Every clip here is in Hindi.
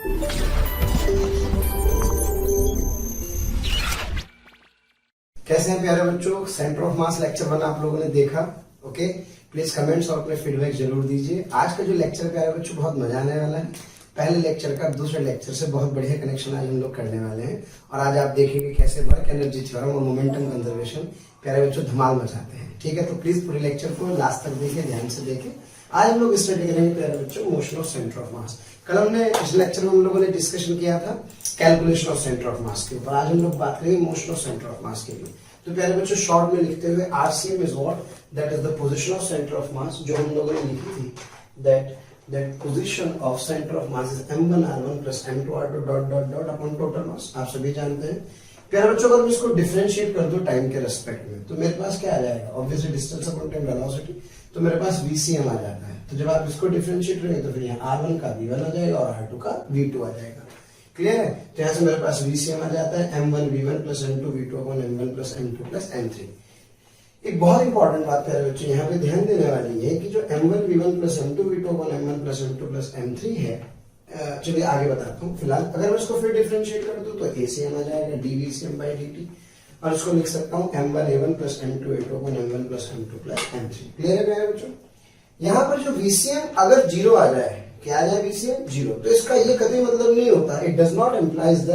कैसे हैं प्यारे बच्चों, सेंटर ऑफ मास लेक्चर 1 आप लोगों ने देखा। ओके, प्लीज कमेंट्स और अपने फीडबैक जरूर दीजिए। आज का जो लेक्चर प्यारे बच्चों बहुत मजा आने वाला है। पहले लेक्चर का दूसरे लेक्चर से बहुत बढ़िया कनेक्शन आज हम लोग करने वाले हैं और आज आप देखेंगे कैसे वर्क एनर्जी थ्योरम और मोमेंटम कंजर्वेशन प्यारे बच्चों धमाल मचाते हैं। ठीक है, तो प्लीज पूरे लेक्चर को लास्ट तक देखिए, ध्यान से देखिए। आज हम लोग स्टडी करेंगे प्यारे बच्चों मोशन ऑफ सेंटर ऑफ मास। कल हमने इस लेक्चर में हम लोगों ने डिस्कशन किया था calculation of centre of mass के ऊपर। आज हम लोग बात करेंगे motion of centre of mass के लिए। तो प्यारे बच्चों शॉर्ट में लिखते हुए RCM is what, that is the position of centre of मास, जो हम लोगों ने लिखी थी that position of center of mass is m1 r1 plus m2 r2 dot dot dot upon total mass। आप सभी जानते हैं प्यारे बच्चों। अगर मैं इसको डिफरेंशिएट कर दूं टाइम के रेस्पेक्ट में तो मेरे पास क्या आ जाएगा, obviously distance upon time velocity, तो मेरे पास vcm आ जाता है। तो जब आप इसको डिफरेंशिएट करेंगे तो फिर यहाँ r1 का v1 आ जाएगा और r2 का v2 आ जाएगा। क्लियर है? तो यहाँ से मेरे पास vcm आ जाता है m1 v1 plus m2 v2 upon m1 plus m2 plus m3। एक बहुत इंपॉर्टेंट बात है बच्चों यहाँ पे ध्यान देने वाली है कि जो m1 v1 plus m2 v2 upon m1 plus m2 plus m3 है, चलिए आगे बताता हूँ। फिलहाल अगर मैं इसको फिर डिफरेंशिएट कर दूं तो acm आ जाएगा dvcm by dt और इसको लिख सकता हूँ m1 a1 plus m2 a2 upon m1 plus m2 plus m3। Clear है मेरे बच्चों? यहाँ पर जो vcm अगर जीरो आ जाए, क्या आ जाए vcm जीरो, तो इसका ये कभी मतलब नहीं होता, it does not implies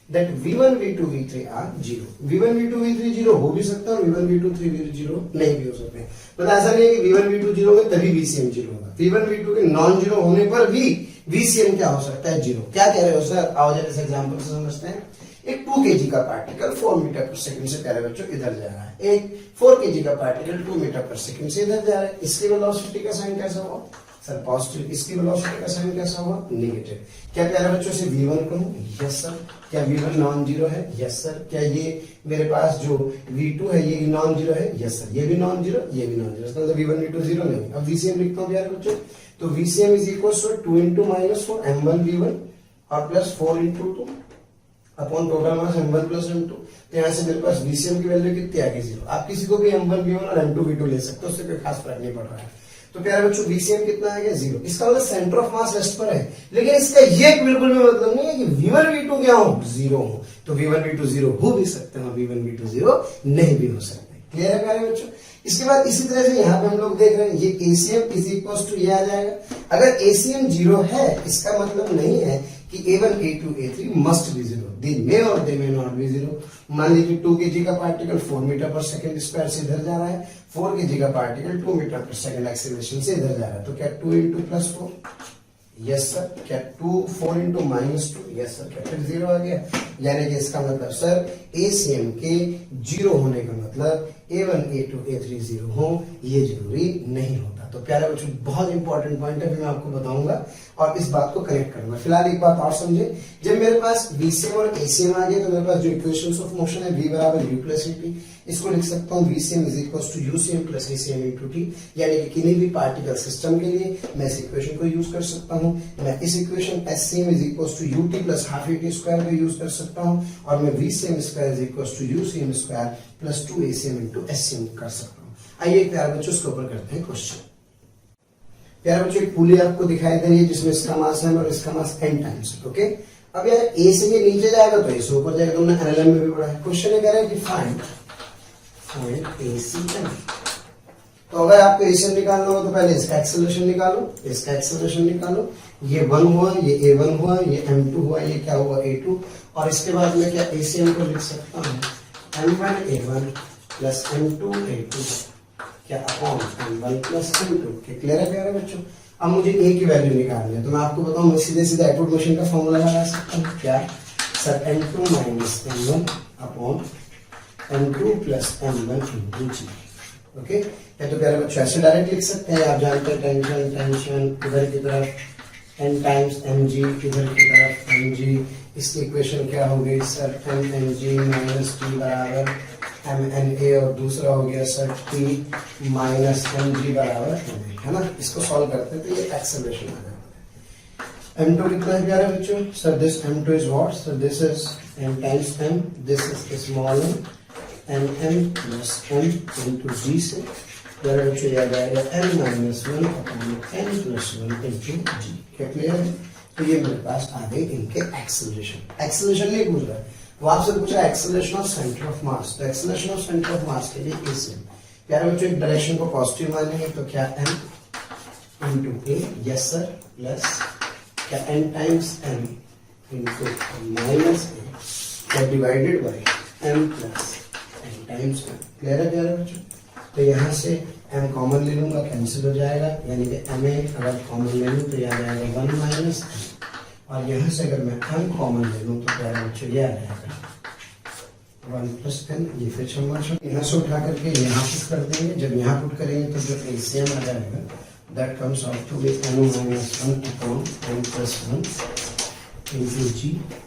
that v1 v2 v3 are zero. v1 v2 v3 zero हो भी सकता है और v1 v2 3 जीरो नहीं भी हो सकते हैं। मतलब ऐसा नहीं है कि v1 v2 जीरो होगा तभी vcm जीरो होगा। v1 v2 के नॉन जीरो होने पर भी vcm क्या हो सकता है, जीरो। क्या कह रहे हो सर? आओ जरा इस एग्जांपल से समझते हैं। एक 2 kg का पार्टिकल 4 मीटर पर सेकंड से प्यारे बच्चों इधर जा रहा है। एक 4 kg का पार्टिकल 2 मीटर पर सेकंड से इधर जा रहा है। इसकी वेलोसिटी का साइन कैसा हुआ सर? पॉजिटिव। इसकी वेलोसिटी का साइन कैसा हुआ? नेगेटिव। क्या प्यारे बच्चों से v1 कहूं? Yes sir. क्या v1 नॉन जीरो है? Yes sir. क्या ये मेरे पास जो v2 है ये नॉन जीरो है? Yes sir. ये भी नॉन जीरो, ये भी नॉन जीरो, इसका मतलब v1 v2 जीरो नहीं। अब vcm लिखता हूं प्यारे बच्चों, तो vcm is equal to 2 into -4 m1 v1 और plus 4 into 2 upon total mass m1 plus m2। तो यहाँ से मेरे पास vcm की वैल्यू कितनी आ गई? जीरो। आप किसी को भी m1 v1 और m2 v2 ले सकते हो, उससे कोई खास फर्क नहीं पड़ रहा है। तो प्यारे बच्चों vcm कितना आ गया? जीरो। इसका मतलब सेंटर ऑफ मास रेस्ट पर है, लेकिन इसका ये बिल्कुल भी मतलब नहीं है कि v1 v2 क्या हो? जीरो हो। तो v1 v2 जीरो हो भी सकते हैं, v1 v2 जीरो नहीं भी हो सकते। क्लियर है प्यारे बच्चों? इसके बाद इसी तरह से यहाँ पे हम लोग देख रहे हैं ये acm इज इक्वल टू ये आ जाएगा। अगर acm जीरो है इसका मतलब नहीं है कि a1 a2 a3 must be zero, they may और they may not be zero. मान लीजिए 2 kg का particle 4 metre per second square से इधर जा रहा है, 4 kg का particle 2 metre per second acceleration से इधर जा रहा है। तो क्या 2 into +4? Yes sir. क्या 4 into -2? Yes sir. क्या फिर जीरो आ गया? यानी कि इसका मतलब सर acm के जीरो होने का मतलब a1 a2 a3 जीरो हो ये जरूरी नहीं होता। तो प्यारे बच्चों बहुत इंपॉर्टेंट पॉइंट है, मैं आपको बताऊंगा और इस बात को कनेक्ट करूंगा। फिलहाल एक बात और समझे, जब मेरे पास vcm और acm आ गए तो मेरे पास जो इक्वेशंस ऑफ मोशन है v बराबर u प्लस ut, इसको लिख सकता हूँ vcm is equal to ucm plus acm into t। यानी कि किसी भी पार्टिकल सिस्टम के लिए मैं इस इक्वेशन को यूज कर सकता हूँ। मैं इस equation scm is equal to ut plus half at square को यूज कर सकता हूँ और मैं vcm square is equal to ucm square plus 2acm into scm कर सकता हूँ। आइए प्यारे बच्चों इसके ऊपर करते हैं क्वेश्चन। प्यारे बच्चों एक पुली आपको दिखाई दे रही है जिसमें इसका मास m और इसका मास n टाइम्स। ओके, अब यार a से ये नीचे जाएगा तो a से ऊपर जाएगा, तुमने एनएलएम में भी पढ़ा है। क्वेश्चन ये कह रहा है कि फाइंड acm। तो अगर आपको acm निकालना हो तो पहले इसका एक्सेलरेशन निकालो, इसका एक्सेलरेशन निकालो। ये 1 हुआ, ये a1 हुआ, ये m2 हुआ, ये क्या हुआ a2, और इसके बाद में क्या acm को लिख सकता हूँ m1 a1 plus m2 a2 क्या upon m1 plus m2। Clear है प्यारे बच्चों? अब मुझे a की वैल्यू निकालनी है तो मैं आपको बताऊं, मैं सीधे सीधे एटवुड मोशन का फॉर्मूला लगा सकता हूँ। क्या sir? m2 minus m1 upon m2 plus m1 into g। Okay, या तो प्यारे बच्चों ऐसे डायरेक्ट लिख सकते हैं, आप जानते हैं टेंशन टेंशन इधर की तरफ n टाइम्स mg, इधर की तरफ mg। इसकी इक्वेशन क्या हो गई सर? mng माइनस t बराबर mna और दूसरा हो गया सर t माइनस mg बराबर है ना। इसको सॉल्व करते हैं तो ये एक्सेलरेशन आ जाता है। m2 कितना है प्यारे बच्चों? Sir this m2 is what? Sir this is m times m, this is small m plus m into g से प्यारे बच्चों याद आएगा n minus 1 upon n plus 1 into g। क्या क्लियर है? तो ये मेरे पास आ गई इनके एक्सेलरेशन। एक्सेलरेशन नहीं पूछ रहा है, वो आपसे पूछ रहा है acceleration of centre of mass. तो acceleration of centre of mass के लिए ए से प्यारे बच्चों एक डायरेक्शन को पॉजिटिव मानेंगे तो क्या m into a, yes sir, plus क्या n times m into minus a, क्या divided by m plus n times m। Clear है प्यारे बच्चों? तो यहाँ से m कॉमन ले लूंगा, कैंसिल हो जाएगा, यानी कि m अगर कॉमन ले लूँ तो ये आ जाएगा 1 माइनस m, और यहाँ से अगर मैं m कॉमन ले लूँ तो प्यारे बच्चों ये आ जाएगा 1 प्लस n। ये फिर यहाँ से उठा करके यहाँ पुट कर देंगे, जब यहाँ पुट करेंगे तो जो एलसीएम आ जाएगा that comes out to be n minus 1 upon n plus 1 into g।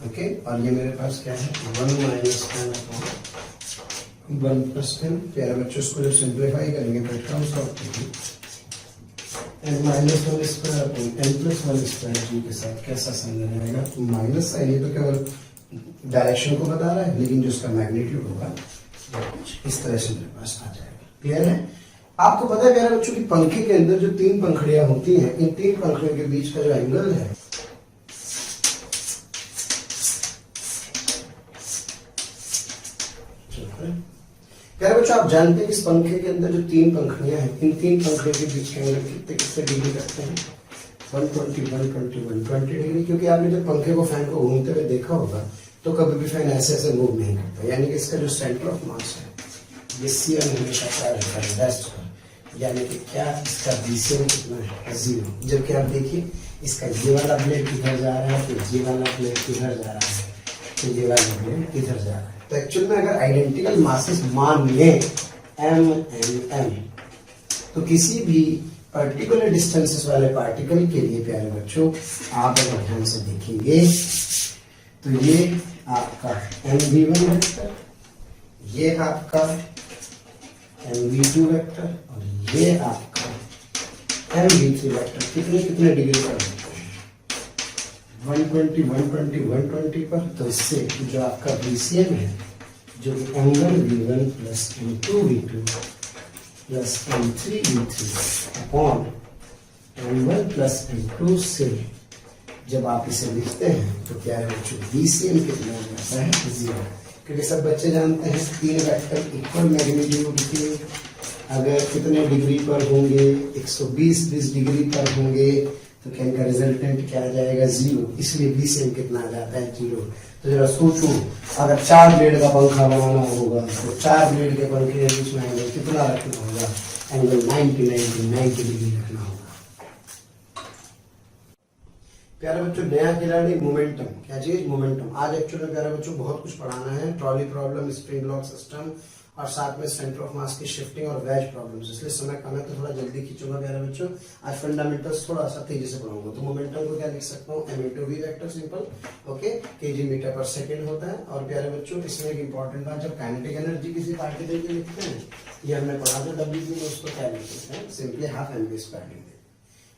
Okay, और ये मेरे पास क्या है 1 minus n upon 1 plus n। प्यारे बच्चों इसको जब सिंप्लीफाई करेंगे तो it comes out to be n minus 1 square upon n plus 1 square g के साथ कैसा साइन आ जाएगा माइनस साइन। ये तो केवल डायरेक्शन को बता रहा है, लेकिन जो उसका मैग्नीट्यूड होगा इस तरह से मेरे पास आ जाएगा। क्लियर है? आपको पता है प्यारे बच्चों की पंखे के अंदर जो 3 पंखड़ियां होती हैं, इन 3 पंखड़ियों के बीच का जो एंगल है प्यारे बच्चों आप जानते हैं कि इस पंखे के अंदर जो 3 पंखड़ियां हैं, इन 3 पंखड़ियों के बीच के एंगल कितने डिग्री करते हैं 120, 120, 120 डिग्री। क्योंकि आपने जब पंखे को फैन को घूमते हुए देखा होगा तो कभी भी फैन ऐसे ऐसे मूव नहीं करता, यानी कि इसका जो सेंटर ऑफ मास है ये सीएम हमेशा क्या रहता है रेस्ट पर, यानी कि क्या इसका बीसीएम कितना है 0। जबकि आप देखिए इसका ये वाला ब्लेड इधर जा रहा है, तो ये वाला ब्लेड इधर जा रहा है, तो ये वाला ब्लेड इधर जा रहा है। तो एक्चुअल में अगर आइडेंटिकल मासेस मान लें m n m, तो किसी भी पर्टिकुलर डिस्टेंसेस वाले पार्टिकल के लिए प्यारे बच्चों आप अगर ध्यान से देखेंगे तो ये आपका mv1 वेक्टर, ये आपका mv2 वेक्टर और ये आपका mv3 वेक्टर कितने कितने डिग्री पर होते हैं 120, 120, 120 पर। तो इससे जो आपका बीसीएम है जो कि m1 v1 plus m2 v2 plus m3v3 upon m1 plus m2 से जब आप इसे लिखते हैं तो क्या है बच्चों बीसीएम कितना हो जाता है 0। क्योंकि सब बच्चे जानते हैं 3 वेक्टर इक्वल मैग्नीट्यूड के अगर कितने डिग्री पर होंगे 120 डिग्री पर होंगे तो क्या इनका रिजल्टेंट क्या आ जाएगा 0, इसलिए बीसीएम कितना आ जाता है 0। तो जरा सोचो अगर 4 ब्लेड का पंखा बनाना होगा तो 4 ब्लेड के पंखे के बीच में एंगल कितना रखना होगा, एंगल 90 डिग्री रखना होगा। प्यारे बच्चों नया खिलाड़ी मोमेंटम, क्या चीज मोमेंटम। आज एक्चुअली में प्यारे बच्चों बहुत कुछ पढ़ाना है, trolley problem, spring lock system और साथ में सेंटर ऑफ मास की शिफ्टिंग और वेज प्रॉब्लम्स। इसलिए समय कम है तो थोड़ा जल्दी खींचूंगा प्यारे बच्चों। आज फंडामेंटल्स थोड़ा सा तेजी से पढ़ाऊंगा। तो मोमेंटम को क्या लिख सकता हूँ m into V vector simple, okay, kg metre पर सेकेंड होता है। और प्यारे बच्चों इसमें एक इंपॉर्टेंट बात, जब काइनेटिक एनर्जी किसी पार्टिकल की लिखते हैं, ये हमने पढ़ा था डब्ल्यू में, उसको क्या लिखते हैं सिंपली हाफ mv स्क्वायर लिखते हैं।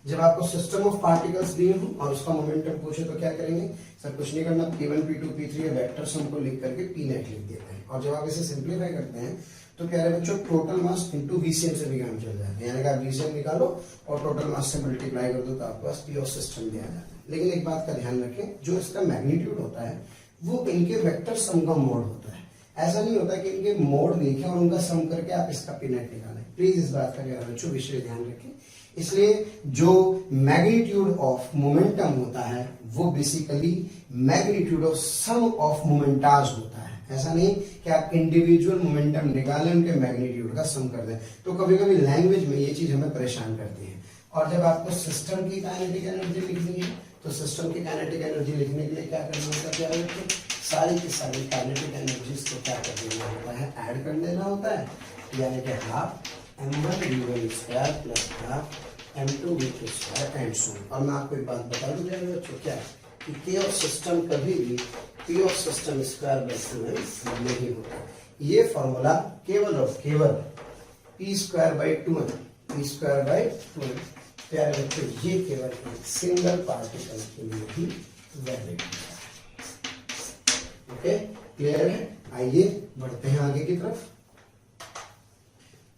जब आपको सिस्टम ऑफ पार्टिकल्स दिए हो और उसका मोमेंटम पूछे तो क्या करेंगे सर, कुछ नहीं करना, p1 p2 p3 ये वेक्टर्स हमको लिख करके p नेट लिख देते हैं। और जब आप इसे सिंप्लीफाई करते हैं तो प्यारे बच्चों टोटल मास इनटू वीसीएम से भी काम चल जाता है, यानी कि आप वीसीएम निकालो और टोटल मास से मल्टीप्लाई कर दो तो आपके पास पी ऑफ सिस्टम भी आ जाता है। लेकिन एक बात का ध्यान रखें, जो इसका मैग्नीट्यूड होता है वो इनके वेक्टर सम का मोड होता है। ऐसा नहीं होता कि इनके मोड लिखें और उनका सम करके आप इसका पी नेट निकालें। प्लीज इस बात का प्यारे बच्चों विशेष ध्यान रखें। इसलिए जो मैग्नीट्यूड ऑफ मोमेंटम होता है वो basically magnitude of sum of momentas होता है। ऐसा नहीं कि आप इंडिविजुअल मोमेंटम निकालें उनके मैग्नीट्यूड का सम कर दें। तो कभी कभी लैंग्वेज में ये चीज हमें परेशान करती है। और जब आपको सिस्टम की काइनेटिक एनर्जी लिखनी है तो सिस्टम की काइनेटिक एनर्जी लिखने के लिए क्या करना होता है प्यारे बच्चों, सारी की सारी काइनेटिक एनर्जीज को क्या कर देना होता है, ऐड कर देना होता है, यानी कि half m1 v1 square plus half m2 v2 square and so on. और मैं आपको एक बात बता दूं प्यारे बच्चों, क्या कि K ऑफ सिस्टम कभी भी P of system square by 2n नहीं होता। ये फॉर्मूला केवल और केवल P square by 2n, P square by 2n प्यारे बच्चों ये केवल एक सिंगल पार्टिकल के लिए ही वैलिड है। ओके, क्लियर है? आइए बढ़ते हैं आगे की तरफ।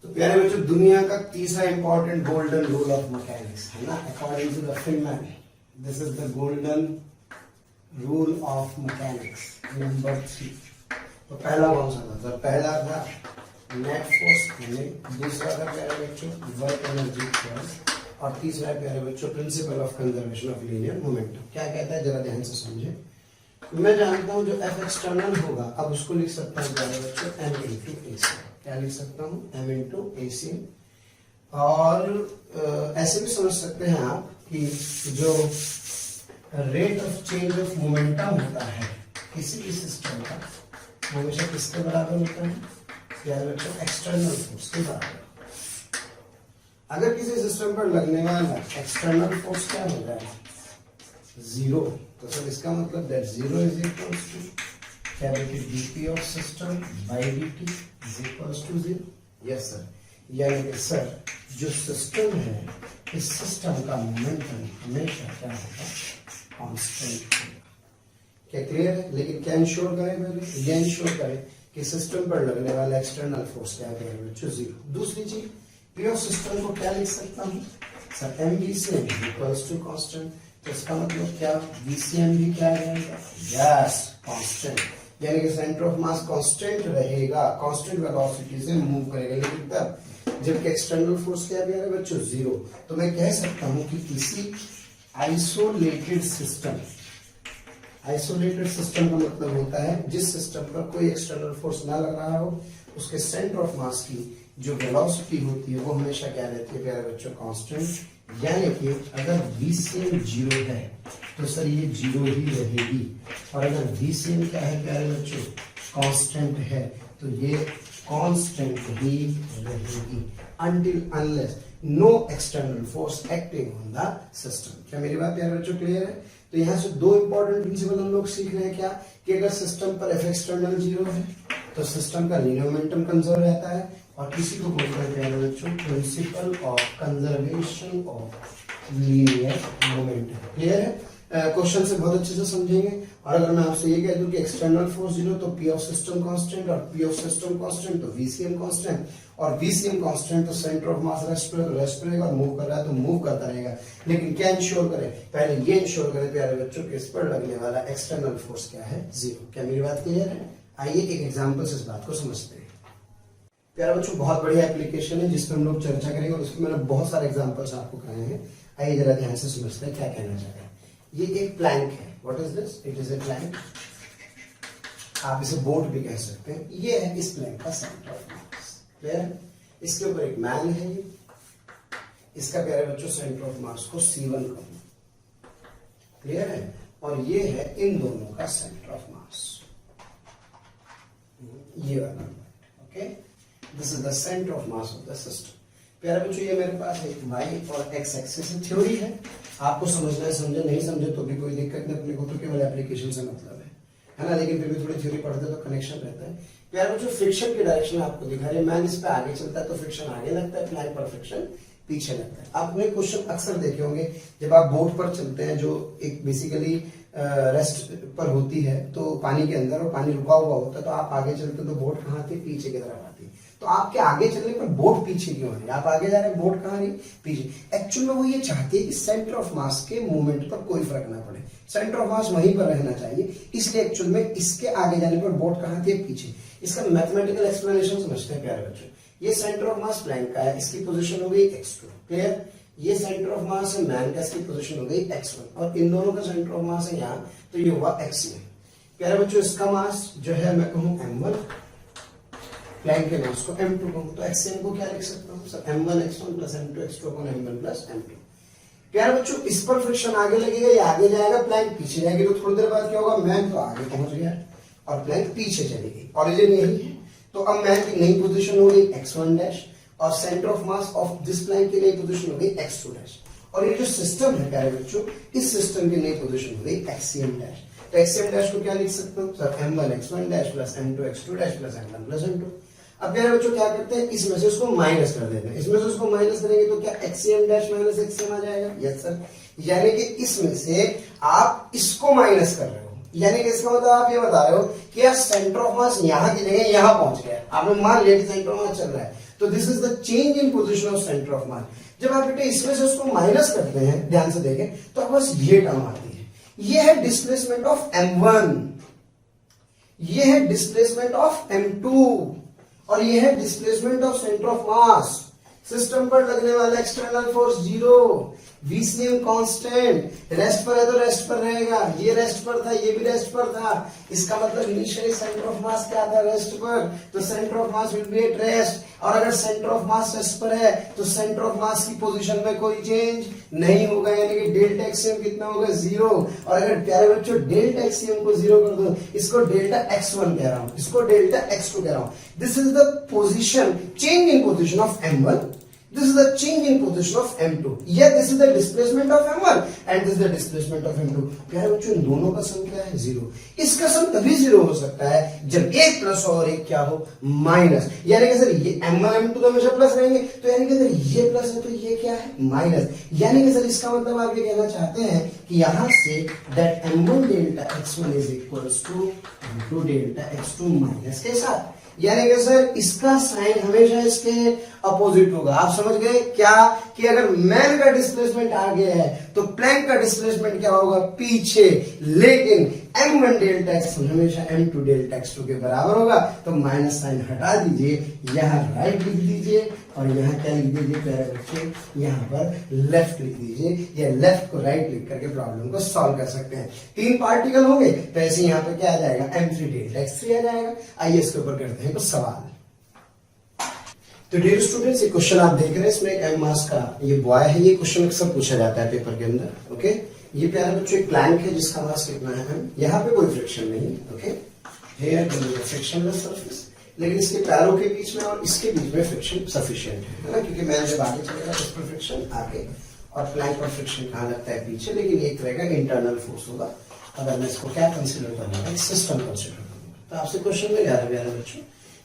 तो प्यारे बच्चों दुनिया का तीसरा important golden rule of mechanics है ना, according to the Friedman, this is the golden rule of mechanics number 3। तो पहला कौन सा था सर? पहला था नेट फोर्स, दूसरा था प्यारे बच्चों वर्क एनर्जी थ्योरम, और तीसरा है प्यारे बच्चों principle of conservation of linear momentum. क्या कहता है जरा ध्यान से समझे। मैं जानता हूं जो एफ एक्सटर्नल होगा, अब उसको लिख सकता हूं प्यारे बच्चों एम इंटू ए सी। क्या लिख सकता हूं? एम इंटू ए सी। और ऐसे भी समझ सकते हैं आप कि जो rate of change of momentum होता है किसी भी सिस्टम का, वो हमेशा किसके बराबर होता है प्यारे बच्चों? एक्सटर्नल फोर्स के बराबर। अगर किसी सिस्टम पर लगने वाला एक्सटर्नल फोर्स क्या हो जाए? जीरो, तो सर इसका मतलब that zero is equal to capital DP of system by DT is equal to zero. Yes sir, यानी कि सर जो सिस्टम है इस सिस्टम का मोमेंटम हमेशा क्या होगा? कांस्टेंट होगा। क्या क्लियर है? लेकिन क्या इंश्योर करें? पहले ये इंश्योर करें कि सिस्टम पर लगने वाला एक्सटर्नल फोर्स क्या है बच्चों? जीरो। दूसरी चीज पी ऑफ सिस्टम को क्या लिख सकता हूं sir? M V C M equals to constant. तो इसका मतलब क्या? वीसीएम भी क्या रहेगा? Yes, constant. यानी कि सेंटर ऑफ मास कांस्टेंट रहेगा, कांस्टेंट वेलोसिटी से मूव करेगा। लेकिन तब जबकि एक्सटर्नल फोर्स क्या है बच्चों? जीरो। तो मैं कह सकता हूं कि किसी आइसोलेटेड सिस्टम, आइसोलेटेड सिस्टम का मतलब होता है जिस सिस्टम पर कोई एक्सटर्नल फोर्स ना लग रहा हो, उसके सेंटर ऑफ मास की जो वेलोसिटी होती है वो हमेशा क्या रहती है प्यारे बच्चों? कांस्टेंट। यानी कि अगर वीसीएम जीरो है तो सर ये जीरो ही रहेगी, और अगर वीसीएम क्या है प्यारे बच्चों? कांस्टेंट है, तो ये कांस्टेंट ही रहेगी until unless no external force acting on the system। क्या मेरी बात प्यारे बच्चों क्लियर है? तो यहाँ से दो इंपॉर्टेंट प्रिंसिपल हम लोग सीख रहे हैं। क्या कि अगर सिस्टम पर एफ एक्सटर्नल जीरो है तो सिस्टम का लीनियर मोमेंटम कंजर्व रहता है, और किसी को बोलते हैं प्यारे बच्चों principle of conservation of linear momentum. Clear है? क्वेश्चन से बहुत अच्छे से समझेंगे। और अगर मैं आपसे ये कह दूं कि एक्सटर्नल फोर्स जीरो तो पी ऑफ सिस्टम कांस्टेंट, और पी ऑफ सिस्टम कांस्टेंट तो वीसीएम कांस्टेंट, और वीसीएम कांस्टेंट तो सेंटर ऑफ मास रेस्ट करेगा, और मूव कर रहा है तो मूव करता रहेगा। लेकिन क्या इंश्योर करें? पहले ये इंश्योर करें प्यारे बच्चों कि इस पर लगने वाला एक्सटर्नल फोर्स क्या है? जीरो। क्या मेरी बात क्लियर है? आइए एक एग्जाम्पल से इस बात को समझते हैं। प्यारे बच्चों बहुत बढ़िया एप्लीकेशन है जिस पर हम लोग चर्चा करेंगे, और उसमें मैंने बहुत सारे एग्जांपल्स आपको कराए हैं। आइए जरा ध्यान से समझते हैं क्या कहना चाह रहे हैं। ये एक प्लैंक है। What is this? It is a plank. आप इसे बोट भी कह सकते हैं। ये है इस प्लैंक का सेंटर ऑफ मास। क्लियर? इसके ऊपर एक मैन है, ये इसका प्यारे बच्चों सेंटर ऑफ मास को C1 कहूं। क्लियर है? और ये है इन दोनों का सेंटर ऑफ मास, ये वाला। Okay, this is the centre of mass of the system. प्यारे बच्चों ये मेरे पास एक y और x एक्सिस थ्योरी है। आपको समझना है, समझे नहीं समझे तो भी कोई दिक्कत नहीं, अपने को तो केवल एप्लीकेशन से मतलब है ना। लेकिन फिर भी थोड़ी थ्योरी पढ़ते तो कनेक्शन रहता है। प्यारे बच्चों फ्रिक्शन की डायरेक्शन आपको दिखा रहे हैं। मैन इस पे आगे चलता है तो फ्रिक्शन आगे लगता है, प्लैंक पर फ्रिक्शन पीछे लगता है। आपने क्वेश्चन अक्सर देखे होंगे जब आप बोट पर चलते हैं, जो एक बेसिकली रेस्ट पर होती है तो पानी के अंदर, और पानी रुका हुआ होता है, तो आप आगे चलते तो बोट कहाँ आती है? पीछे की तरफ आती है। तो आपके आगे चलने पर बोट पीछे क्यों है? आप आगे जा रहे हैं, बोट कहाँ रही? पीछे। एक्चुअल में वो ये चाहती है कि सेंटर ऑफ मास के मूवमेंट पर कोई फर्क ना पड़े, सेंटर ऑफ मास वहीं पर रहना चाहिए। इसलिए एक्चुअल में इसके आगे जाने पर बोट कहाँ आती है? पीछे। इसका मैथमेटिकल एक्सप्लेनेशन समझते हैं प्यारे बच्चों। ये सेंटर ऑफ मास प्लैंक का है, इसकी पोजीशन हो गई x2। क्लियर? ये सेंटर ऑफ मास है मैन का, इसकी पोजीशन हो गई x1, और इन दोनों का सेंटर ऑफ मास है यहाँ, तो ये हुआ x1। प्यारे बच्चों इसका मास जो है मैं कहूँ m1, प्लैंक के मास को m2 कहूँ, तो xm को क्या लिख सकता हूँ sir? m1 x1 plus m2 x2 upon m1 plus m2। प्यारे बच्चों इस पर फ्रिक्शन आगे लगेगा, ये आगे जाएगा, प्लैंक पीछे जाएगी, तो थोड़ी देर बाद क्या होगा? मैन तो आगे पहुंच गया और प्लैंक पीछे चली गई। ऑरिजिन यही है, तो अब मैन की नई पोजीशन हो गई x1 डैश, और centre of mass of this plank की नई पोजीशन हो गई x2 डैश, और ये जो सिस्टम है प्यारे बच्चों, इस सिस्टम की नई पोजीशन हो गई xcm डैश। तो xcm डैश को क्या लिख सकते हो sir? m1 x1 dash plus m2 x2 dash plus m1 plus m2। अब प्यारे बच्चों क्या करते हैं? इसमें से उसको माइनस कर देते हैं। इसमें से उसको माइनस करेंगे तो क्या xcm डैश माइनस xcm आ जाएगा? Yes sir. यानी कि इसमें से आप इसको माइनस कर रहे हो, यानी कि इसका मतलब आप ये बता रहे हो कि यार सेंटर ऑफ मास यहाँ की जगह यहाँ पहुंच गया। आपने मान लिया कि सेंटर ऑफ मास चल रहा है, तो this is the change in position of centre of मास। जब आप बेटे इसमें से उसको माइनस करते हैं, ध्यान से देखें, तो आपके पास ये टर्म आती है, ये है डिस्प्लेसमेंट ऑफ m1, ये है डिस्प्लेसमेंट ऑफ m2 और ये है displacement of centre of mass. System पर लगने वाला external force 0, V same constant, rest पर है तो रेस्ट पर रहेगा, ये रेस्ट पर था, ये भी रेस्ट पर था, इसका मतलब इनिशियली सेंटर ऑफ मास क्या था, रेस्ट पर, तो centre of mass will be at rest. और अगर सेंटर ऑफ मास रेस्ट पर है तो सेंटर ऑफ मास की पोजीशन में कोई चेंज नहीं होगा, यानी कि डेल्टा एक्सएम कितना होगा, 0। और अगर प्यारे बच्चों डेल्टा एक्सएम को 0 कर दो, इसको डेल्टा x1 कह रहा हूं, इसको डेल्टा x2 कह रहा हूं, this is the position, change in position of m1, this is the change in position of m2, yeah, this is the displacement of m1 and this is the displacement of m2। प्यारे बच्चों इन दोनों का सम क्या है, 0। इसका सम तभी 0 हो सकता है जब एक प्लस और एक क्या हो, माइनस। यानी कि सर ये m1 m2 तो हमेशा प्लस रहेंगे, तो यानी कि सर ये प्लस है तो ये क्या है, माइनस। यानी कि सर इसका मतलब आप ये कहना चाहते हैं कि यहां से that m1 delta x1 is equals to m2 delta x2 minus के साथ, यानी कि सर इसका साइन हमेशा इसके अपोजिट होगा। आप समझ गए क्या, कि अगर मैन का डिस्प्लेसमेंट आगे है तो प्लैंक का डिस्प्लेसमेंट क्या होगा, पीछे। लेकिन m1 डेल्टा x1 हमेशा m2 डेल्टा x2 के बराबर होगा, तो माइनस साइन हटा दीजिए, यहां राइट लिख दीजिए और यहां क्या लिख दीजिए प्यारे बच्चे, यहां पर लेफ्ट लिख दीजिए, या लेफ्ट को राइट लिख करके प्रॉब्लम को सॉल्व कर सकते हैं। 3 पार्टिकल होंगे तो ऐसे यहां पर क्या आ जाएगा, m3 डेल्टा x3 आ जाएगा। आइए इसके ऊपर करते हैं कुछ सवाल। तो डियर स्टूडेंट्स, ये क्वेश्चन आप देख रहे हैं, इसमें एक m मास का ये बॉय है, ये क्वेश्चन अक्सर पूछा जाता है पेपर के अंदर। ओके, ये प्यारे बच्चों एक प्लैंक है जिसका मास कितना है m, यहाँ पे कोई फ्रिक्शन नहीं। ओके, हियर फ्रिक्शनलेस सरफेस, लेकिन इसके पैरों के बीच में और इसके बीच में फ्रिक्शन सफिशिएंट है ना, क्योंकि मैन जब आगे चलेगा तो उस पर फ्रिक्शन आगे और प्लैंक पर फ्रिक्शन कहाँ लगता है, पीछे। लेकिन एक तरह का इंटरनल फोर्स होगा। अगर मैं इसको क्या कंसिडर करूंगा, एक सिस्टम कंसिडर करूंगा। तो आपसे क्वेश्चन में प्यारे बच्चों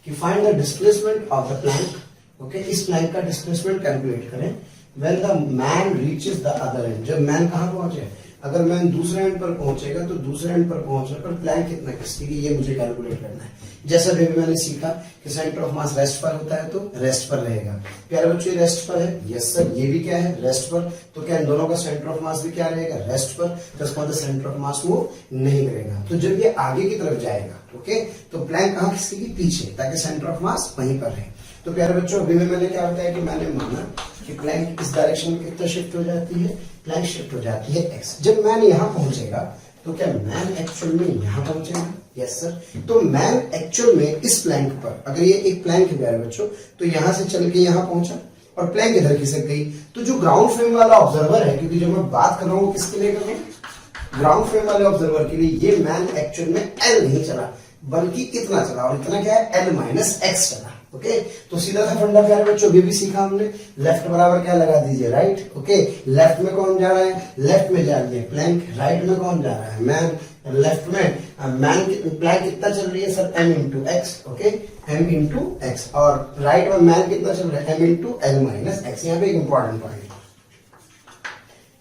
कि find the displacement of the Planck. Okay, इस प्लैंक का डिस्प्लेसमेंट कैलकुलेट करें when the man reaches the other and. जब मैन कहां पहुंचे, अगर मैन दूसरे एंड पर पहुंचेगा तो दूसरे एंड पर पहुंचने पर प्लैंक कितना खिसकेगी, ये मुझे कैलकुलेट करना है। जैसा भी मैंने सीखा कि सेंटर ऑफ मास रेस्ट पर होता है तो रेस्ट पर रहेगा। प्यारे बच्चों ये रेस्ट पर है, यस सर, ये भी क्या है, रेस्ट पर। तो क्या इन दोनों का सेंटर ऑफ मास भी क्या रहेगा, रेस्ट पर। तो इसका मतलब सेंटर ऑफ मास मूव नहीं करेगा। तो जब ये आगे की तरफ जाएगा, ओके, तो प्लैंक कहां खिसकेगी, पीछे, ताकि सेंटर ऑफ मास वहीं पर रहे। तो प्यारे बच्चों अभी में मैंने क्या बताया कि मैंने माना कि प्लैंक इस डायरेक्शन में कितना शिफ्ट हो जाती है, प्लैंक शिफ्ट हो जाती है x। जब मैन यहां पहुंचेगा तो क्या मैन एक्चुअल में यहां पहुंचेगा, यस सर। तो मैन एक्चुअल में इस प्लैंक पर, अगर ये एक प्लैंक है प्यारे बच्चों, तो यहां से चल के यहां पहुंचा और प्लैंक इधर खिसक गई। तो जो ग्राउंड फ्रेम वाला ऑब्जर्वर है, क्योंकि जब मैं बात कर रहा हूं किसके लिए कर रहा हूं, ग्राउंड फ्रेम वाले ऑब्जर्वर के लिए, ये मैन एक्चुअल में L नहीं चला बल्कि इतना चला, और इतना क्या है, L माइनस x चला। ओके, तो सीधा सा फंडा प्यारे बच्चों भी सीखा हमने, लेफ्ट बराबर क्या लगा दीजिए, राइट। ओके, लेफ्ट में कौन जा रहा है, लेफ्ट में जा रही है प्लैंक, राइट में कौन जा रहा है, मैन। लेफ्ट में मैन प्लैंक कितना चल रही है sir, m into x. Okay, m into x, और राइट में मैन कितना चल रहा है, m into L minus x. यहाँ पे एक इंपॉर्टेंट पॉइंट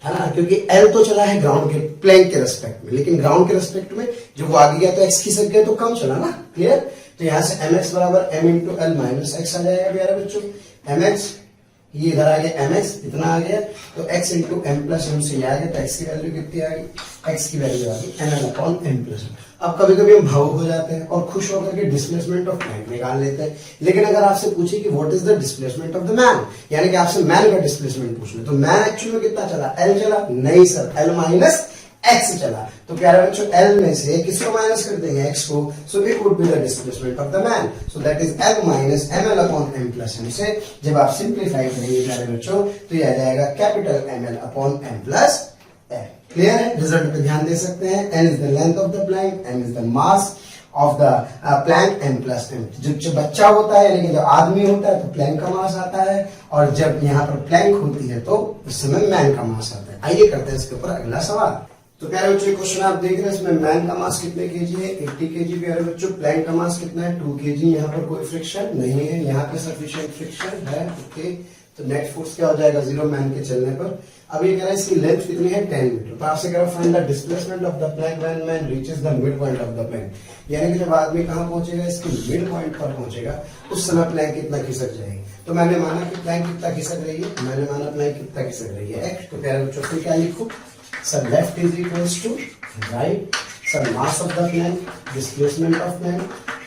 है ना, क्योंकि L तो चला है ग्राउंड के, प्लैंक के रेस्पेक्ट में, लेकिन ग्राउंड के रेस्पेक्ट में जब वो आगे गया तो x खिसक गए तो कम चला ना, क्लियर। तो यहां से mx बराबर m into L minus x आ जाएगा प्यारे बच्चों। mx ये इधर आ गया, mx इतना आ गया, तो x into m plus m से ये आ गया, तो x की वैल्यू कितनी आ गई, x की वैल्यू आ गई ml upon m plus m। अब कभी कभी हम भावुक हो जाते हैं और खुश होकर के डिस्प्लेसमेंट ऑफ प्लैंक निकाल लेते हैं। लेकिन अगर आपसे पूछे कि what is the displacement of the man, यानी कि आपसे मैन का डिस्प्लेसमेंट पूछ ले, तो मैन एक्चुअली में कितना चला, L चला, नहीं सर, L माइनस x चला। तो प्यारे बच्चों L में से किसको माइनस कर देंगे, x को, so it would be the displacement of the man, so that is L minus ml upon m plus m। से जब आप सिंप्लीफाई करेंगे प्यारे बच्चों तो ये आ जाएगा capital ml upon m plus m। Clear है, रिजल्ट पे ध्यान दे सकते हैं। n is the length of the Planck, m is the mass of the Planck, m plus m। जब बच्चा होता है, यानी कि जब आदमी होता है तो प्लैंक का मास आता है, और जब यहाँ पर प्लैंक होती है तो उस समय मैन का मास आता है। आइए करते हैं इसके ऊपर अगला सवाल। तो प्यारे बच्चों क्वेश्चन आप देख रहे हैं, इसमें मैन का मास कितने केजी है, 80 केजी। प्यारे बच्चों प्लैंक का मास कितना है, 2 केजी। यहाँ पर कोई फ्रिक्शन नहीं है, यहाँ पे सफिशिएंट फ्रिक्शन है। ओके, तो नेट फोर्स क्या हो जाएगा 0 मैन के चलने पर। अब ये कह रहा है इसकी लेंथ कितनी है 10 मीटर। तो आपसे कह रहा है find the displacement of the Planck when man reaches the mid point of the Planck, यानी कि जब आदमी कहां पहुंचेगा इसके मिड पॉइंट पर पहुंचेगा उस समय प्लैंक कितना खिसक जाएगी। तो मैंने माना कि प्लैंक कितना खिसक रही है, मैंने माना प्लैंक कितना खिसक रही है x। तो प्यारे बच्चों फिर क्या लिखूं, sir left is equals to right, sir mass of the plank, displacement of plank,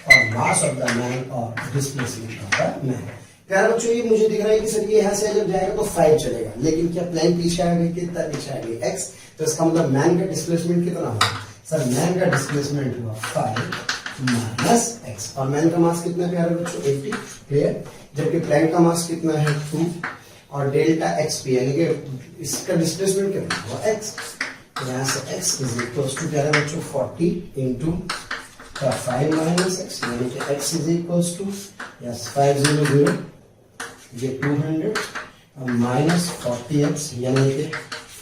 और मास ऑफ द मैन और डिस्प्लेसमेंट ऑफ द मैन। प्यारे बच्चों ये मुझे दिख रहा है कि सर ये यहां से जब जाएगा तो 5 चलेगा, लेकिन क्या प्लैंक पीछे आ गई, कितना पीछे आ गई x। तो इसका मतलब मैन का डिस्प्लेसमेंट कितना होगा, सर मैन का डिस्प्लेसमेंट हुआ 5 माइनस x, और मैन का मास कितना है प्यारे बच्चों 80, क्लियर। जबकि प्लैंक का मास कितना है 2 और डेल्टा एक्स पी, यानी कि इसका डिस्प्लेसमेंट कितना हुआ x। तो यहाँ से x इज इक्वल टू प्यारे बच्चों 40 इंटू 5 माइनस x, यानी कि x is equal to yes 500 ये 200 माइनस 40x, यानी कि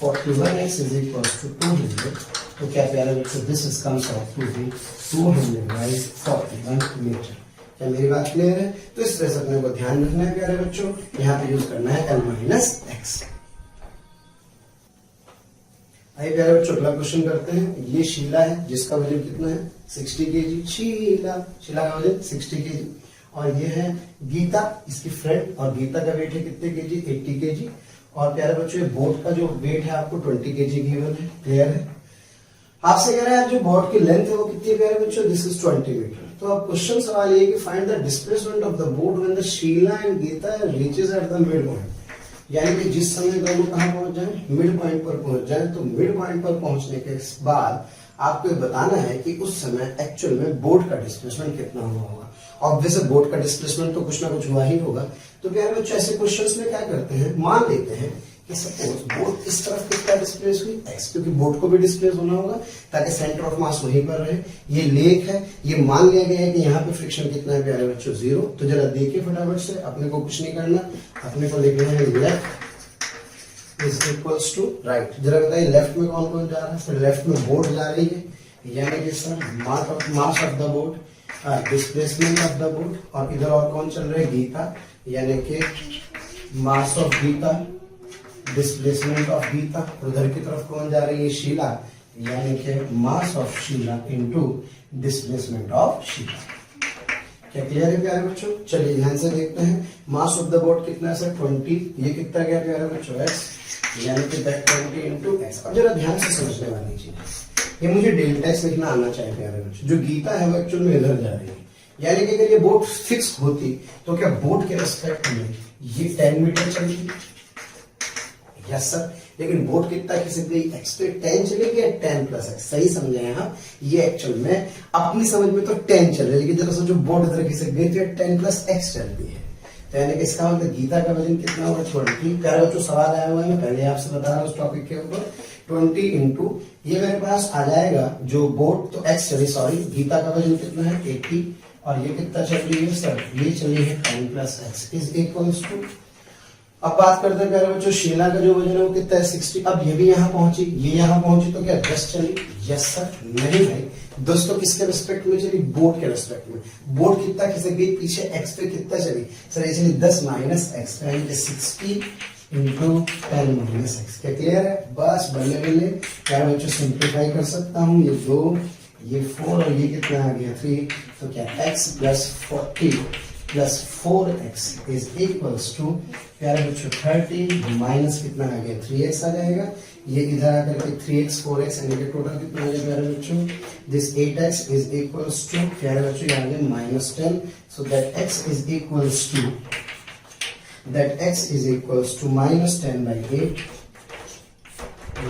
41x इज इक्वल टू 200। तो क्या प्यारे बच्चों this is comes out to be 200 by 41 metre. क्या मेरी बात क्लियर है। तो इस तरह से अपने को ध्यान रखना है प्यारे बच्चों, यहाँ पे यूज करना है l माइनस एक्स। आइए प्यारे बच्चों अगला क्वेश्चन करते हैं। ये शीला है जिसका वजन कितना है 60 केजी, शीला का वजन 60 केजी, और ये है गीता इसकी फ्रेंड, और गीता का वेट है कितने केजी 80 केजी, और प्यारे बच्चों ये बोट का जो वेट है आपको 20 केजी गिवन है, क्लियर है। आपसे कह रहा है जो बोट की लेंथ है वो कितनी है प्यारे बच्चों, दिस इज 20 मीटर। तो अब क्वेश्चन सवाल ये कि find the displacement of the boat when the Sheela and Geeta reaches at the midpoint, यानी कि जिस समय दोनों कहां पहुंच जाए मिड पॉइंट पर पहुंच जाए। तो मिड पॉइंट पर पहुंचने के बाद आपको बताना है कि उस समय एक्चुअल में बोट का डिस्प्लेसमेंट कितना हुआ होगा। ऑब्वियस बोट का डिस्प्लेसमेंट तो कुछ ना कुछ हुआ ही होगा। तो प्यारे बच्चों ऐसे क्वेश्चंस में क्या करते हैं, मान लेते हैं कि सपोज बोट इस तरफ कितना डिस्प्लेस हुई x, क्योंकि बोट को भी डिस्प्लेस होना होगा ताकि सेंटर ऑफ मास वहीं पर रहे। ये लेक है, ये मान लिया गया है कि यहाँ पे फ्रिक्शन कितना है प्यारे बच्चों 0। तो जरा देखिए फटाफट से, अपने को कुछ नहीं करना, अपने को लिखना है left is equals to right. जरा बताइए लेफ्ट में कौन कौन जा रहा है, सर लेफ्ट में बोट जा रही है, यानी कि sir mass of the boat, displacement of the boat, और इधर और कौन चल रहा है गीता, यानी कि mass of Geeta, displacement of Geeta. उधर की तरफ कौन जा रही है शीला, यानी कि mass of Sheela into displacement of Sheela. क्या क्लियर है प्यारे बच्चों। चलिए ध्यान से देखते हैं, मास ऑफ द बोट कितना है सर 20, ये कितना गया प्यारे बच्चों x, यानी कि दैट 20 इनटू x। अब जरा ध्यान से समझने वाली चीज, ये मुझे डेल्टा x लिखना आना चाहिए प्यारे बच्चों। जो गीता है वो एक्चुअल में इधर जा रही है, यानी कि अगर ये बोट फिक्स होती तो क्या बोट के रेस्पेक्ट में ये 10 मीटर चलेगी, यस सर। लेकिन बोट कितना खिसक गई x पे 10 चलेगी या 10 प्लस x, सही समझे यहाँ। ये एक्चुअल में अपनी समझ में तो 10 चल रही है, लेकिन जरा सोचो बोट इधर खिसक गई तो 10 प्लस x चलती है। तो यानी कि इसका मतलब गीता का वजन कितना होगा 20। प्यारे बच्चों सवाल आया हुआ है, मैं पहले आपसे बता रहा हूँ उस टॉपिक के ऊपर। 20 इंटू ये मेरे पास आ जाएगा जो बोट तो x चली, सॉरी गीता का वजन कितना है 80, और ये कितना चल रही है सर, ये चली है 10 plus x is equals to. अब बात करते हैं प्यारे बच्चों शीला का जो वजन है वो कितना है 60। अब ये भी यहाँ पहुंची, ये यहाँ पहुंची, तो क्या 10 चली, यस सर। नहीं भाई दोस्तों, किसके रिस्पेक्ट में चली, बोट के रिस्पेक्ट में। बोट कितना खिसक गई पीछे x पे, कितना चली सर, ये चली 10 माइनस एक्स, यानी कि 60 इंटू 10 माइनस एक्स। क्या क्लियर है, बस बल्ले बल्ले प्यारे बच्चों सिंप्लीफाई कर सकता हूँ। ये 2 ये 4 और ये कितना आ गया 3, तो क्या x plus 40 plus 4x is equals to प्यारे बच्चों 30 माइनस कितना आ गया 3x आ जाएगा। ये इधर आकर के 3x 4x यानी कि टोटल कितना आ गया प्यारे बच्चों, this 8x is equals to प्यारे बच्चों यहाँ आ गया -10। So that x is equals to -10 by 8,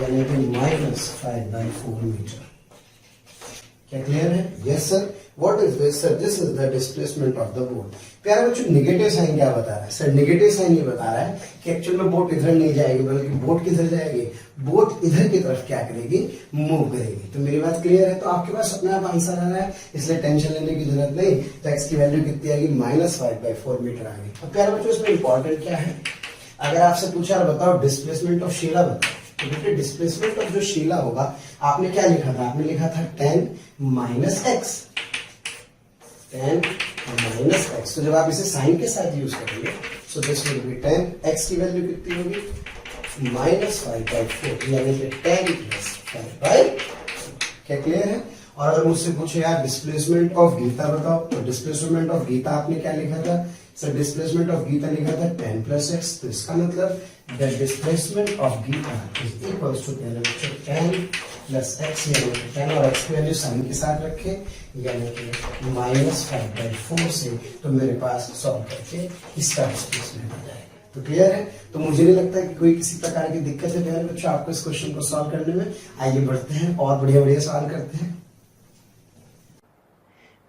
यानी कि -5/4 मीटर। क्या क्लियर है, yes sir. What is this sir, this is the displacement of the boat. प्यारे बच्चों नेगेटिव साइन क्या बता रहा है सर, नेगेटिव साइन ये बता रहा है कि एक्चुअल में बोट इधर नहीं जाएगी, बल्कि बोट किधर जाएगी, बोट इधर की तरफ क्या करेगी, मूव करेगी। तो मेरी बात क्लियर है। तो आपके पास अपने आप आंसर आ रहा है, इसलिए टेंशन लेने की जरूरत नहीं। तो एक्स की वैल्यू कितनी आएगी -5/4 मीटर आएगी। अब प्यारे बच्चों इसमें इंपॉर्टेंट क्या है, अगर आपसे पूछा बताओ डिस्प्लेसमेंट ऑफ शीला बताओ, तो बेटे डिस्प्लेसमेंट ऑफ जो शीला होगा आपने क्या लिखा था, आपने लिखा था 10 माइनस एक्स, 10 माइनस एक्स। तो जब आप इसे साइन के साथ यूज करेंगे so this will be 10, x की वैल्यू कितनी होगी -5/4 यानी कि 10 + 5/4। क्या क्लियर है? और अगर मुझसे पूछे यार डिस्प्लेसमेंट ऑफ गीता बताओ, तो डिस्प्लेसमेंट ऑफ गीता आपने क्या लिखा था सर? डिस्प्लेसमेंट ऑफ गीता लिखा था 10 + x। तो इसका मतलब the displacement of Geeta is equals to 10 + x यानी कि 10 और x की वैल्यू साइन के साथ रखे यानी कि -5/4 से तो मेरे पास सॉल्व करके इसका डिस्प्लेसमेंट आ जाएगा। तो क्लियर है? तो मुझे नहीं लगता कि कोई किसी प्रकार की दिक्कत है प्यारे बच्चों आपको इस क्वेश्चन को सॉल्व करने में। आइए बढ़ते हैं और बढ़िया सवाल करते हैं।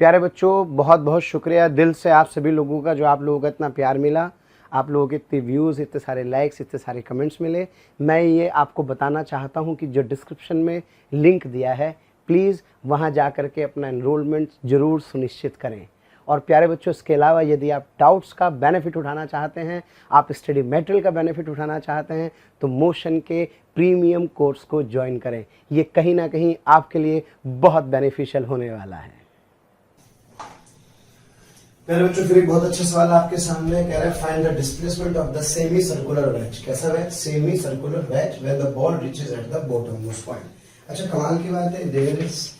प्यारे बच्चों बहुत बहुत शुक्रिया दिल से आप सभी लोगों का, जो आप लोगों का इतना प्यार मिला, आप लोगों के इतने व्यूज़, इतने सारे लाइक्स, इतने सारे कमेंट्स मिले। मैं ये आपको बताना चाहता हूँ कि जो डिस्क्रिप्शन में लिंक दिया है प्लीज़ वहाँ जा कर के अपना एनरोलमेंट ज़रूर सुनिश्चित करें। और प्यारे बच्चों इसके अलावा यदि आप डाउट्स का बेनिफिट उठाना चाहते हैं, आप स्टडी मटेरियल का बेनिफिट उठाना चाहते हैं तो मोशन के प्रीमियम कोर्स को ज्वाइन करें। ये कहीं ना कहीं आपके लिए बहुत बेनिफिशियल होने वाला है। मेरे बच्चों फिर एक बहुत अच्छा सवाल आपके सामने कह रहा है find the displacement of the semi circular wedge. कैसा wedge? Semi circular wedge when the ball reaches at the bottom most point. अच्छा कमाल की बात है, देयर इज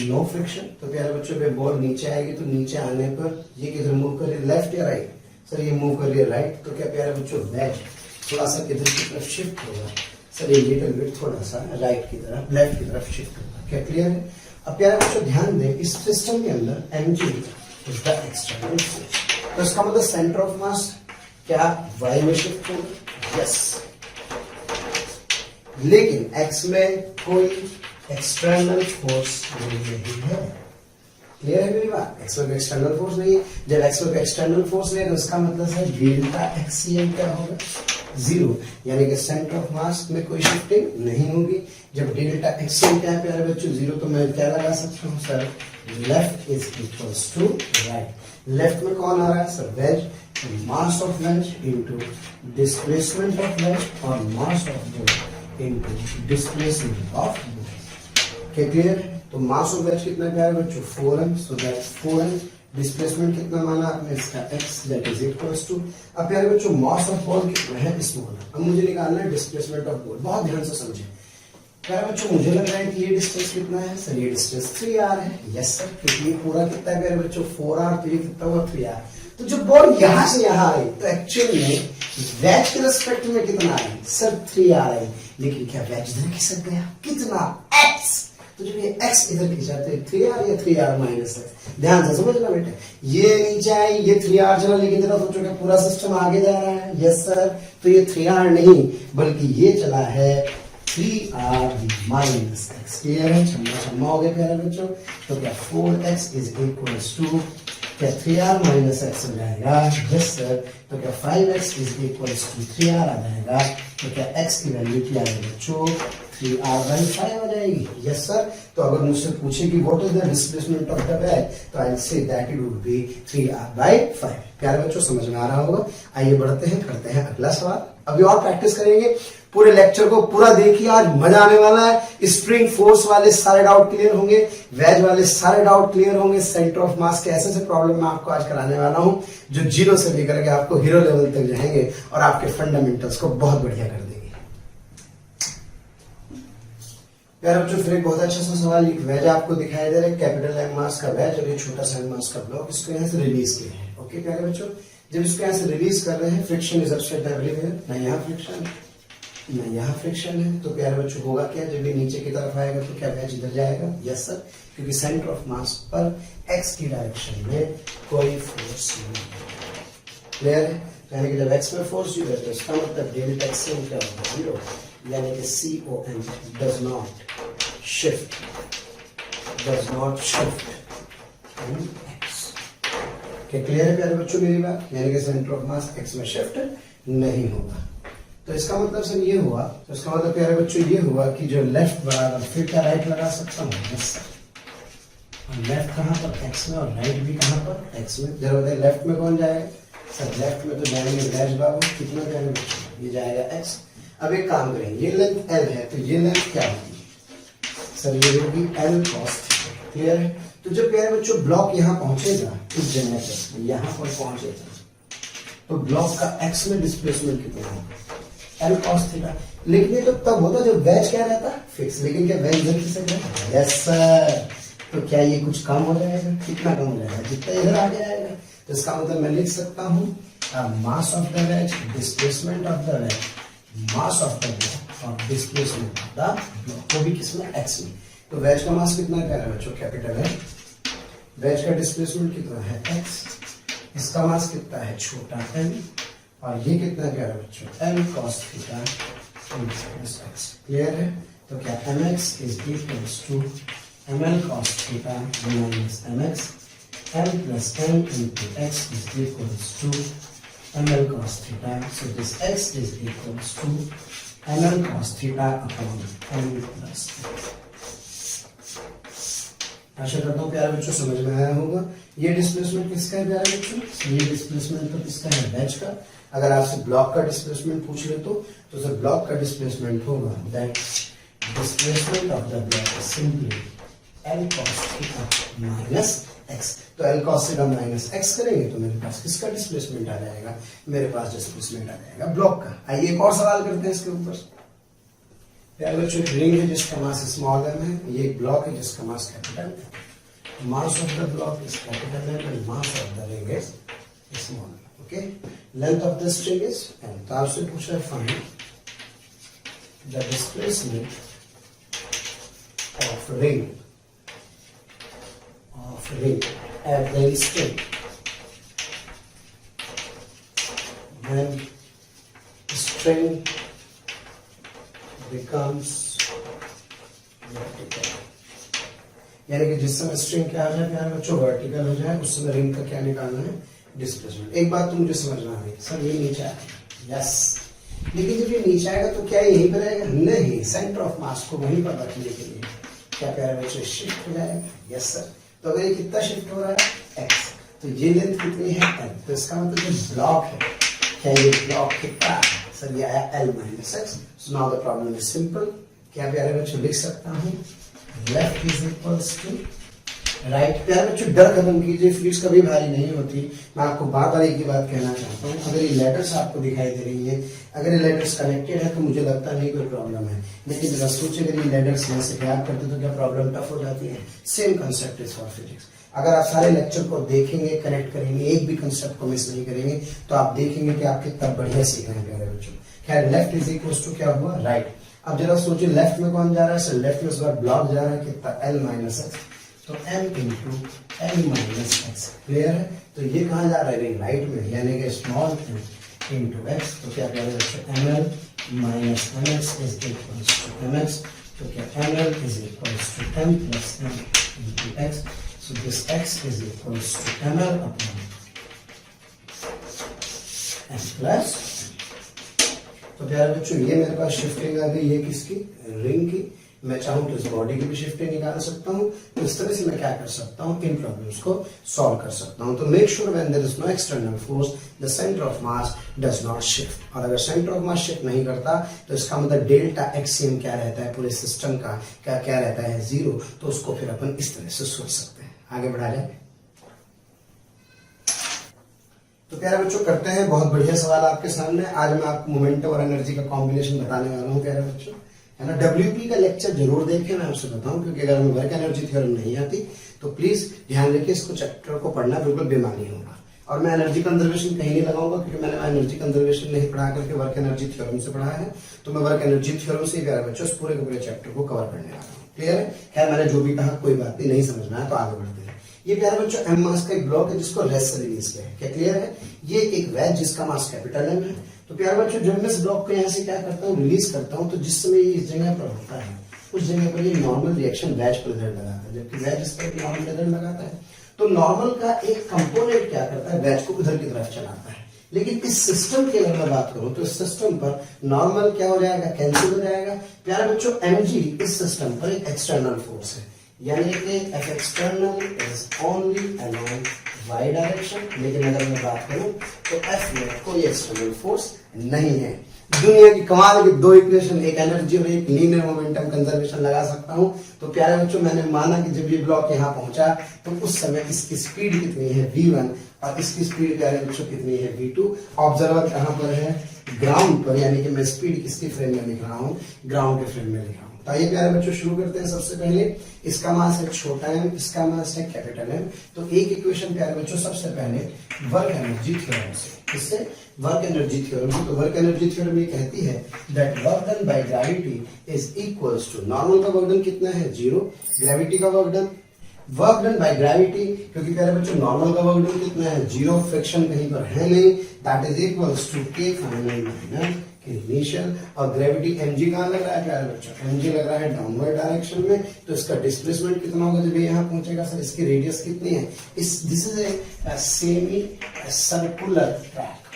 नो फ्रिक्शन। तो प्यारे बच्चों पे बॉल नीचे आएगी तो नीचे आने पर ये किधर मूव कर रही है, लेफ्ट या राइट? सर ये मूव कर रही है राइट। तो क्या प्यारे बच्चों वेज थोड़ा सा किधर की तरफ शिफ्ट होगा? सर ये लिटिल बिट थोड़ा सा राइट की तरफ, लेफ्ट की तरफ शिफ्ट होगा। क्या क्लियर है? अब प्यारे बच्चों ध्यान दें इस सिस्टम के अंदर mg is the external force। तो इसका मतलब सेंटर ऑफ मास क्या y में शिफ्ट होगा? यस। लेकिन x में कोई एक्सटर्नल फोर्स नहीं है। क्लियर है मेरी बात? x में कोई एक्सटर्नल फोर्स नहीं है। जब x में कोई एक्सटर्नल फोर्स नहीं है तो इसका मतलब है डेल्टा एक्सीएल क्या होगा? 0, यानी कि सेंटर ऑफ मास में कोई शिफ्टिंग नहीं होगी। जब डेल्टा एक्सीएल क्या है प्यारे बच्चों 0, तो मैं क्या लगा सकता हूँ sir? Left is equals to right. Left में कौन आ रहा है sir? Wedge. Mass of wedge into displacement of wedge और mass of ball into displacement of ball. क्या क्लियर है? तो मास ऑफ वेज कितना प्यारे बच्चों? 4m। So that 4m। Displacement कितना माना आपने इसका x, that is equals to. अब प्यारे बच्चों मास ऑफ बॉल कितना है? स्मॉल। अब मुझे निकालना है डिस्प्लेसमेंट ऑफ बॉल। बहुत ध्यान से समझे प्यारे बच्चों, मुझे लग रहा है कि ये डिस्टेंस कितना है सर? ये डिस्टेंस 3r है। यस सर, क्योंकि ये पूरा कितना है प्यारे बच्चों? 4r। तो ये कितना हुआ? 3r। तो जब बॉल यहां से यहां आई तो एक्चुअल में वेज के रिस्पेक्ट में कितना आई सर? 3r आई। लेकिन क्या वेज इधर खिसक गया? कितना? x। तो जब ये x इधर खिंचा तो 3r या 3r माइनस x। ध्यान से समझना बेटे, ये नीचे आई, ये 3r चला, लेकिन जरा सोचो कि पूरा सिस्टम आगे जा रहा है। यस सर, तो ये 3r नहीं बल्कि ये चला है 3r माइनस x। क्लियर है? छम्मा हो गया प्यारे बच्चों। तो क्या 4x इज इक्वल्स टू क्या 3r माइनस x हो जाएगा? Yes sir. तो क्या 5x is equals to 3r आ जाएगा? तो क्या x की वैल्यू क्या है बच्चों? 3r/5 आ जाएगी। Yes sir. तो अगर मुझसे पूछे कि what is the displacement of the wedge, तो I will say that it would be 3r/5। प्यारे बच्चों समझ में आ रहा होगा। आइए बढ़ते हैं, करते हैं अगला सवाल। अभी और प्रैक्टिस करेंगे। पूरे लेक्चर को पूरा देखिए, आज मजा आने वाला है। स्प्रिंग फोर्स वाले सारे डाउट क्लियर होंगे, वेज वाले सारे डाउट क्लियर होंगे, सेंटर ऑफ मास के ऐसे प्रॉब्लम मैं आपको आज कराने वाला हूं जो 0 से लेकर के आपको हीरो लेवल तक जाएंगे और आपके फंडामेंटल्स को बहुत बढ़िया कर देंगे। प्यारे बच्चों फिर एक बहुत अच्छा सा सवाल, एक वेज आपको दिखाई दे रहा है, कैपिटल एम मास का वेज और ये छोटा सा एम मास का ब्लॉक, इसको यहाँ से रिलीज किया है। ओके प्यारे बच्चों, जब इसको यहाँ से रिलीज कर रहे हैं, फ्रिक्शन इज अवेलेबल, ना यहाँ फ्रिक्शन ना यहाँ फ्रिक्शन है, तो प्यारे बच्चों होगा क्या? जब ये नीचे की तरफ आएगा तो क्या वेज इधर जाएगा? यस सर, क्योंकि सेंटर ऑफ मास पर एक्स की डायरेक्शन में कोई फोर्स नहीं है। क्लियर है? यानी कि जब एक्स में फोर्स जीरो है तो इसका मतलब डेल्टा एक्स से क्या होगा? 0, यानी कि COM does not shift x. क्या क्लियर है प्यारे बच्चों मेरी बात? यानी कि सेंटर ऑफ मास एक्स में शिफ्ट नहीं होगा। तो इसका मतलब सर ये हुआ, तो इसका मतलब प्यारे बच्चों ये हुआ कि जो लेफ्ट बराबर फिर क्या राइट लगा सकता हूँ? Yes sir. लेफ्ट कहाँ पर? एक्स में, और राइट भी कहाँ पर? एक्स में। जरा बताइए लेफ्ट में कौन जाएगा सर? लेफ्ट में तो जाएंगे डैश बाबू, कितना प्यारे बच्चों? ये जाएगा एक्स। अब एक काम करेंगे, ये लेंथ L है तो ये लेंथ क्या होगी सर? ये होगी L cos थीटा। क्लियर है? तो तो जब प्यारे बच्चों ब्लॉक यहाँ पहुंचेगा इस जगह पर, यहाँ पर पहुंचेगा, तो ब्लॉक का एक्स में डिस्प्लेसमेंट कितना होगा, एल कॉस थीटा। लेकिन ये तो तब होता जब वेज क्या रहता फिक्स, लेकिन क्या वेज इधर खिसक जाएगा, यस सर। तो क्या ये कुछ कम हो जाएगा, कितना कम हो जाएगा, जितना इधर आगे आएगा। तो इसका मतलब मैं लिख सकता हूँ मास of the veg, displacement of the veg, mass of the block और डिस्प्लेसमेंट ऑफ द ब्लॉक, वो भी किसमें, एक्स में। तो वेज का मास कितना है बच्चों, कैपिटल है। वेज का डिस्प्लेसमेंट कितना है, एक्स। इसका मास कितना है, छोटा एल। और ये कितना क्या है बच्चों, L cos theta x. Clear है। तो क्या m x is equals to M L cos theta minus M x, L plus M into x is equals to M L cos theta. So this x is equals to M L cos theta upon M plus x. आशा करता हूँ प्यारे बच्चों समझ में आया होगा। ये डिस्प्लेसमेंट किसका है प्यारे बच्चों, ये डिस्प्लेसमेंट तो किसका है, वेज का। अगर आपसे ब्लॉक का डिस्प्लेसमेंट पूछ ले तो सर ब्लॉक का डिस्प्लेसमेंट होगा that displacement of the block is simply L cos theta minus x. तो L cos theta minus x करेंगे तो मेरे पास किसका डिस्प्लेसमेंट आ जाएगा, मेरे पास डिस्प्लेसमेंट आ जाएगा ब्लॉक का। आइए एक और सवाल करते हैं इसके ऊपर। प्यारे बच्चों एक रिंग है जिसका मास स्मॉल एम है, ये एक ब्लॉक है जिसका मास कैपिटल है। Mass of the block is capital M and mass of the ring is small M. Okay, length of the string is M. तो आपसे पूछा है find the displacement of ring at the string when string becomes vertical। यानी कि जिस समय स्ट्रिंग क्या हो जाए प्यारे बच्चों, वर्टिकल हो जाए, उस समय रिंग का क्या निकालना है, डिस्प्लेसमेंट। एक बात तो मुझे समझना है सर, ये नीचे आएगा, यस। लेकिन जब ये नीचे आएगा तो क्या यहीं पर रहेगा, नहीं, सेंटर ऑफ मास को वहीं पर रखने के लिए क्या प्यारे बच्चों शिफ्ट हो जाएगा, यस सर। तो अगर ये कितना शिफ्ट हो रहा है, एक्स, तो ये लेंथ कितनी है, एल। तो इसका मतलब जो ब्लॉक है, क्या ये ब्लॉक कितना है, सर ये आया L minus X. So now the problem is simple. क्या प्यारे बच्चों लिख सकता हूँ, left is equals to right. प्यारे बच्चों डर खत्म कीजिए, फील्ड्स कभी भारी नहीं होती। मैं आपको बार बार एक ही बात कहना चाहता हूँ, अगर ये लेटर्स आपको दिखाई दे रही है, अगर ये लेटर्स कनेक्टेड है तो मुझे लगता नहीं कोई प्रॉब्लम है। लेकिन जरा सोचिए अगर ये लेटर्स यहाँ से गैप करते तो क्या प्रॉब्लम टफ हो जाती है। Same concept is for physics. अगर आप सारे लेक्चर को देखेंगे, कनेक्ट करेंगे, एक भी कंसेप्ट को मिस नहीं करेंगे, तो आप देखेंगे कि आप कितना बढ़िया सीख रहे हैं प्यारे बच्चों। खैर लेफ्ट इज इक्वल्स टू क्या हुआ, राइट। अब जरा सोचिए लेफ्ट में कौन जा रहा है, सर लेफ्ट में इस बार ब्लॉक जा रहा है, कितना, एल माइनस एक्स। तो m into L minus x. Clear है। तो ये कहाँ जा रहा है, राइट में, यानी कि स्मॉल m इंटू एक्स। तो क्या करेंगे बच्चों, M L minus M x is equals to M X. तो क्या M L is equals to M plus M into X. So this x is equals to M L upon M plus. तो प्यारे बच्चों ये मेरे पास शिफ्टिंग आ गई, ये किसकी, रिंग की। मैं चाहूं तो इस बॉडी की भी शिफ्टिंग निकाल सकता हूं। तो इस तरह से मैं क्या कर सकता हूं, इन प्रॉब्लम्स को सॉल्व कर सकता हूं। तो make sure when there is no external force the centre of mass does not shift. और अगर सेंटर ऑफ मास शिफ्ट नहीं करता तो इसका मतलब डेल्टा एक्सियम क्या रहता है पूरे सिस्टम का, क्या रहता है, 0। तो उसको फिर अपन इस तरह से सोच सकते हैं। आगे बढ़ा जाए। तो प्यारे बच्चों करते हैं बहुत बढ़िया सवाल आपके सामने। आज मैं आपको मोमेंटम और एनर्जी का कॉम्बिनेशन बताने वाला हूँ प्यारे बच्चों, है ना। डब्ल्यूपी का लेक्चर जरूर देखें, मैं आपसे बताऊं, क्योंकि अगर हमें वर्क एनर्जी थ्योरम नहीं आती तो प्लीज ध्यान रखिए, इसको चैप्टर को पढ़ना बिल्कुल बेमानी होगा। और मैं एनर्जी कंजर्वेशन कहीं नहीं लगाऊंगा, क्योंकि मैंने एनर्जी कंजर्वेशन नहीं पढ़ा करके वर्क एनर्जी थ्योरम से पढ़ा है। तो मैं वर्क एनर्जी थ्योरम से प्यारे बच्चों इस पूरे के पूरे चैप्टर को कवर करने वाला हूँ। क्लियर है। खैर मैंने जो भी कहा कोई बात नहीं समझना है तो आगे बढ़ते हैं। ये प्यारे बच्चों एम मास का एक ब्लॉक है जिसको रेस्ट से रिलीज किया है। क्या क्लियर है। ये एक वेज जिसका मास कैपिटल एम है। तो प्यारे बच्चों जब मैं इस ब्लॉक को यहाँ से क्या करता हूँ, रिलीज करता हूँ, तो जिस समय ये इस जगह पर होता है उस जगह पर ये नॉर्मल रिएक्शन वेज पर रिजल्ट लगाता है, जबकि वेज इस पर नॉर्मल रिजल्ट लगाता है। तो नॉर्मल का एक कंपोनेंट क्या करता है, वेज को उधर की तरफ चलाता है। लेकिन इस सिस्टम की अगर मैं बात करूं तो इस सिस्टम पर नॉर्मल क्या हो जाएगा, कैंसिल हो जाएगा। प्यारे बच्चों mg इस सिस्टम पर एक एक्सटर्नल फोर्स है, यानी कि F external is only along y direction. लेकिन अगर मैं बात करूं तो f में कोई एक्सटर्नल फोर्स नहीं है। दुनिया की कमाल की दो इक्वेशन, एक एनर्जी और एक लीनियर मोमेंटम कंजर्वेशन लगा सकता हूं। तो प्यारे बच्चों, मैंने माना कि जब ये ब्लॉक यहाँ पहुंचा तो उस समय इसकी स्पीड कितनी है v1 और इसकी स्पीड प्यारे बच्चों कितनी है v2। ऑब्जर्वर कहां पर है? ग्राउंड पर, यानी कि मैं स्पीड किसकी फ्रेम में लिख रहा हूँ? ग्राउंड के फ्रेम में लिख रहा हूँ। तो आइए प्यारे बच्चों शुरू करते हैं। सबसे पहले इसका मास है छोटा m, इसका मास है कैपिटल M। तो एक इक्वेशन प्यारे बच्चों सबसे पहले वर्क एनर्जी थ्योरम से, इससे वर्क एनर्जी थ्योरम से। तो वर्क एनर्जी थ्योरम ये कहती है that work done by gravity is equals to, normal का वर्क डन कितना है? 0, ग्रेविटी का वर्क डन बाय ग्रेविटी, क्योंकि प्यारे बच्चों नॉर्मल का वर्क डन कितना है? 0, फ्रिक्शन कहीं पर है नहीं, that is equals to k final minus initial. और ग्रेविटी mg कहां लग रहा है प्यारे बच्चों? mg लग रहा है डाउनवर्ड डायरेक्शन में। तो इसका डिस्प्लेसमेंट कितना होगा जब ये यहां पहुंचेगा? सर इसकी रेडियस कितनी है? This is a semi circular track.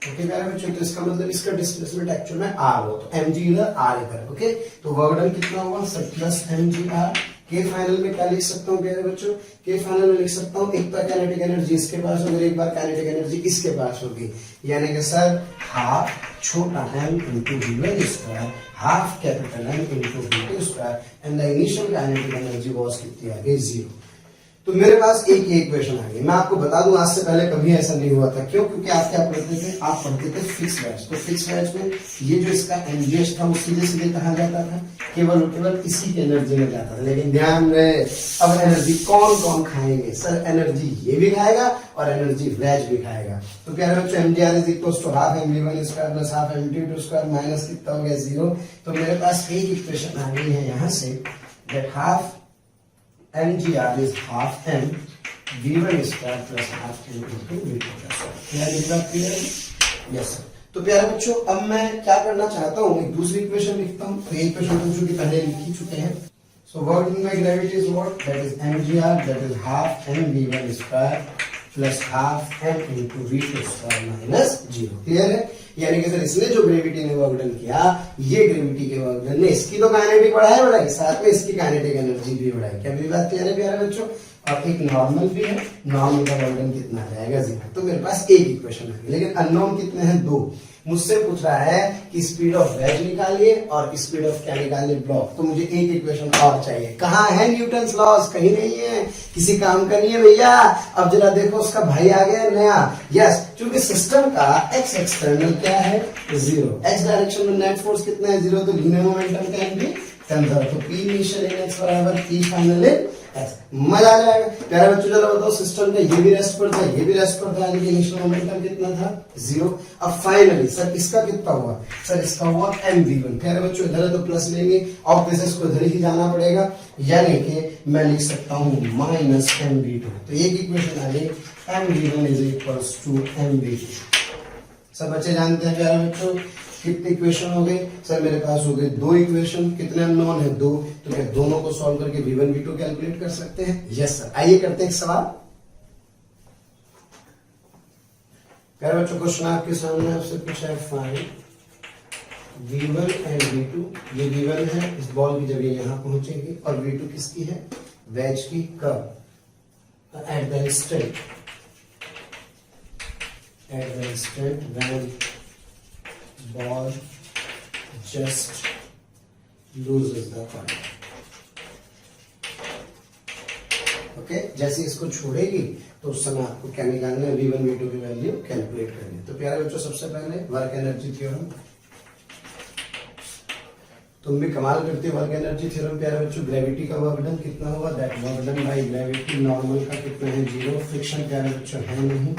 Okay प्यारे बच्चों, तो इसका मतलब इसका डिस्प्लेसमेंट एक्चुअल में r हो, तो mg इधर r इधर। ओके, तो वर्क डन कितना होगा? Sir plus mg r। के फाइनल में क्या लिख सकता हूँ प्यारे बच्चों? के फाइनल में लिख सकता हूँ एक बार काइनेटिक एनर्जी इसके पास होगी, एक बार काइनेटिक एनर्जी इसके पास होगी, यानी कि सर हाफ छोटा m into v1 square half capital M into v2 square and the initial kinetic energy was कितनी आ गई? 0। तो मेरे पास एक ही इक्वेशन आ गई। मैं आपको बता दूं आज से पहले कभी ऐसा नहीं हुआ था। क्यों? क्योंकि आप क्या पढ़ते थे? आप पढ़ते थे फिक्स बैच। तो फिक्स बैच में ये जो इसका एनजीएस था वो सीधे सीधे कहा जाता था, केवल और केवल इसी की एनर्जी में जाता था। लेकिन ध्यान रहे, अब एनर्जी कौन कौन खाएंगे? सर एनर्जी ये भी खाएगा और एनर्जी वैच भी खाएगा। तो प्यारे बच्चों mgr is equal to half mv1 square plus half mv2 square minus कितना हो गया? 0। तो मेरे पास एक इक्वेशन आ गई है यहाँ से, that half mgr is half m v1 square plus half m into v2 square। क्या ये बात क्लियर है? Yes sir. तो प्यारे बच्चों, अब मैं क्या करना चाहता हूँ, एक दूसरी इक्वेशन लिखता हूँ। तो ये इक्वेशन हम चूंकि पहले लिख ही चुके हैं। So work done by gravity is what? That is mgr, that is half m v1 square plus half m into v2 square minus 0। Clear है? यानी कि सर इसने जो ग्रेविटी ने वर्क डन किया, ये ग्रेविटी के वर्क डन ने इसकी तो काइनेटिक बढ़ाई, साथ में इसकी काइनेटिक एनर्जी भी बढ़ाई। क्या मेरी बात क्लियर है प्यारे बच्चों? और एक नॉर्मल भी है, नॉर्मल का वर्क डन कितना आ जाएगा? 0। तो मेरे पास एक इक्वेशन है, लेकिन अननोन कितने हैं? 2। मुझसे पूछ रहा है कि स्पीड ऑफ वेज निकालिए और स्पीड ऑफ क्या निकालिए? ब्लॉक। तो मुझे एक इक्वेशन और चाहिए। कहाँ है न्यूटन्स लॉस? कहीं नहीं है, किसी काम का नहीं है भैया। अब जरा देखो, उसका भाई आ गया नया। यस, क्योंकि सिस्टम का एक्स एक्सटर्नल क्या है? 0। एक्स डायरेक्शन में नेट फोर्स कितना है? 0। तो linear momentum can B conserve. तो पी इनिशियल इन एक्स बराबर पी फाइनल इन एक्स। मजा आ जाएगा। प्यारे बच्चों चलो बताओ, सिस्टम का ये भी रेस्ट पर था, ये भी रेस्ट पर था, यानी कि इनिशियल मोमेंटम कितना था? 0। अब फाइनली सर इसका कितना हुआ? सर इसका हुआ mv1। प्यारे बच्चों इधर तो प्लस लेंगे और प्लस को इधर ही जाना पड़ेगा, यानी कि मैं लिख सकता हूँ माइनस mv2। तो एक इक्वेशन आ गई, mv1 is equals to mv2। सब बच्चे जानते हैं प्यारे बच्चों कितनी इक्वेशन हो गई? सर मेरे पास हो गए 2 इक्वेशन। कितने अननोन है? 2। तो क्या दोनों को सॉल्व करके v1 v2 कैलकुलेट कर सकते हैं? Yes sir. आइए करते हैं एक सवाल। प्यारे बच्चों क्वेश्चन आपके सामने आपसे पूछा है फाइंड v1 एंड v2। ये v1 है, इस बॉल की जब ये यहां पहुंचेगी, और v2 किसकी है? वेज की। कब? At the instant when ball just loses the contact। Okay, जैसे इसको छोड़ेगी तो उस समय आपको क्या निकालना है? v1 v2 की वैल्यू कैलकुलेट करनी है। तो प्यारे बच्चों सबसे पहले वर्क एनर्जी थ्योरम। तुम भी कमाल करते हो। वर्क एनर्जी थ्योरम प्यारे बच्चों, ग्रेविटी का वर्क डन कितना होगा? That work done by gravity, normal का कितना है? 0। फ्रिक्शन प्यारे बच्चों है नहीं,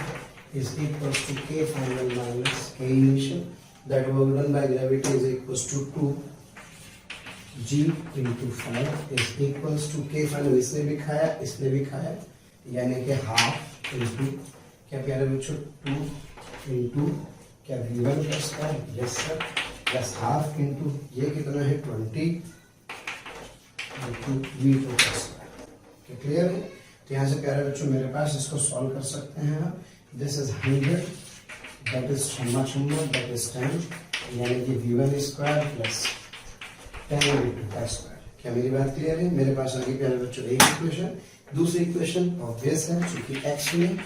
is equals to k final minus k initial, that work done by gravity is equals to 2 g into 5 is equals to k final। इसने भी खाया, इसने भी खाया, यानी कि हाफ इंटू क्या प्यारे बच्चों? 2 इंटू क्या v1 का square? Yes sir, plus half into ये कितना है? 20 इंटू v2 का स्क्वायर। क्या क्लियर है? तो यहाँ से प्यारे बच्चों मेरे पास इसको सॉल्व कर सकते हैं आप। This is 100, that is how much number? That is 10, यानी कि v1 स्क्वायर प्लस 10 v2 का स्क्वायर। क्या मेरी बात क्लियर है? मेरे पास आगे प्यारे बच्चों एक इक्वेशन। दूसरी इक्वेशन ऑब्वियस है, चूंकि x में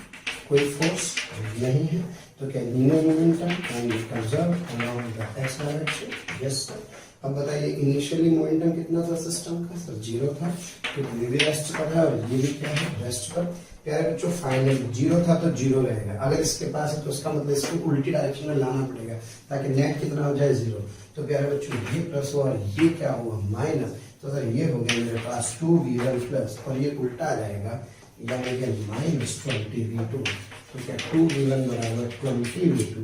कोई फोर्स नहीं है, तो क्या linear momentum and conserve around the x direction. Yes sir. अब बताइए इनिशियली मोमेंटम कितना था सिस्टम का सर, 0 था, क्योंकि ये भी रेस्ट पर है और ये भी क्या है, रेस्ट पर। प्यारे बच्चों फाइनल 0 था तो 0 रहेगा, अगर इसके पास है तो इसका मतलब इसको उल्टी डायरेक्शन में लाना पड़ेगा ताकि नेट कितना हो जाए 0। तो प्यारे बच्चों ये प्लस हुआ और ये क्या हुआ माइनस, तो सर ये हो गया मेरे पास 2v1 प्लस, और ये उल्टा आ जाएगा यानी कि माइनस 20v2। तो क्या 2v1 बराबर 20v2,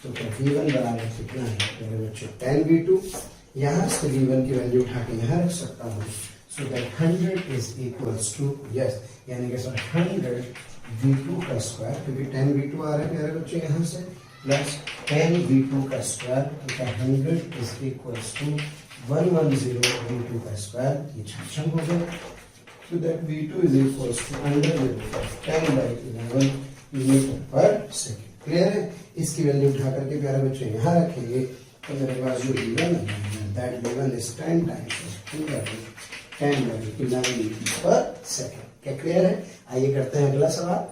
तो क्या v1 बराबर कितना है प्यारे बच्चों 10v2। यहाँ से v1 की वैल्यू उठा के यहाँ रख सकता हूँ, so that 100 is equals to yes, यानी कि सर 100 v2 का स्क्वायर, क्योंकि 10 v2 आ रहा है प्यारे बच्चों यहाँ से, प्लस 10 v2 का स्क्वायर, तो 100 इज इक्वल्स टू 110 v2 का स्क्वायर, ये छाछम हो गया। So that v2 is equals to under the root of 10/11 metre पर सेकेंड। क्लियर है? इसकी वैल्यू उठा करके प्यारे बच्चों यहाँ रखेंगे तो मेरे पास जो v1 है that v1 is 10 times 10/11 metre पर सेकेंड। क्या क्लियर है? आइए करते हैं अगला सवाल।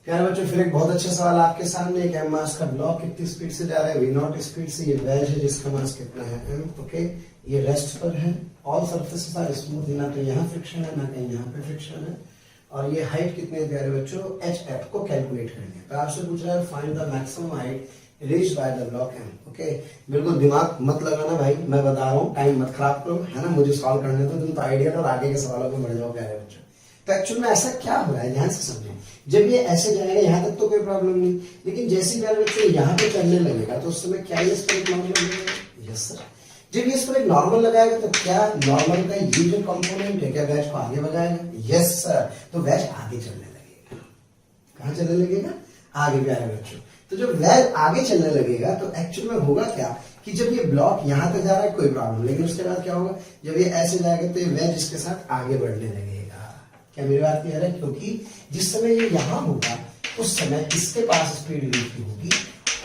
प्यारे बच्चों फिर एक बहुत अच्छा सवाल आपके सामने, एक एम मास का ब्लॉक कितनी स्पीड से जा रहा है, v0 स्पीड से, ये वेज है जिसका मास कितना है m। ओके, ये रेस्ट पर है, ऑल सरफेसेस आर स्मूथ, ना तो यहाँ फ्रिक्शन है ना कहीं यहाँ पे फ्रिक्शन है, और ये हाइट कितनी है प्यारे बच्चों, hf को कैलकुलेट करनी है। तो आपसे पूछ रहा है find the maximum height reached by the block m। Okay, बिल्कुल दिमाग मत लगाना भाई, मैं बता रहा हूँ, टाइम मत खराब करो, है ना, मुझे सॉल्व करने दो, तुम तो आइडिया और आगे के सवालों में बढ़ जाओ प्यारे बच्चों। तो एक्चुअल में ऐसा क्या हो रहा है ध्यान से समझें, जब ये ऐसे जाएगा यहाँ तक तो कोई प्रॉब्लम नहीं, लेकिन जैसे ही प्यारे बच्चे यहाँ पे चलने लगेगा तो उस समय क्या ये इस पर एक नॉर्मल लगेगा। Yes sir. जब ये इस पर एक नॉर्मल लगाएगा तो क्या नॉर्मल का ये जो कंपोनेंट है क्या वैज को आगे बढ़ाएगा। Yes sir. तो वैज आगे चलने लगेगा, कहाँ चलने लगेगा, आगे प्यारे बच्चों। तो जब वैज आगे चलने लगेगा तो एक्चुअल में होगा क्या कि जब ये ब्लॉक यहाँ तक जा रहा है कोई प्रॉब्लम, लेकिन उसके बाद क्या होगा, जब ये ऐसे जाएगा तो ये वैज इसके साथ आगे बढ़ने लगेगा। क्या मेरी बात क्लियर है? क्योंकि जिस समय ये यहाँ होगा उस समय इसके पास स्पीड v2 होगी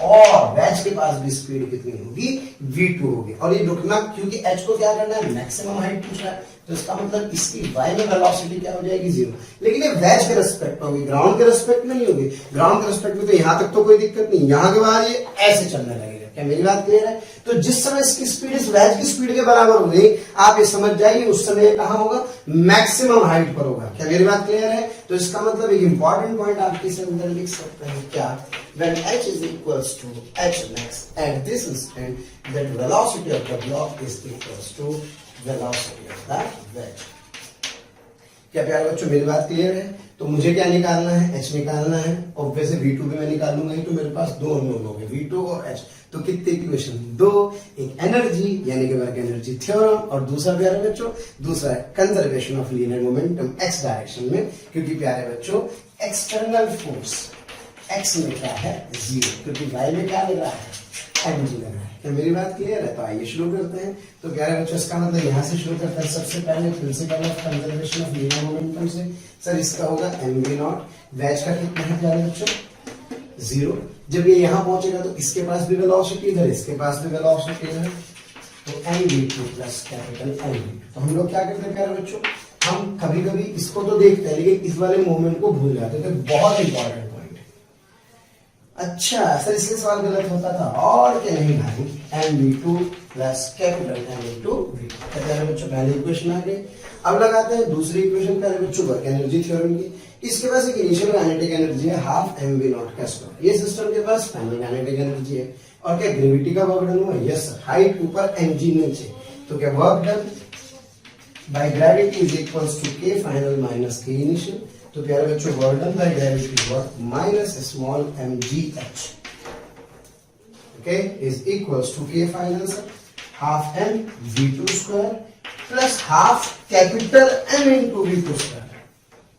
और वैज के पास भी स्पीड कितनी होगी, v2 होगी। और ये रुकना, क्योंकि h को क्या करना है, मैक्सिमम हाइट पूछ रहा है, तो इसका मतलब इसकी y में वेलोसिटी क्या हो जाएगी 0। लेकिन ये वैज के रेस्पेक्ट होगी, ग्राउंड के रेस्पेक्ट में नहीं होगी। ग्राउंड के रेस्पेक्ट में तो यहाँ तक तो कोई दिक्कत नहीं, यहाँ के बाद ये ऐसे चलने लगेगा। क्या मेरी बात क्लियर है? तो जिस समय इसकी स्पीड इस वैज की स्पीड के बराबर होगी, आप ये समझ जाइए उस समय कहां होगा, मैक्सिमम हाइट पर होगा। क्या मेरी बात क्लियर है? तो इसका मतलब एक इंपॉर्टेंट पॉइंट आप किसी अंदर लिख सकते हैं, क्या, when h is equals to h max at this instant, that velocity of the block is equals to velocity of the wedge। क्या प्यारे बच्चों मेरी बात क्लियर है? तो मुझे क्या निकालना है, h निकालना है, ऑब्वियसली v2 भी मैं निकालूंगा ही, तो मेरे पास दो अननोन हो गए v2 और h। तो कितने इक्वेशन, दो, एक एनर्जी यानी कि वर्क एनर्जी थ्योरम, और दूसरा प्यारे बच्चों दूसरा है conservation of linear momentum x direction में, क्योंकि प्यारे बच्चों एक्सटर्नल फोर्स x में क्या है 0, क्योंकि y में क्या लग रहा है mg लग रहा है। क्या मेरी बात क्लियर है? तो आइए शुरू करते हैं। तो प्यारे बच्चों इसका मतलब यहाँ से शुरू करते हैं, सबसे पहले principle of conservation of linear momentum से। सर इसका होगा mv0, वैज का कितना है प्यारे बच्चों 0। जब ये यहाँ पहुंचेगा तो इसके पास भी वेलोसिटी इधर, इसके पास भी वेलोसिटी इधर, तो mv2 प्लस कैपिटल mv2। तो हम लोग क्या करते हैं प्यारे बच्चों, हम कभी कभी इसको तो देखते हैं लेकिन इस वाले मूवमेंट को भूल जाते हैं, तो बहुत इंपॉर्टेंट पॉइंट है। अच्छा सर इसलिए सवाल गलत होता था, और क्या नहीं भाई, mv2 प्लस कैपिटल mv2। प्यारे बच्चों पहले इक्वेशन आ गई। अब लगाते हैं दूसरी इक्वेशन प्यारे बच्चों वर्क एनर्जी थ्योरम की। इसके पास एक इनिशियल काइनेटिक एनर्जी है हाफ mv0 का स्क्वायर, ये सिस्टम के पास फाइनल काइनेटिक एनर्जी है, और क्या ग्रेविटी का वर्क डन हुआ, यस सर, हाइट ऊपर mg नीचे, तो क्या work done by gravity is equals to k final minus k initial. तो प्यारे बच्चों work done by gravity work minus small mgh, okay, is equals to k final sir half m v2 square plus half capital m into v2 square.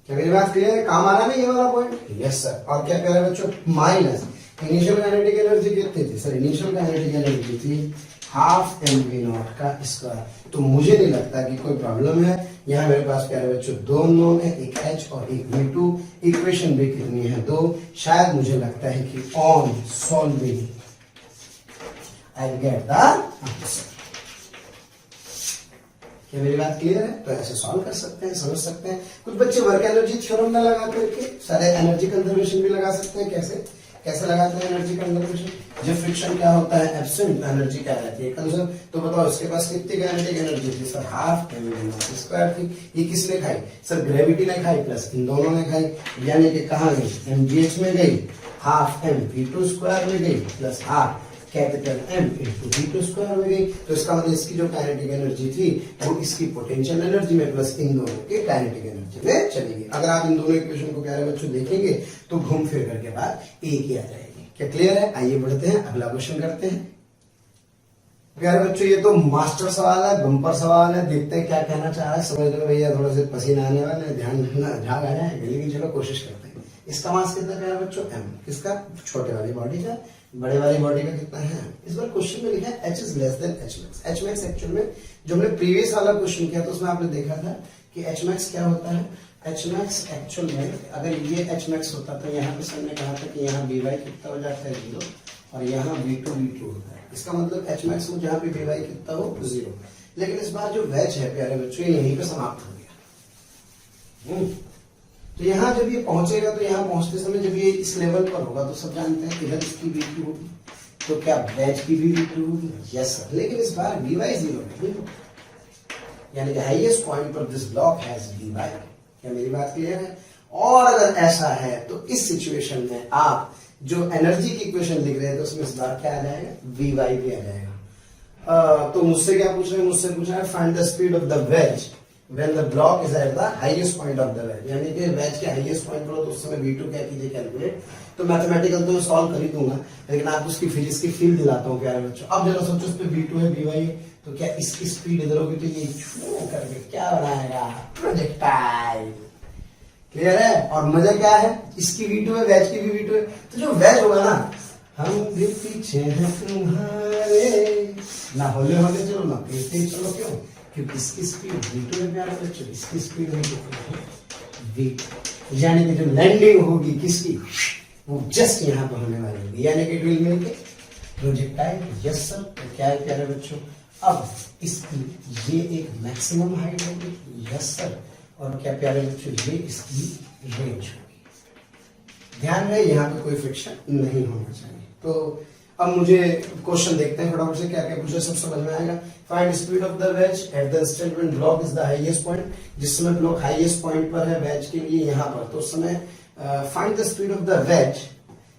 क्या मेरी बात क्लियर है? काम आ रहा है ना ये वाला पॉइंट? Yes sir. और क्या प्यारे बच्चों माइनस इनिशियल काइनेटिक एनर्जी कितनी थी सर, इनिशियल काइनेटिक एनर्जी थी हाफ mv0 का स्क्वायर। तो मुझे नहीं लगता कि कोई प्रॉब्लम है, यहाँ मेरे पास प्यारे बच्चों दो नोन है, एक h और एक v2, इक्वेशन भी कितनी है दो। शायद मुझे लगता है कि on solving I get the answer. क्या मेरी बात क्लियर है? तो ऐसे सॉल्व कर सकते हैं, समझ सकते हैं। कुछ बच्चे वर्क एनर्जी थ्योरम में लगा करके सारे एनर्जी कंजर्वेशन भी लगा सकते हैं। कैसे कैसे लगाते हैं एनर्जी कंजर्वेशन? जब फ्रिक्शन क्या होता है एब्सेंट, एनर्जी क्या रहती है कंजर्व। तो बताओ इसके पास कितनी काइनेटिक एनर्जी थी सर? हाफ mv0 स्क्वायर थी। ये किसने खाई सर? ग्रेविटी ने खाई प्लस इन दोनों ने खाई, यानी कि कहाँ गई? mgh में गई, हाफ mv2 स्क्वायर में गई plus half capital M into v2 square में गई। तो इसका मतलब इसकी जो काइनेटिक एनर्जी थी वो इसकी पोटेंशियल एनर्जी में प्लस इन दोनों के काइनेटिक एनर्जी में चली गई। अगर आप इन दोनों इक्वेशन को प्यारे बच्चों देखेंगे तो घूम फिर करके बात एक ही आ जाएगी। क्या क्लियर है? आइए बढ़ते हैं, अगला क्वेश्चन करते हैं। प्यारे बच्चों ये तो मास्टर सवाल है, बम्पर सवाल है। देखते हैं क्या कहना चाह रहा है। समझ लो भैया, थोड़ा सा पसीना आने वाला है, ध्यान झाग आ जाएगा, लेकिन चलो कोशिश करते हैं। इसका मास कितना प्यारे बच्चों? m। किसका? छोटे वाली बॉडी का। बड़े वाली बॉडी का कितना है? इस बार क्वेश्चन में लिखा है h is less than h max। h max actual में जो हमने प्रीवियस वाला क्वेश्चन किया तो उसमें आपने देखा था कि h max क्या होता है। h max एक्चुअल में अगर ये h max होता तो यहाँ पे सर ने कहा था कि यहाँ by कितना हो जाता है 0 और यहाँ v2 होता है। इसका मतलब h max में जहाँ पे by कितना हो 0। लेकिन इस बार जो वेज है प्यारे बच्चों यहीं पे समाप्त हो गया। तो यहाँ जब ये पहुंचेगा तो यहाँ पहुंचते समय जब ये इस लेवल पर होगा तो सब जानते हैं इधर इसकी v2 होगी, तो क्या वेज की भी v2 होगी? Yes sir. लेकिन इस बार by 0 नहीं होगा, यानी कि हाईएस्ट पॉइंट पर दिस ब्लॉक हैज by। क्या मेरी बात क्लियर है? और अगर ऐसा है तो इस सिचुएशन में आप जो एनर्जी की इक्वेशन लिख रहे हैं तो उसमें इस बार क्या आ जाएगा? vy भी आ जाएगा। तो मुझसे क्या पूछ रहे हैं? मुझसे पूछ रहे हैं find the speed of the veg when the block is at the highest point of the wedge। यानी कि वेज के हाईएस्ट पॉइंट पर हो तो उस समय v2 क्या कीजिए कैलकुलेट। तो मैथमेटिकल तो मैं सॉल्व कर ही दूंगा, लेकिन आपको उसकी फिजिक्स की फील दिलाता हूँ प्यारे बच्चों। अब जरा सोचो उस पे v2 है by है, तो क्या इसकी स्पीड इधर होगी तो ये छू करके क्या बनाएगा? प्रोजेक्टाइल। क्लियर है? और मजा क्या है? इसकी v2 है, वेज की भी v2 है, तो जो वेज होगा ना, हम भी पीछे हैं तुम्हारे, ना होले होले चलो ना पीछे चलो। क्यों? क्योंकि इसकी स्पीड v2 है प्यारे बच्चों, इसकी स्पीड है v2, यानी कि जो लैंडिंग होगी किसकी वो जस्ट यहाँ पर होने वाली होगी, यानी कि it will make a projectile. Yes sir. तो क्या है प्यारे बच्चों? अब इसकी ये एक मैक्सिमम हाइट होगी। Yes sir. और क्या प्यारे बच्चों? ये इसकी रेंज होगी। ध्यान रहे यहाँ पे कोई फ्रिक्शन नहीं होना चाहिए। तो अब मुझे क्वेश्चन देखते हैं फटाफट से, क्या क्या पूछा सब समझ में आएगा। Find speed of the veg at the instant when block is the highest point. जिस समय ब्लॉक हाईएस्ट पॉइंट पर है वेज के लिए यहाँ पर, तो उस समय find the speed of the veg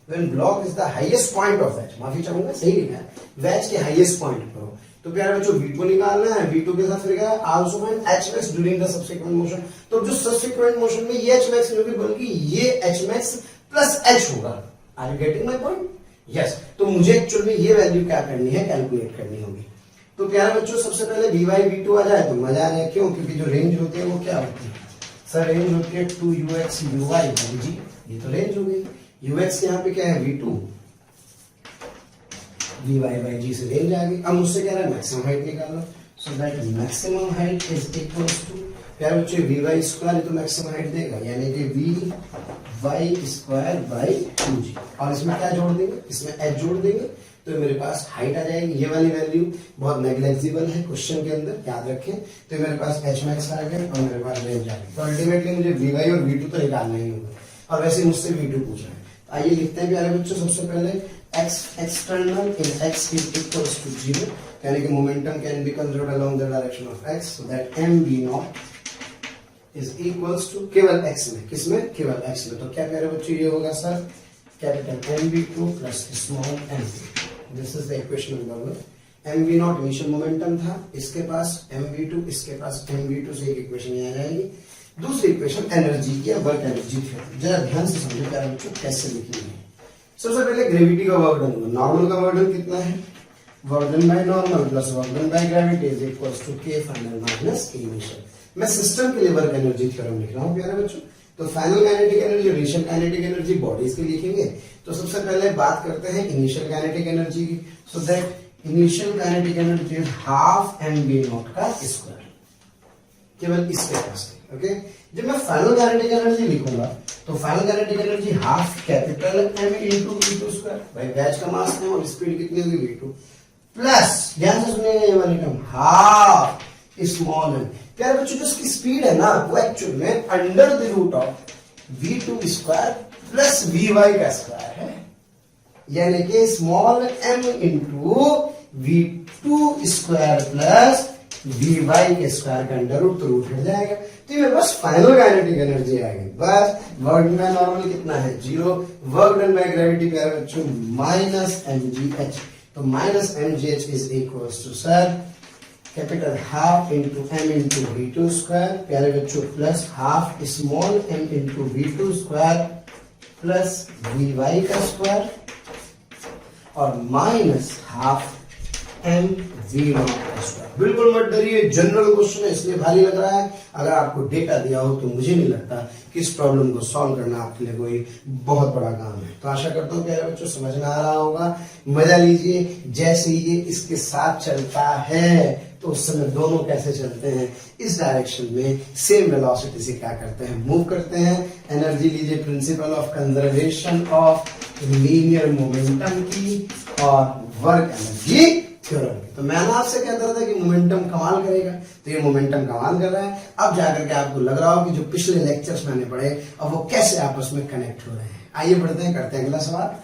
when block is the highest point of ways. माफी चाहूंगा, सही लिखा है, वेज के हाईएस्ट पॉइंट पर हो। तो प्यारे बच्चों v2 निकालना है, v2 के साथ फिर क्या? Also find h max during the subsequent motion. तो जो सब्सिक्वेंट मोशन में ये h max नहीं होगी बल्कि ये h max प्लस h होगा। Are you getting my point? Yes. तो मुझे एक्चुअल में ये वैल्यू क्या करनी है? कैलकुलेट करनी होगी। तो प्यारे बच्चों सबसे पहले by v2 आ जाए तो मजा आ जाए। क्यों? क्योंकि जो रेंज होती है वो क्या होती है सर? रेंज होती है 2ux uy जी, ये तो रेंज हो गई। ux यहाँ पे क्या है? v2, vy by g से रेंज आ गई। अब मुझसे कह रहा है मैक्सिमम हाइट निकालो, so that maximum height is equals to प्यारे बच्चों vy स्क्वायर, तो मैक्सिमम हाइट देगा यानी कि vy स्क्वायर बाई 2g। और इसमें क्या जोड़ देंगे? इसमें h जोड़ देंगे तो मेरे पास हाइट आ जाएगी। ये वाली वैल्यू बहुत नेग्लेक्सिबल है क्वेश्चन के अंदर, याद रखें। तो मेरे पास h max आ गया और मेरे पास रेंज आ गई। तो अल्टीमेटली मुझे vy और v2 तो निकालना ही होगा, और वैसे मुझसे v2 पूछ रहा है। तो आइए लिखते हैं प्यारे बच्चों सबसे पहले x external in x is equals to 0, यानी कि momentum can be conserved along the direction of x, so that mv0 is equals to केवल x में, किसमें? केवल x में। तो क्या प्यारे बच्चों ये होगा sir capital mv2 plus small mv। This is the equation number 1। mv0 initial momentum था, इसके पास mv2, इसके पास mv2 से एक इक्वेशन यहाँ आ जाएगी। दूसरी इक्वेशन एनर्जी की, वर्क एनर्जी थ्योरम। जरा ध्यान से समझो प्यारे बच्चों कैसे लिखनी है। सबसे पहले ग्रेविटी का वर्क डन, नॉर्मल का वर्क डन कितना है? Work done by normal plus work done by gravity is equals to k final minus k initial. मैं सिस्टम के लिए वर्क एनर्जी थ्योरम लिख रहा हूं प्यारे बच्चों। तो फाइनल काइनेटिक एनर्जी और इनिशियल काइनेटिक एनर्जी बॉडीज के लिखेंगे। तो सबसे पहले बात करते हैं इनिशियल काइनेटिक एनर्जी की। So that initial kinetic energy is half mv0 का स्क्वायर, केवल इसके पास। ओके, जब मैं फाइनल काइनेटिक एनर्जी लिखूंगा तो final kinetic energy half capital m into v2 square. भाई बैच का मास है और स्पीड कितनी होगी v2, प्लस ध्यान से सुनिएगा ये वाली टर्म हाफ स्मॉल एम। प्यारे बच्चों जो इसकी स्पीड है ना वो एक्चुअल में under the root of v2 square plus vy का स्क्वायर है, यानी कि small m into v2 square plus vy के स्क्वायर का अंडर रूट, तो रूट हट जाएगा, तो ये बस फाइनल काइनेटिक एनर्जी आएगी। बस वर्क डन नॉर्मल कितना है 0, वर्क डन बाय ग्रेविटी प्यारे बच्चों माइनस mgh, तो minus mgh is equals to sir capital half into m into v2 square प्यारे बच्चों plus half small m into v2 square plus vy का स्क्वायर और माइनस हाफ m v0 का स्क्वायर। बिल्कुल मत डरिए, जनरल क्वेश्चन है इसलिए भारी लग रहा है। अगर आपको डेटा दिया हो तो मुझे नहीं लगता कि इस प्रॉब्लम को सॉल्व करना आपके लिए कोई बहुत बड़ा काम है। तो आशा करता हूँ प्यारे बच्चों समझ में आ रहा होगा। मजा लीजिए, जैसे ये इसके साथ चलता है तो उस समय दोनों कैसे चलते हैं, इस डायरेक्शन में सेम वेलोसिटी से क्या करते हैं, मूव करते हैं। एनर्जी लीजिए principle of conservation of linear momentum की और वर्क एनर्जी थ्योरम की। तो मैंने आपसे कहता था कि मोमेंटम कमाल करेगा, तो ये मोमेंटम कमाल कर रहा है। अब जाकर के आपको लग रहा हो कि जो पिछले लेक्चर्स मैंने पढ़े अब वो कैसे आपस में कनेक्ट हो रहे हैं। आइए बढ़ते हैं, करते हैं अगला सवाल।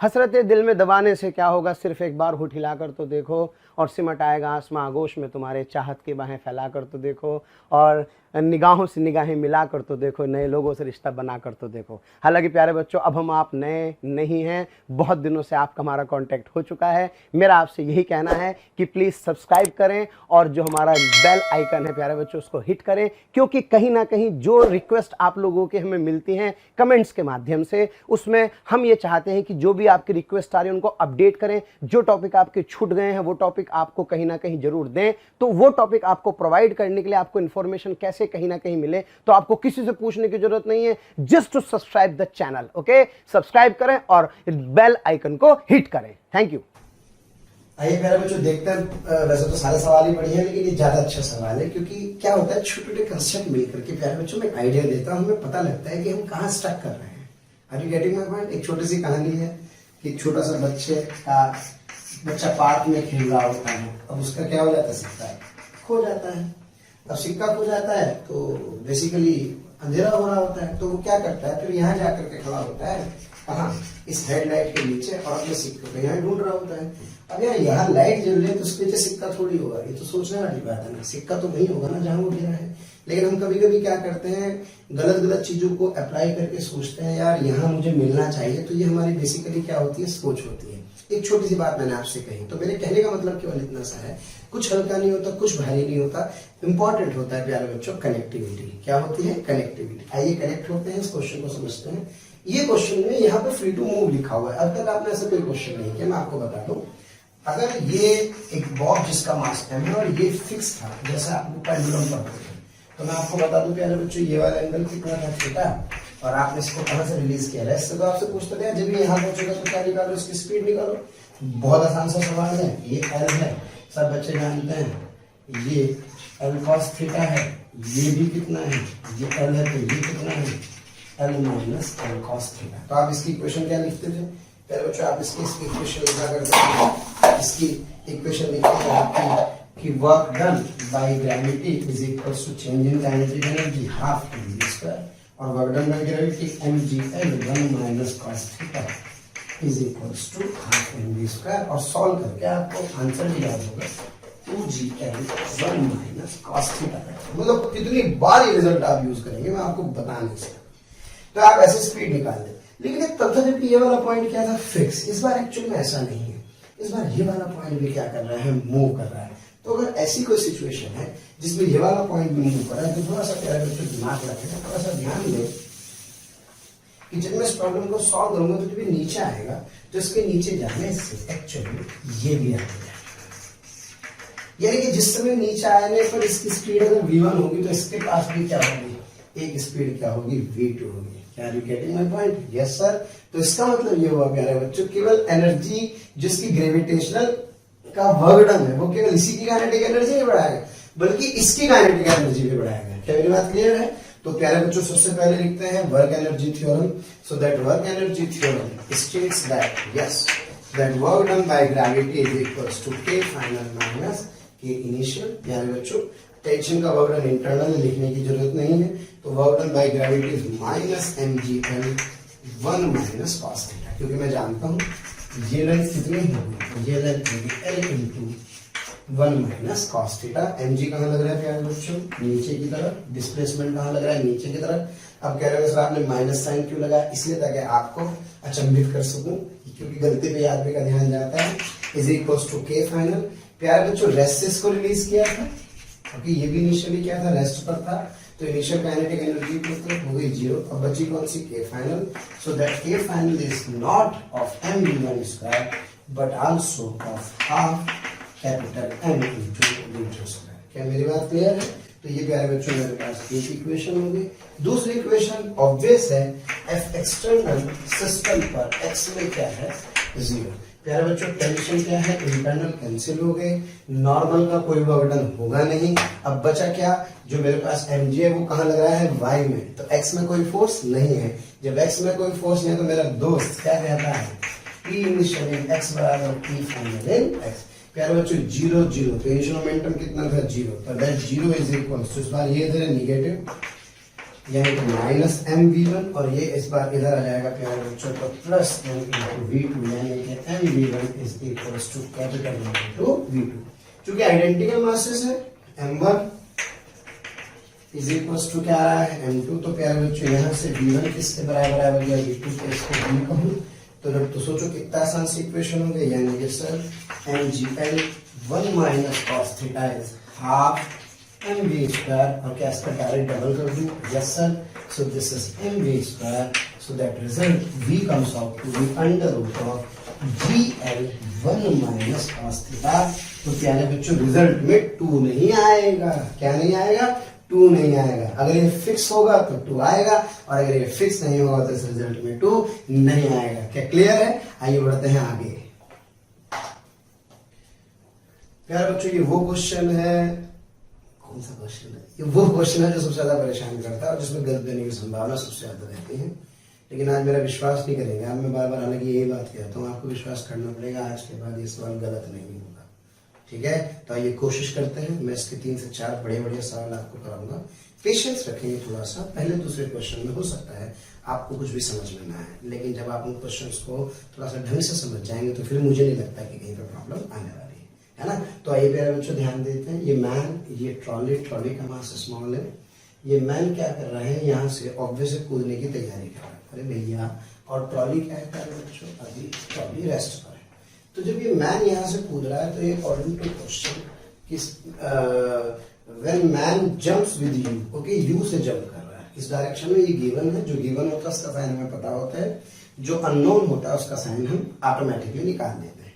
हसरतें दिल में दबाने से क्या होगा, सिर्फ एक बार होठ हिलाकर तो देखो, और सिमट आएगा आसमां आगोश में तुम्हारे, चाहत की बाहें फैलाकर तो देखो, और निगाहों से निगाहें मिलाकर तो देखो, नए लोगों से रिश्ता बनाकर तो देखो। हालांकि प्यारे बच्चों अब हम आप नए नहीं हैं, बहुत दिनों से आपका हमारा कांटेक्ट हो चुका है। मेरा आपसे यही कहना है कि प्लीज़ सब्सक्राइब करें और जो हमारा बेल आइकन है प्यारे बच्चों उसको हिट करें, क्योंकि कहीं ना कहीं जो रिक्वेस्ट आप लोगों के हमें मिलती हैं कमेंट्स के माध्यम से, उसमें हम ये चाहते हैं कि जो भी आपकी रिक्वेस्ट आ रही है उनको अपडेट करें। जो टॉपिक आपके छूट गए हैं वो टॉपिक आपको कहीं ना कहीं जरूर दें, तो वो टॉपिक आपको प्रोवाइड करने के लिए आपको इन्फॉर्मेशन कैसे कहीं ना कहीं मिले, तो आपको किसी से पूछने की जरूरत नहीं है, just to subscribe the channel. Okay, subscribe करें और बेल आइकन को हिट करें। Thank you. आइए प्यारे बच्चों देखते हैं। वैसे तो सारे सवाल ही बढ़िया है लेकिन ये ज्यादा अच्छा सवाल है, क्योंकि क्या होता है छोटे छोटे कंसेप्ट मिलकर के प्यारे बच्चों में आइडिया देता हूं, हमें पता लगता है कि हम कहाँ स्टक कर रहे हैं। Are you getting my point? एक छोटी सी कहानी है कि छोटा सा बच्चा पार्क में खेल रहा होता है, अब उसका क्या हो जाता है, सिक्का खो जाता है। अब सिक्का खो जाता है तो बेसिकली अंधेरा हो रहा होता है, तो वो क्या करता है, फिर यहाँ जाकर के खड़ा होता है, कहाँ, इस हेडलाइट के नीचे, और अपने सिक्के को यहाँ ढूंढ रहा होता है। अब यार यहाँ लाइट जल रही है तो उसके नीचे सिक्का थोड़ी होगा, ये तो सोचने वाली बात है ना, सिक्का तो वही होगा ना जहाँ वो गिरा है। लेकिन हम कभी कभी क्या करते हैं, गलत गलत चीजों को अप्लाई करके सोचते हैं यार यहाँ मुझे मिलना चाहिए, तो ये हमारी बेसिकली क्या होती है, सोच होती है। एक छोटी सी बात मैंने आपसे कही, तो मेरे कहने का मतलब केवल इतना सा है, कुछ हल्का नहीं होता, कुछ भारी नहीं होता, इंपॉर्टेंट होता है प्यारे बच्चों कनेक्टिविटी। क्या होती है, कनेक्टिविटी। आइए कनेक्ट होते हैं, इस क्वेश्चन को समझते हैं। ये क्वेश्चन में यहाँ पे फ्री टू मूव लिखा हुआ है, अब तक आपने ऐसा कोई क्वेश्चन नहीं किया। मैं आपको बता दूं, अगर ये एक बॉक्स जिसका मास m है और ये फिक्स था, जैसे आप पेंडुलम पढ़ते थे, तो मैं आपको बता दूं प्यारे बच्चों ये वाला एंगल कितना था, छोटा, और आपने इसको कहां से रिलीज किया है, इससे तो आपसे पूछते थे जब ये यहाँ पहुंचेगा तो क्या निकालो, इसकी स्पीड निकालो। बहुत आसान सा सवाल है। ये L है, सब बच्चे जानते हैं, ये L cos थीटा है, ये भी कितना है, ये L है तो ये कितना है, L minus L cos theta. तो आप इसकी इक्वेशन क्या लिखते थे पहले बच्चों, आप इसकी इक्वेशन लिखा करते हैं, इसकी इक्वेशन लिखते हैं आपकी कि work done by gravity is equals to change in kinetic energy half mv square, और work done by gravity mgl 1 minus cos theta is equals to half mv square, और सॉल्व करके आपको आंसर भी याद होगा 2gl 1 माइनस cos थीटा। मतलब कितनी बार ये रिजल्ट आप यूज करेंगे मैं आपको बता नहीं सकता। तो आप ऐसे स्पीड निकाल दें, लेकिन एक तब था जबकि ये वाला पॉइंट क्या था, फिक्स। इस बार एक्चुअल में ऐसा नहीं है, इस बार ये वाला पॉइंट भी क्या कर रहा है, मूव कर रहा है। तो अगर ऐसी कोई सिचुएशन है जिसमें ये वाला पॉइंट भी मूव कर रहा है, तो थोड़ा सा प्यारे बच्चों दिमाग रखें, थोड़ा सा ध्यान दें कि जब मैं इस प्रॉब्लम को सॉल्व करूंगा तो जब ये नीचे आएगा तो इसके नीचे जाने से एक्चुअली ये भी आ जाएगा, यानी कि जिस समय नीचे आने पर इसकी स्पीड अगर v1 होगी तो इसके पास भी क्या होगी, एक स्पीड क्या होगी, v2 होगी। क्या you getting my point? Yes sir. तो इसका मतलब ये हुआ प्यारे बच्चों, केवल एनर्जी जिसकी ग्रेविटेशनल का वर्क डन है वो केवल इसी की काइनेटिक एनर्जी नहीं बढ़ाएगा बल्कि इसकी काइनेटिक एनर्जी भी बढ़ाएगा। क्या मेरी बात क्लियर है? तो प्यारे बच्चों सबसे पहले लिखते हैं work energy theorem. So that work energy theorem states that yes that work done by gravity is equals to k final minus K initial, यानी बच्चों टेंशन का वर्क डन इंटरनल लिखने की जरूरत नहीं है, तो work done by gravity is minus mgl 1 minus cos theta, क्योंकि मैं जानता हूँ ये लेंथ कितनी होगी, ये लेंथ होगी L into 1 minus cos theta. mg कहाँ लग रहा है प्यारे बच्चों, नीचे की तरफ, डिस्प्लेसमेंट कहाँ लग रहा है, नीचे की तरफ। अब कह रहे हैं सर आपने माइनस साइन क्यों लगाया, इसलिए ताकि आपको अचंभित कर सकूं, क्योंकि गलती पे आदमी का ध्यान जाता है। इज इक्वल्स टू के फाइनल। प्यारे बच्चों रेस्ट को रिलीज किया था, क्योंकि ये भी इनिशियली क्या था, रेस्ट पर था, तो इनिशियल काइनेटिक एनर्जी हो गई 0। अब बची कौन सी, के फाइनल। सो दैट के final is not of mv1 square but also of half capital M into v2 square. क्या मेरी बात क्लियर है? तो ये प्यारे बच्चों मेरे पास एक इक्वेशन होगी। दूसरी इक्वेशन ऑब्वियस है, एफ एक्सटर्नल सिस्टम पर x में क्या है, 0। प्यारे बच्चों टेंशन क्या है, इंटरनल कैंसिल हो गए, नॉर्मल का कोई वर्कडन होगा नहीं। अब बचा क्या, जो मेरे पास mg है वो कहाँ लग रहा है, y में, तो x में कोई फोर्स नहीं है। जब x में कोई फोर्स नहीं है तो मेरा दोस्त क्या कहता है, P इनिशियल इन x बराबर P फाइनल इन x। प्यारे बच्चों 0 0, तो इनिशियल मोमेंटम कितना था, 0, तो दैट 0 इज इक्वल टू, इस बार ये इधर नेगेटिव यानी कि माइनस mv1, और ये इस बार इधर आ जाएगा प्यारे बच्चों तो प्लस m इंटू v2, यानी कि mv1 is equal to capital M into v2। चूंकि आइडेंटिकल मासेस है, m1 इज इक्वल टू क्या आ रहा है, m2, तो प्यारे बच्चों यहाँ से v1 किसके बराबर आ गया, v2 के, इसको v कहूँ तो जब तो सोचो कितना आसान सी इक्वेशन हो गई, यानी कि sir mgl 1 minus cos theta is half mv square, और क्या इसका डायरेक्ट डबल कर दूं, yes sir, so this is mv square, so that result v comes out to be under root of gl 1 minus cos theta. तो प्यारे बच्चों रिजल्ट में 2 नहीं आएगा, क्या नहीं आएगा, 2 नहीं आएगा। अगर ये फिक्स होगा तो 2 आएगा, और अगर ये फिक्स नहीं होगा तो इस रिजल्ट में 2 नहीं आएगा। क्या क्लियर है? आइए बढ़ते हैं आगे। प्यारे बच्चों ये वो क्वेश्चन है, कौन सा क्वेश्चन है, ये वो क्वेश्चन है जो सबसे ज्यादा परेशान करता है और जिसमें गलत देने की संभावना सबसे ज्यादा रहती है। लेकिन आज मेरा विश्वास नहीं करेंगे, आज मैं बार बार हालांकि यही बात कहता हूँ, आपको विश्वास करना पड़ेगा, आज के बाद ये सवाल गलत नहीं होगा, ठीक है? तो आइए कोशिश करते हैं, मैं इसके 3 से 4 बड़े सवाल आपको कराऊंगा। पेशेंस रखेंगे थोड़ा सा, पहले दूसरे क्वेश्चन में हो सकता है आपको कुछ भी समझ में ना आए, लेकिन जब आप उन क्वेश्चंस को थोड़ा सा ढंग से समझ जाएंगे तो फिर मुझे नहीं लगता कि कहीं पर प्रॉब्लम आने वाली है ना। तो आइए प्यारे बच्चों ध्यान देते हैं, ये मैन, ये ट्रॉली का मास स्मॉल है, ये मैन क्या कर रहे हैं, यहाँ से ऑब्वियस कूदने की तैयारी कर रहे हैं, अरे भैया, और ट्रॉली क्या है प्यारे बच्चों, अभी ट्रॉली रेस्ट पर है। तो जब ये मैन यहाँ से कूद रहा है तो ये अकॉर्डिंग टू क्वेश्चन किस when man jumps with you, okay, you से जंप कर रहा है इस डायरेक्शन में, ये गिवन है, जो गिवन होता है उसका साइन हमें पता होता है, जो अननोन होता है उसका साइन हम ऑटोमेटिकली निकाल देते हैं।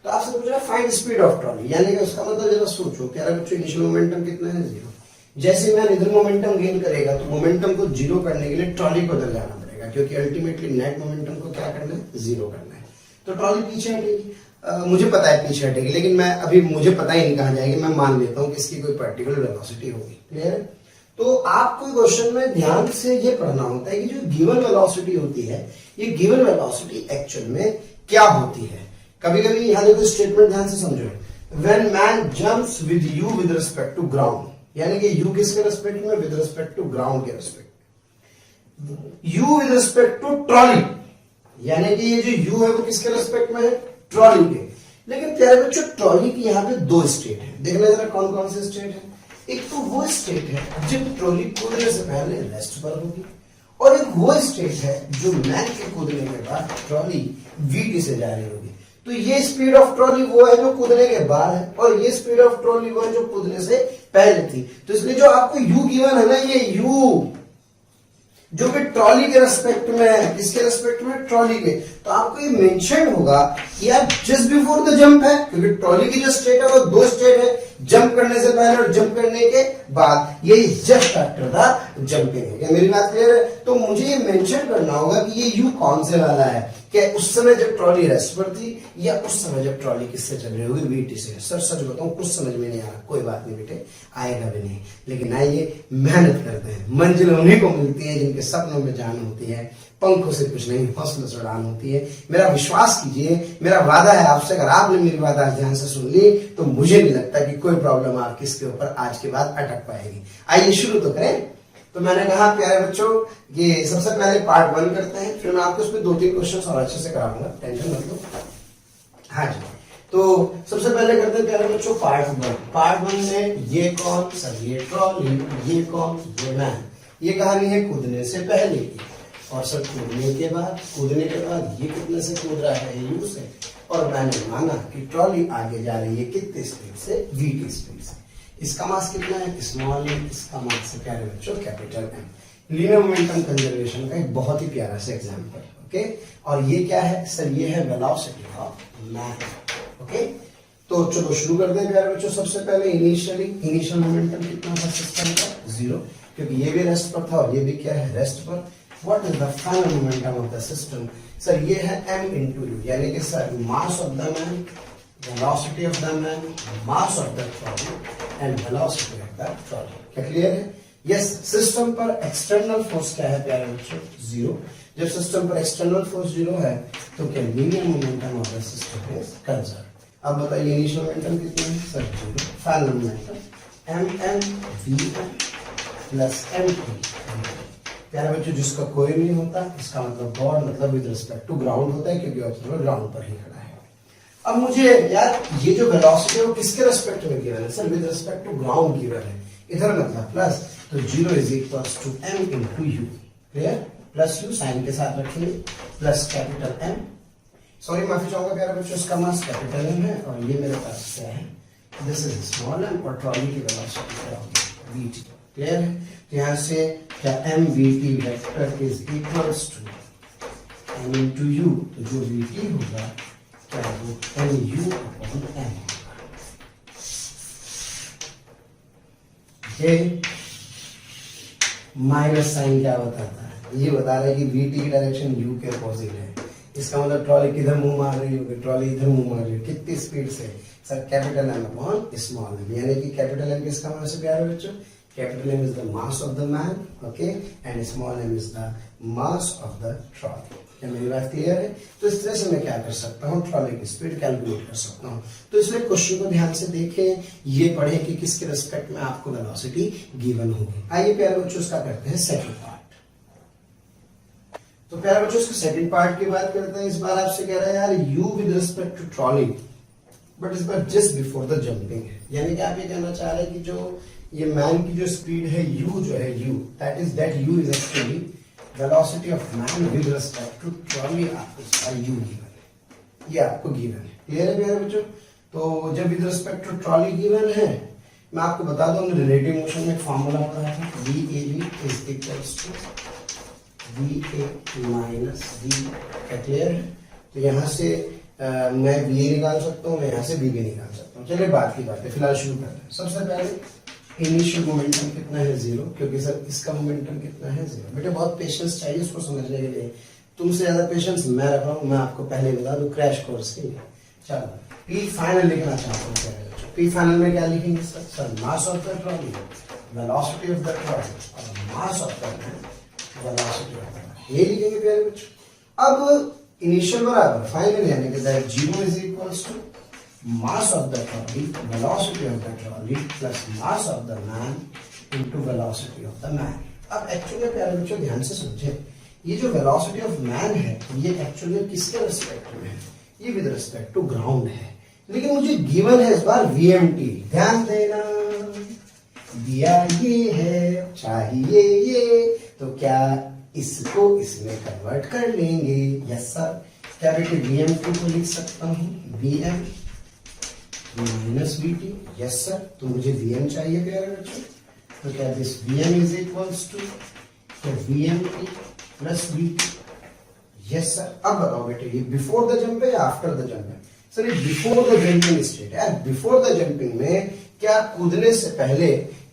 तो आपसे पूछ रहा है फाइंड स्पीड ऑफ ट्रॉली, यानी कि उसका मतलब जरा सोचो, प्यारे बच्चों इनिशियल मोमेंटम कितना है, 0। जैसे मैन इधर मोमेंटम गेन करेगा तो मोमेंटम को 0 करने के लिए ट्रॉली को इधर जाना पड़ेगा, क्योंकि अल्टीमेटली नेट मोमेंटम को क्या करना है, 0 करना है। तो ट्रॉली पीछे हटेगी, मुझे पता है पीछे हटेगी, लेकिन मैं अभी मुझे पता ही नहीं कहाँ जाएगी, मैं मान लेता हूँ कि इसकी कोई पर्टिकुलर वेलोसिटी होगी, क्लियर है? तो आपको क्वेश्चन में ध्यान से ये पढ़ना होता है कि जो गिवन वेलोसिटी होती है, ये गिवन वेलोसिटी एक्चुअल में क्या होती है। कभी कभी यहाँ देखो स्टेटमेंट ध्यान से समझो, when man jumps with u with respect to ground, यानी कि यू किसके रिस्पेक्ट में, विद रिस्पेक्ट टू ग्राउंड के respect, u with respect to trolley, यानी कि ये जो यू है वो किसके रिस्पेक्ट में है, ट्रॉली के। लेकिन प्यारे बच्चों ट्रॉली की यहाँ पे 2 स्टेट है, देखना जरा कौन कौन से स्टेट है। एक तो वो स्टेट है जब ट्रॉली कूदने से पहले रेस्ट पर होगी, और एक वो स्टेट है जो मैन के कूदने के बाद ट्रॉली वीटी से जा रही होगी। तो ये स्पीड ऑफ ट्रॉली वो है जो कूदने के बाद है, और ये स्पीड ऑफ ट्रॉली वो है जो कूदने से पहले थी। तो इसलिए जो आपको यू गिवन है ना, ये यू जो कि ट्रॉली के रेस्पेक्ट में है, किसके रेस्पेक्ट में, ट्रॉली के, तो आपको ये मेंशन होगा कि यार जस्ट बिफोर द जंप है, क्योंकि ट्रॉली की जो स्टेट है वो 2 स्टेट है, जंप करने से पहले और जंप करने के बाद, ये जस्ट आफ्टर द जंपिंग है। क्या मेरी बात क्लियर है? तो मुझे ये मेंशन करना होगा कि ये यू कौन से वाला है, कि उस समय जब ट्रॉली रेस्ट पर थी या उस समय जब ट्रॉली किससे चल रही होगी, वीटी से। सर सच बताऊं कुछ समझ में नहीं आ रहा, कोई बात नहीं बेटे, आएगा भी नहीं, लेकिन आइए मेहनत करते हैं। मंजिल उन्हीं को मिलती है जिनके सपनों में जान होती है, पंखों से कुछ नहीं हौसलों से उड़ान होती है। मेरा विश्वास कीजिए, मेरा वादा है आपसे, अगर आपने मेरी बात आज ध्यान से सुन ली तो मुझे नहीं लगता कि कोई प्रॉब्लम आपकी इसके ऊपर आज के बाद अटक पाएगी। आइए शुरू तो करें। तो मैंने कहा प्यारे बच्चों, ये सबसे पहले पार्ट 1 करते हैं, फिर मैं आपको इसमें 2-3 क्वेश्चन और अच्छे से कराऊंगा, टेंशन मत लो। हाँ जी, तो सबसे पहले करते हैं प्यारे बच्चों पार्ट 1। पार्ट 1 में ये कौन, सर ये ट्रॉली, ये कौन, ये मैन। ये कहानी है कूदने से पहले की, और सर कूदने के बाद ये कितने से कूद रहा है, यू से, और मैंने माना कि ट्रॉली आगे जा रही है कितने स्पीड से, वीटी स्पीड से। इसका मास कितना है, स्मॉल एम, इसका मास है प्यारे बच्चों capital M. Linear momentum conservation का एक बहुत ही प्यारा सा एग्जांपल, ओके। और ये क्या है सर, ये है वेलोसिटी ऑफ मैन, ओके। तो चलो शुरू करते हैं प्यारे बच्चों। सबसे पहले इनिशियल मोमेंटम कितना था सिस्टम का, 0, क्योंकि ये भी रेस्ट पर था और ये भी क्या है, रेस्ट पर। What is the final momentum of the system, sir ये है m into u, यानी कि sir mass of the man, velocity of the man, mass of the trolley and velocity of the trolley. क्या क्लियर है? यस, सिस्टम पर एक्सटर्नल फोर्स क्या है प्यारे बच्चों, 0। जब सिस्टम पर एक्सटर्नल फोर्स 0 है तो क्या linear momentum of the system is conserved. अब बताइए इनिशियल मोमेंटम कितना है, sir 0। Final momentum mn plus m3। प्यारे बच्चों जिसका कोई नहीं होता, इसका मतलब गॉड, मतलब विद रिस्पेक्ट टू ग्राउंड होता है, क्योंकि ऑब्जर्वर ग्राउंड पर ही खड़ा है। अब मुझे यार ये जो वेलोसिटी है वो किसके रिस्पेक्ट में गिवन है, sir with respect to ground given है। इधर मतलब प्लस, तो 0 is equal to m into u, clear. Plus u sign के साथ रखेंगे, प्लस कैपिटल M, सॉरी माफी चाहूंगा प्यारे बच्चों, इसका मास कैपिटल M है और ये मेरे पास क्या है, दिस इज स्मॉल m, और ट्रॉली की वेलोसिटी क्या होगी, vt, क्लियर है। तो यहाँ से क्या mvt vector is equals to m into u, तो जो vt होगा क्या वो mu अपॉन m होगा। माइनस साइन क्या बताता है, ये बता रहा है कि vt की डायरेक्शन u के अपोजिट है। इसका मतलब ट्रॉली किधर मुंह मार रही होगी, ट्रॉली इधर मुंह मार रही है, कितनी स्पीड से, sir capital M upon small m, यानी कि कैपिटल M किसका मास है प्यारे बच्चों, capital M is the mass of the man, okay, and small m is the mass of the trolley. क्या मेरी बात क्लियर है? तो इस तरह से मैं क्या कर सकता हूँ, ट्रॉली की स्पीड कैलकुलेट कर सकता हूँ। तो इसलिए क्वेश्चन को ध्यान से देखें, ये पढ़ें कि किसके रिस्पेक्ट में आपको वेलोसिटी गिवन होगी। आइए प्यारे बच्चों इसका करते हैं सेकंड पार्ट। तो प्यारे बच्चों इसके सेकंड पार्ट की बात करते हैं। इस बार आपसे कह रहा है यार u with respect to trolley, but इस बार जस्ट बिफोर द जंपिंग है, यानी कि आप ये कहना चाह रहे हैं कि जो ये मैन की जो स्पीड है u जो है u, that u is actually velocity of man with respect to trolley, आपको इसका u गिवन है, ये आपको गिवन है, क्लियर है प्यारे बच्चों। तो जब with respect to trolley given है, मैं आपको बता दूं रिलेटिव मोशन में एक फार्मूला पढ़ा था, VAB is equals to VA minus V, क्या क्लियर है। तो यहाँ से मैं VA निकाल सकता हूँ, मैं यहाँ से VB निकाल सकता हूँ। चलिए बात की बात है, फिलहाल शुरू करते हैं। सबसे पहले इनिशियल मोमेंटम कितना है, 0, क्योंकि सर इसका मोमेंटम कितना है, 0। बेटे बहुत पेशेंस चाहिए इसको समझने के लिए, तुमसे ज्यादा पेशेंस मैं रख रहा हूँ, मैं आपको पहले बता दूं क्रैश कोर्स के लिए। चलो पी फाइनल लिखना चाहता हूँ, पी फाइनल में क्या लिखेंगे sir, mass of the trolley, velocity of the trolley और mass of the velocity of the, ये लिखेंगे प्यारे बच्चों। अब इनिशियल बराबर फाइनल, यानी कि that 0 is equals to mass of the trolley, velocity of the trolley plus mass of the man into velocity of the man। अब एक्चुअली प्यारे बच्चों ध्यान से समझे, ये जो वेलोसिटी ऑफ मैन है ये एक्चुअली किसके रिस्पेक्ट में है, ये विद रिस्पेक्ट टू ग्राउंड है, लेकिन मुझे गिवन है इस बार VMT। ध्यान देना, दिया ये है, चाहिए ये, तो क्या इसको इसमें कन्वर्ट कर लेंगे, यस सर। क्या बेटे VMT को लिख सकता हूँ VM minus VT, yes sir. तो मुझे VM चाहिए प्यारे बच्चों, तो क्या this VM is equals to VMT plus VT, yes sir. अब बताओ बेटे ये बिफोर द जंप है या आफ्टर द जंप है, सर ये बिफोर द जंपिंग स्टेट है। बिफोर द जंपिंग में क्या कूदने से पहले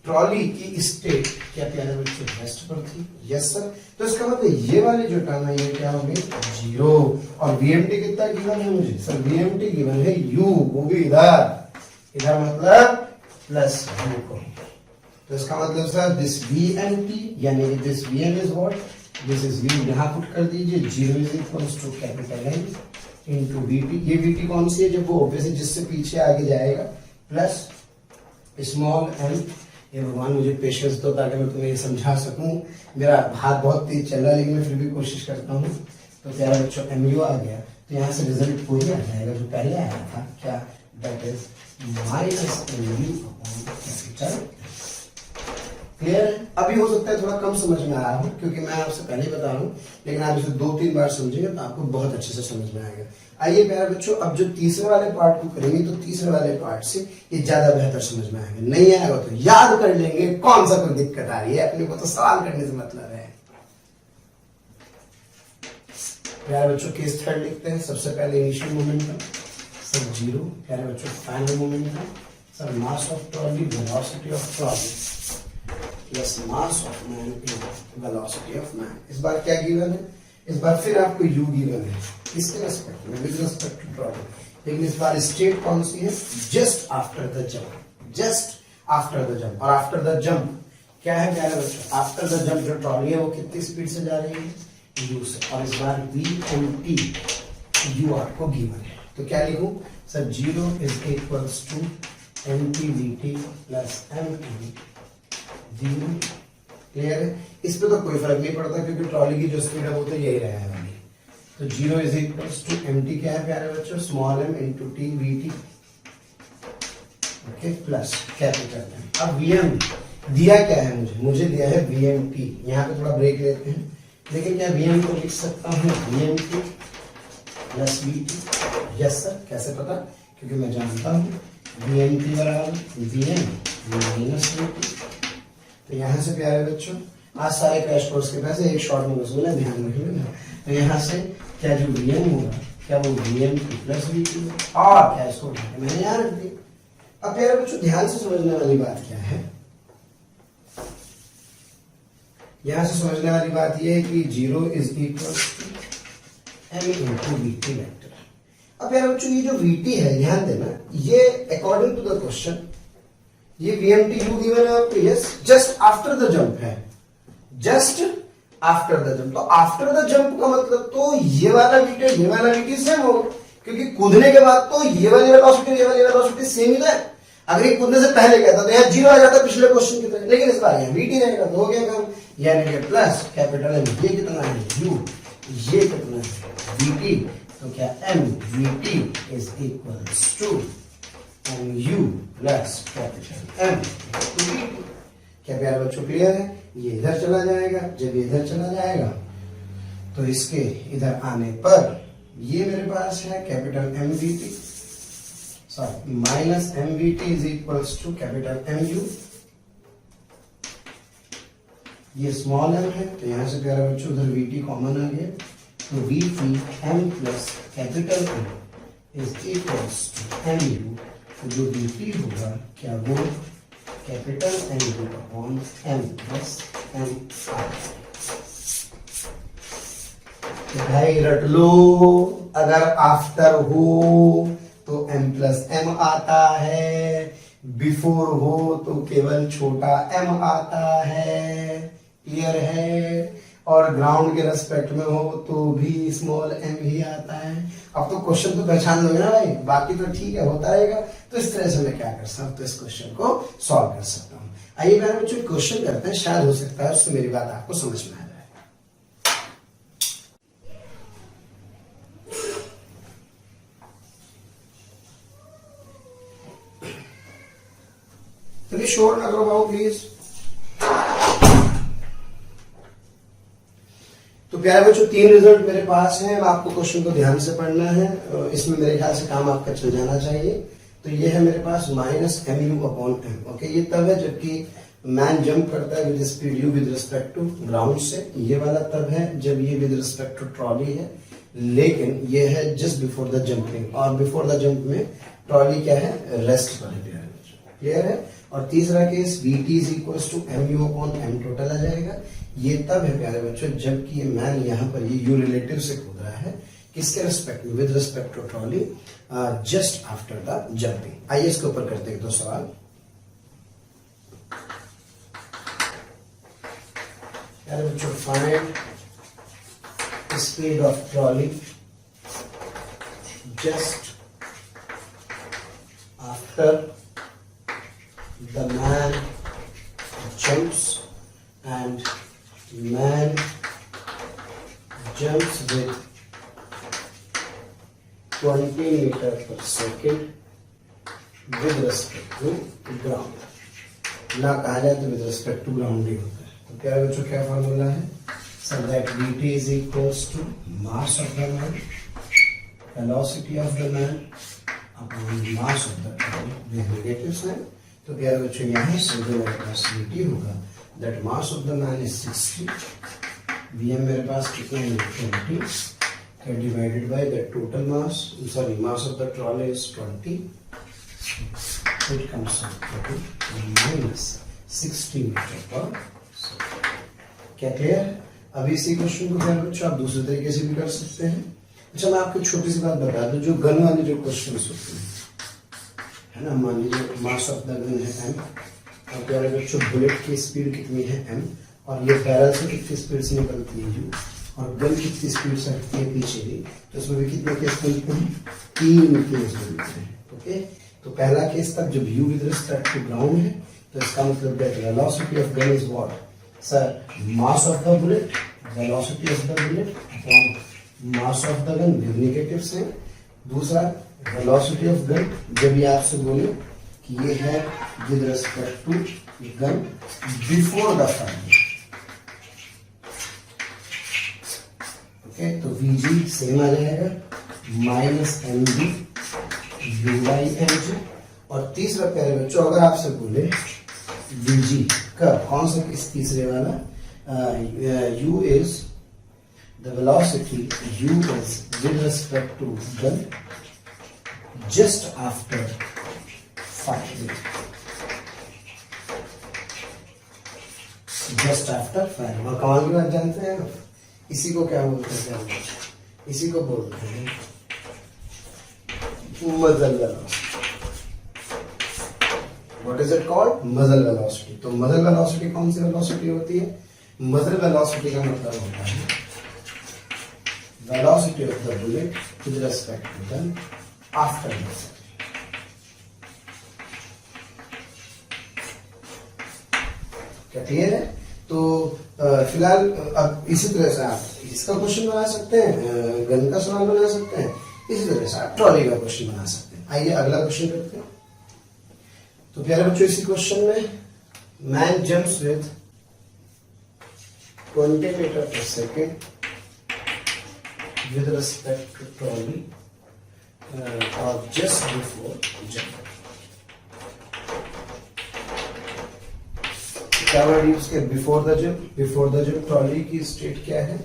ट्रॉली की स्टेट क्या प्यारे बच्चों रेस्ट पर थी। Yes sir. तो इसका मतलब ये वाले जो टर्म है ये क्या होंगे 0 और वीएमटी कितना गिवन है मुझे सर वीएमटी गिवन है u वो भी इधर मतलब प्लस u को। तो इसका मतलब सर दिस वीएमटी यानी this VM is what this is v यहां पुट कर दीजिए 0 is equals to capital N into VT. ये वीटी कौन सी है जब वो ऑब्वियसली जिससे पीछे आगे जाएगा प्लस स्मॉल m। ये भगवान मुझे पेशेंस दो ताकि मैं तुम्हें ये समझा सकूं। मेरा हाथ बहुत तेज चल रहा है लेकिन मैं फिर भी कोशिश करता हूँ। तो प्यारा बच्चों MU आ गया तो यहाँ से रिजल्ट वही आ जाएगा जो पहले आया था क्या that is minus MU upon capital. Clear है। अभी हो सकता है थोड़ा कम समझ में आया हो क्योंकि मैं आपसे पहले ही बता रहा हूँ लेकिन आप इसे 2-3 बार समझेंगे तो आपको बहुत अच्छे से समझ में आएगा। आइए प्यारे बच्चों अब जो तीसरे वाले पार्ट को करेंगे तो तीसरे वाले पार्ट से ये ज्यादा बेहतर समझ में आएगा। नहीं आएगा तो याद कर लेंगे कौन सा कोई दिक्कत आ रही है अपने को तो सवाल करने से मतलब है। प्यारे बच्चों केस थर्ड लिखते हैं। सबसे पहले इनिशियल मोमेंटम सर 0। प्यारे बच्चों final momentum sir mass of trolley velocity of trolley plus mass of man in velocity of man. इस बार क्या गिवन है इस बार फिर आपको u गिवन है किसके रेस्पेक्ट में विद रिस्पेक्ट टू ट्रॉली लेकिन इस बार स्टेट कौन सी है just after the jump just after the jump. और आफ्टर द जंप क्या है प्यारे बच्चों आफ्टर द जंप जो ट्रॉली है वो कितनी स्पीड से जा रही है u से। और इस बार vmt u आपको गिवन है तो क्या लिखूं sir 0 is equals to mtvt plus m clear है। इस पे तो कोई फर्क नहीं पड़ता क्योंकि ट्रॉली की जो स्पीड है वो तो यही रहेगा वाली। तो 0 इज इक्वल्स टू mt क्या है प्यारे बच्चों small m into t vt okay plus capital M। अब vm दिया क्या है मुझे दिया है vmt। यहाँ पे थोड़ा ब्रेक लेते हैं लेकिन क्या vm को लिख सकता हूँ vmt plus vt। Yes sir. कैसे पता क्योंकि मैं जानता हूँ vmt बराबर vm माइनस vt। तो यहाँ से प्यारे बच्चों आज सारे क्रैश कोर्स के पैसे एक शॉर्ट में वसूल है ध्यान रखिएगा। तो यहाँ से क्या जो वीएम होगा क्या वो वीएमटी प्लस वीटी और क्या इसको मैंने यहाँ रख दिया। अब प्यारे बच्चों ध्यान से समझने वाली बात क्या है यहाँ से समझने वाली बात ये है कि 0 is equal to m into VT vector. अब प्यारे बच्चों ये जो वीटी है ध्यान देना ये अकॉर्डिंग टू द क्वेश्चन ये VMT U गिवन है आपको yes just after the jump है जस्ट आफ्टर द जंप। तो आफ्टर द जंप का मतलब तो ये वाला VT सेम होगा क्योंकि कूदने के बाद तो ये वाली वेलोसिटी सेम ही है। अगर ये कूदने से पहले कहता तो यहाँ 0 आ जाता पिछले क्वेश्चन की तरह लेकिन इस बार यहाँ VT रहेगा तो हो गया काम यानी कि प्लस कैपिटल M। ये कितना है U ये कितना है VT तो क्या M VT is equals to MU plus capital M। क्या प्यारे बच्चों क्लियर है। ये इधर चला जाएगा जब ये इधर चला जाएगा तो इसके इधर आने पर ये मेरे पास है capital MVT sorry minus MVT is equals to capital MU। ये स्मॉल m है तो यहां से प्यारे बच्चों उधर VT कॉमन आ गया तो VT M plus capital M is equals to MU। तो जो VT होगा क्या वो capital M upon M plus M भाई रट लो अगर आफ्टर हो तो M प्लस M आता है बिफोर हो तो केवल छोटा m आता है। क्लियर है। और ग्राउंड के रेस्पेक्ट में हो तो भी स्मॉल m ही आता है। अब तो क्वेश्चन तो पहचान लोगे ना भाई बाकी तो ठीक है होता रहेगा। तो इस तरह से मैं क्या कर सकता हूँ तो इस क्वेश्चन को सॉल्व कर सकता हूँ। आइए मेरे बच्चों क्वेश्चन करते हैं शायद हो सकता है उससे मेरी बात आपको समझ में आ जाए। चलिए शोर ना करो बाबू प्लीज। तो प्यारे बच्चों 3 रिजल्ट मेरे पास हैं। अब आपको क्वेश्चन को ध्यान से पढ़ना है। इसमें मेरे ख्याल से काम आपका चल जाना चाहिए। तो ये है मेरे पास minus MU upon M। Okay ये तब है जबकि मैन जंप करता है with speed U with respect to ground से। ये वाला तब है जब ये विद रिस्पेक्ट टू ट्रॉली है लेकिन ये है जस्ट बिफोर द जंपिंग। और बिफोर द जंप में ट्रॉली क्या है रेस्ट पर है। क्लियर है। और तीसरा case Vt is equal to mu upon m total आ जाएगा। ये तब है प्यारे बच्चों जबकि ये मैन यहाँ पर ये u रिलेटिव से कूद रहा है, किसके रिस्पेक्ट में, with respect to trolley just after the jumping. आइए इसके ऊपर करते हैं 2 सवाल। प्यारे बच्चों find speed of trolley just after the man jumps and man jumps with 20 meter per second with respect to ground। ना कहा जाए तो with respect to ground ही होता है। तो क्या बच्चों क्या फॉर्मूला है, so that Vt is equals to mass of the man, velocity of the man upon mass of the trolley, way negatives हैं। तो क्या बच्चों यहाँ से जो मेरे पास Vt होगा, that mass of the man is 60, Vm मेरे पास कितना है 20, divided by the total mass, sorry mass of the trolley is 20, so it comes out to minus 60 meter per second। क्या क्लियर है? अभी इसी क्वेश्चन को क्या बच्चों आप दूसरे तरीके से भी कर सकते हैं। अच्छा मैं आपको छोटी सी बात बता दूं, जो गन वाले जो क्वेश्चन होते हैं है ना, मान लीजिए मास ऑफ द गन है m और प्यारे बच्चों बुलेट की स्पीड कितनी है m और ये बैरल से कितनी स्पीड से निकलती है u और गन कितनी स्पीड से हटती है पीछे भी, तो इसमें भी कितने केस मिलते हैं, 3 केस मिलते हैं। ओके, तो पहला केस तक जब u with respect to ground है तो इसका मतलब that velocity of gun is what sir, mass of the bullet, velocity of the bullet upon mass of the gun, negative से। दूसरा वेलोसिटी ऑफ गन, जब ये आपसे बोले कि ये है with respect to gun before the fire, okay, तो Vg सेम आ जाएगा minus mv u by mg। और तीसरा प्यारे बच्चों अगर आपसे बोले Vg का कौन सा इस तीसरे वाला, u is the velocity u is with respect to gun just after firing, just after firing। और कमाल की बात जानते हैं आप, इसी को क्या बोलते हैं, इसी को बोलते हैं मजल velocity. What is it called, मजल वेलोसिटी। तो मजल वेलोसिटी कौन सी वेलोसिटी होती है, मजल वेलोसिटी का मतलब होता है velocity of the bullet with respect to gun after the firing। क्या क्लियर है? तो फिलहाल अब इसी तरह से आप इसका क्वेश्चन बना सकते हैं, गन का सवाल बना सकते हैं, इसी तरह से आप ट्रॉली का क्वेश्चन बना सकते हैं। आइए अगला क्वेश्चन करते हैं। तो प्यारे बच्चों इसी क्वेश्चन में मैन जंप्स विद 20 मीटर पर second with respect to trolley or just before jump। क्या वर्ड यूज किया, before the jump. Before the jump trolley की स्टेट क्या है,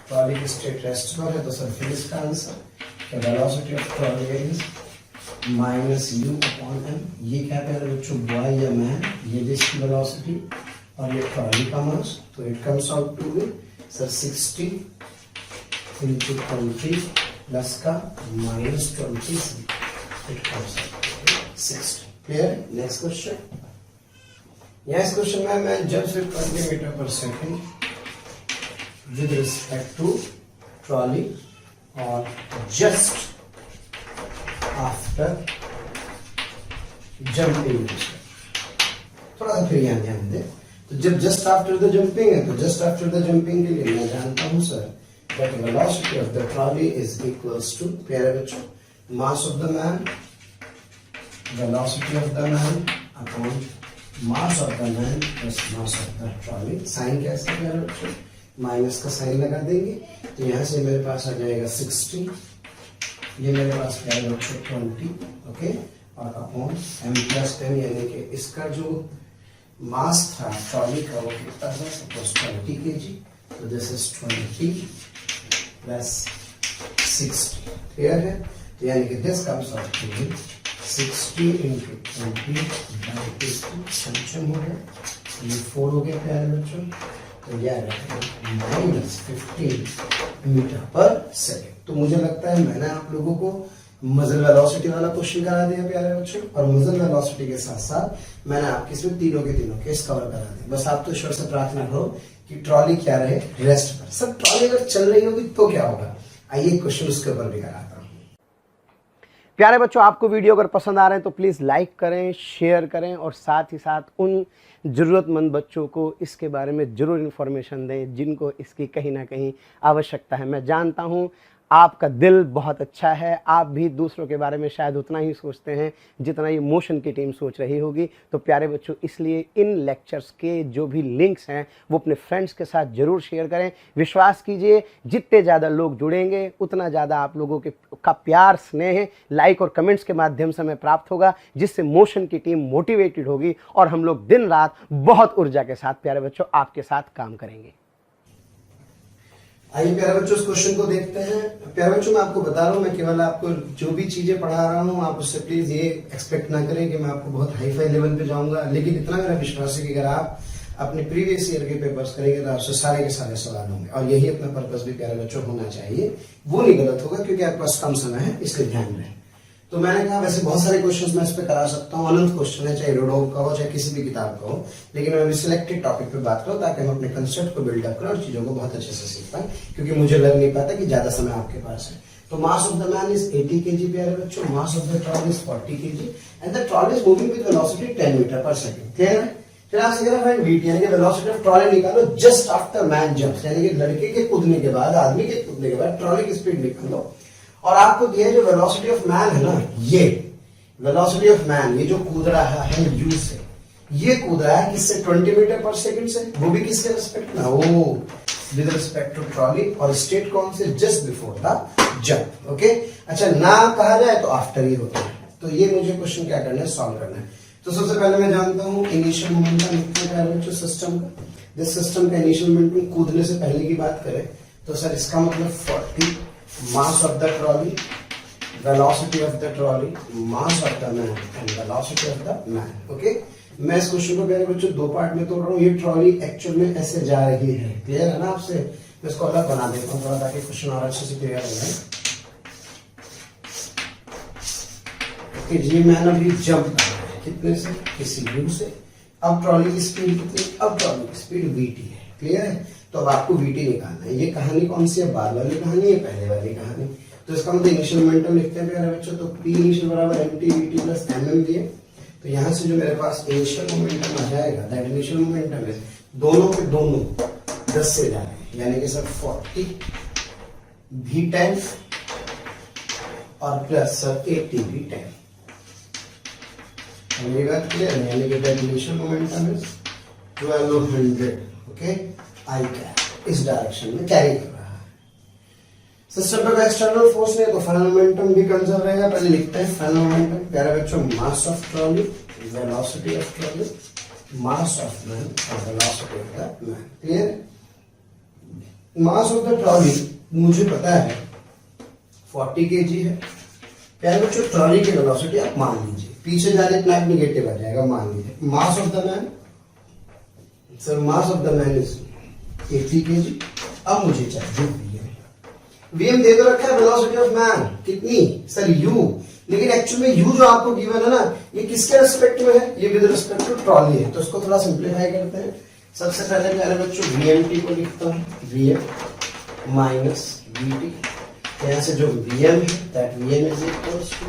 ट्रॉली की स्टेट रेस्ट पर है, तो सर फिर इसका answer velocity of trolley is minus u upon m। ये क्या कह रहे हैं बच्चों, बॉय या मैन, ये जिसकी वेलोसिटी और ये ट्रॉली का मास, तो it comes out to be sir 60 into 20 plus का minus 20, it comes out 60। Clear? Next question. यहाँ इस क्वेश्चन में मैं जंप्स विद 20 मीटर पर second with respect to trolley और जस्ट आफ्टर जंपिंग। थोड़ा सा फिर यहाँ ध्यान दें, तो जब जस्ट आफ्टर द जंपिंग है तो जस्ट आफ्टर द जंपिंग के लिए मैं जानता हूं sir that velocity of the trolley is equals to, प्यारे बच्चों, mass of the man, velocity of the man upon mass of the man plus mass of the trolley। Sign कैसे प्यारे बच्चों, माइनस का साइन लगा देंगे, तो यहाँ से मेरे पास आ जाएगा 60, ये मेरे पास प्यारे बच्चों 20, ओके, और अपॉन m प्लस 10, यानी कि इसका जो मास था ट्रॉली का वो कितना था, सपोज 20 kg, तो दिस इज 20 प्लस 60। क्लियर है? तो यानी कि this comes out to be 60 into 20/80 छमछम हो गया, ये 4 हो गया प्यारे बच्चों, तो यह -15 मीटर पर सेकेंड। तो मुझे लगता है मैंने आप लोगों को मजल वेलोसिटी वाला क्वेश्चन करा दिया प्यारे बच्चों, और मजल वेलोसिटी के साथ साथ मैंने आपके इसमें तीनों के केस कवर करा दिए। बस आप तो ईश्वर से प्रार्थना करो कि ट्रॉली क्या रहे, रेस्ट पर। सब ट्रॉली अगर चल रही होगी तो क्या होगा, आइए क्वेश्चन उसके ऊपर भी कराता हूँ। प्यारे बच्चों, आपको वीडियो अगर पसंद आ रहे हैं तो प्लीज़ लाइक करें, शेयर करें, और साथ ही साथ उन ज़रूरतमंद बच्चों को इसके बारे में ज़रूर इन्फॉर्मेशन दें जिनको इसकी कहीं ना कहीं आवश्यकता है। मैं जानता हूं आपका दिल बहुत अच्छा है, आप भी दूसरों के बारे में शायद उतना ही सोचते हैं जितना ये मोशन की टीम सोच रही होगी। तो प्यारे बच्चों, इसलिए इन लेक्चर्स के जो भी लिंक्स हैं वो अपने फ्रेंड्स के साथ ज़रूर शेयर करें। विश्वास कीजिए, जितने ज़्यादा लोग जुड़ेंगे उतना ज़्यादा आप लोगों का प्यार, स्नेह, लाइक और कमेंट्स के माध्यम से हमें प्राप्त होगा, जिससे मोशन की टीम मोटिवेटेड होगी और हम लोग दिन रात बहुत ऊर्जा के साथ प्यारे बच्चों आपके साथ काम करेंगे। आइए प्यारे बच्चों उस क्वेश्चन को देखते हैं। प्यारे बच्चों, मैं आपको बता रहा हूँ, मैं केवल आपको जो भी चीजें पढ़ा रहा हूँ आप उससे प्लीज ये एक्सपेक्ट ना करें कि मैं आपको बहुत हाई फाई लेवल पे जाऊंगा, लेकिन इतना मेरा विश्वास है कि अगर आप अपने प्रीवियस ईयर के पेपर्स करेंगे तो आपसे सारे के सारे सवाल होंगे, और यही अपना पर्पस भी प्यारे बच्चों होना चाहिए। वो नहीं गलत होगा क्योंकि आपके पास कम समय है, इसलिए ध्यान रहे। तो मैंने कहा वैसे बहुत सारे क्वेश्चंस मैं इस पे करा सकता हूँ, अनंत क्वेश्चन है, चाहे रोडो का हो चाहे किसी भी किताब का हो, लेकिन मैं अभी सिलेक्टेड टॉपिक पे बात करूँ ताकि हम अपने कंसेप्ट को बिल्डअप करें और चीजों को बहुत अच्छे से सीख पाए, क्योंकि मुझे लग नहीं पाता कि ज्यादा समय आपके पास है। तो mass of the man is 80 kg प्यारे बच्चों, mass of the trolley is 40 kg and the trolley is moving with velocity 10 metre per second. Clear है? फिर आपसे कह रहा है वीटी यानी कि वेलोसिटी ऑफ ट्रॉली निकालो जस्ट आफ्टर मैन जंप्स, यानी कि लड़के के कूदने के बाद, आदमी के कूदने के बाद ट्रॉली की स्पीड निकालो। और आपको दिया जो वेलोसिटी ऑफ मैन है ना, ये वेलोसिटी ऑफ मैन, ये जो कूद रहा है यू से, ये कूद रहा है किससे, 20 मीटर पर सेकंड से, वो भी किसके रिस्पेक्ट में, ओ विद रिस्पेक्ट टू ट्रॉली, और स्टेट कौन से, just before the jump. Okay, अच्छा ना कहा जाए तो आफ्टर ही होता है। तो ये मुझे क्वेश्चन क्या करना है, सॉल्व करना है। तो सबसे पहले मैं जानता हूं इनिशियल मोमेंटम लिखते हैं जो सिस्टम का, जिस सिस्टम का इनिशियल मोमेंटम कूदने से पहले की बात करें तो सर इसका मतलब 40, मास of the trolley, velocity of the trolley, mass of the man and velocity of the man. Okay? मैं इस क्वेश्चन को प्यारे बच्चों दो पार्ट में तोड़ रहा हूँ। ये ट्रॉली एक्चुअल में ऐसे जा रही है, क्लियर है ना आपसे? मैं इसको अलग बना देता हूँ थोड़ा ताकि क्वेश्चन और अच्छे से क्लियर हो जाए। ओके जी, मैन अभी जंप कर रहा है कितने से, किसी यू से। अब ट्रॉली की स्पीड कितनी, अब ट्रॉली की स्पीड वीटी है, क्लियर है? तो अब आपको वीटी निकालना है। ये कहानी कौन सी है, बाद वाली कहानी है पहले वाली कहानी? तो इसका मतलब इनिशियल मोमेंटम लिखते हैं प्यारे बच्चों, तो पी इनिशियल बराबर एमटी वीटी प्लस एमएम दिए। तो यहां से जो मेरे पास इनिशियल मोमेंटम आ जाएगा, दैट इनिशियल मोमेंटम है दोनों के दोनों 10 से जा रहे हैं, यानी कि सर 40 v10 और प्लस सर 80 v10। मेरी बात क्लियर है? यानी कि that initial momentum is 1200, okay, I cap इस डायरेक्शन में कैरी कर रहा है। सिस्टम पे कोई एक्सटर्नल फोर्स नहीं है तो फाइनल मोमेंटम भी कंजर्व रहेगा। पहले लिखते हैं फाइनल मोमेंटम प्यारे बच्चों, mass of trolley, velocity of trolley, mass of man और velocity of the man. Clear? Mass of the trolley मुझे पता है 40 kg है प्यारे बच्चों। ट्रॉली की वेलोसिटी आप मान लीजिए, पीछे जाने इतना नेगेटिव आ जाएगा, मान लीजिए। मास of the man, sir mass of the man is 80 kg। अब मुझे चाहिए वीएम दे दो रखा है, वेलोसिटी ऑफ मैन कितनी, सर यू, लेकिन एक्चुअल में यू जो आपको गिवन है ना, ये किसके रिस्पेक्ट में है, ये विद रिस्पेक्ट टू ट्रॉली है। तो इसको थोड़ा सिंप्लीफाई करते हैं। सबसे पहले प्यारे बच्चों वीएमटी को लिखता हूँ, वीएम माइनस वीटी। यहाँ से जो वीएम है that VM is equals to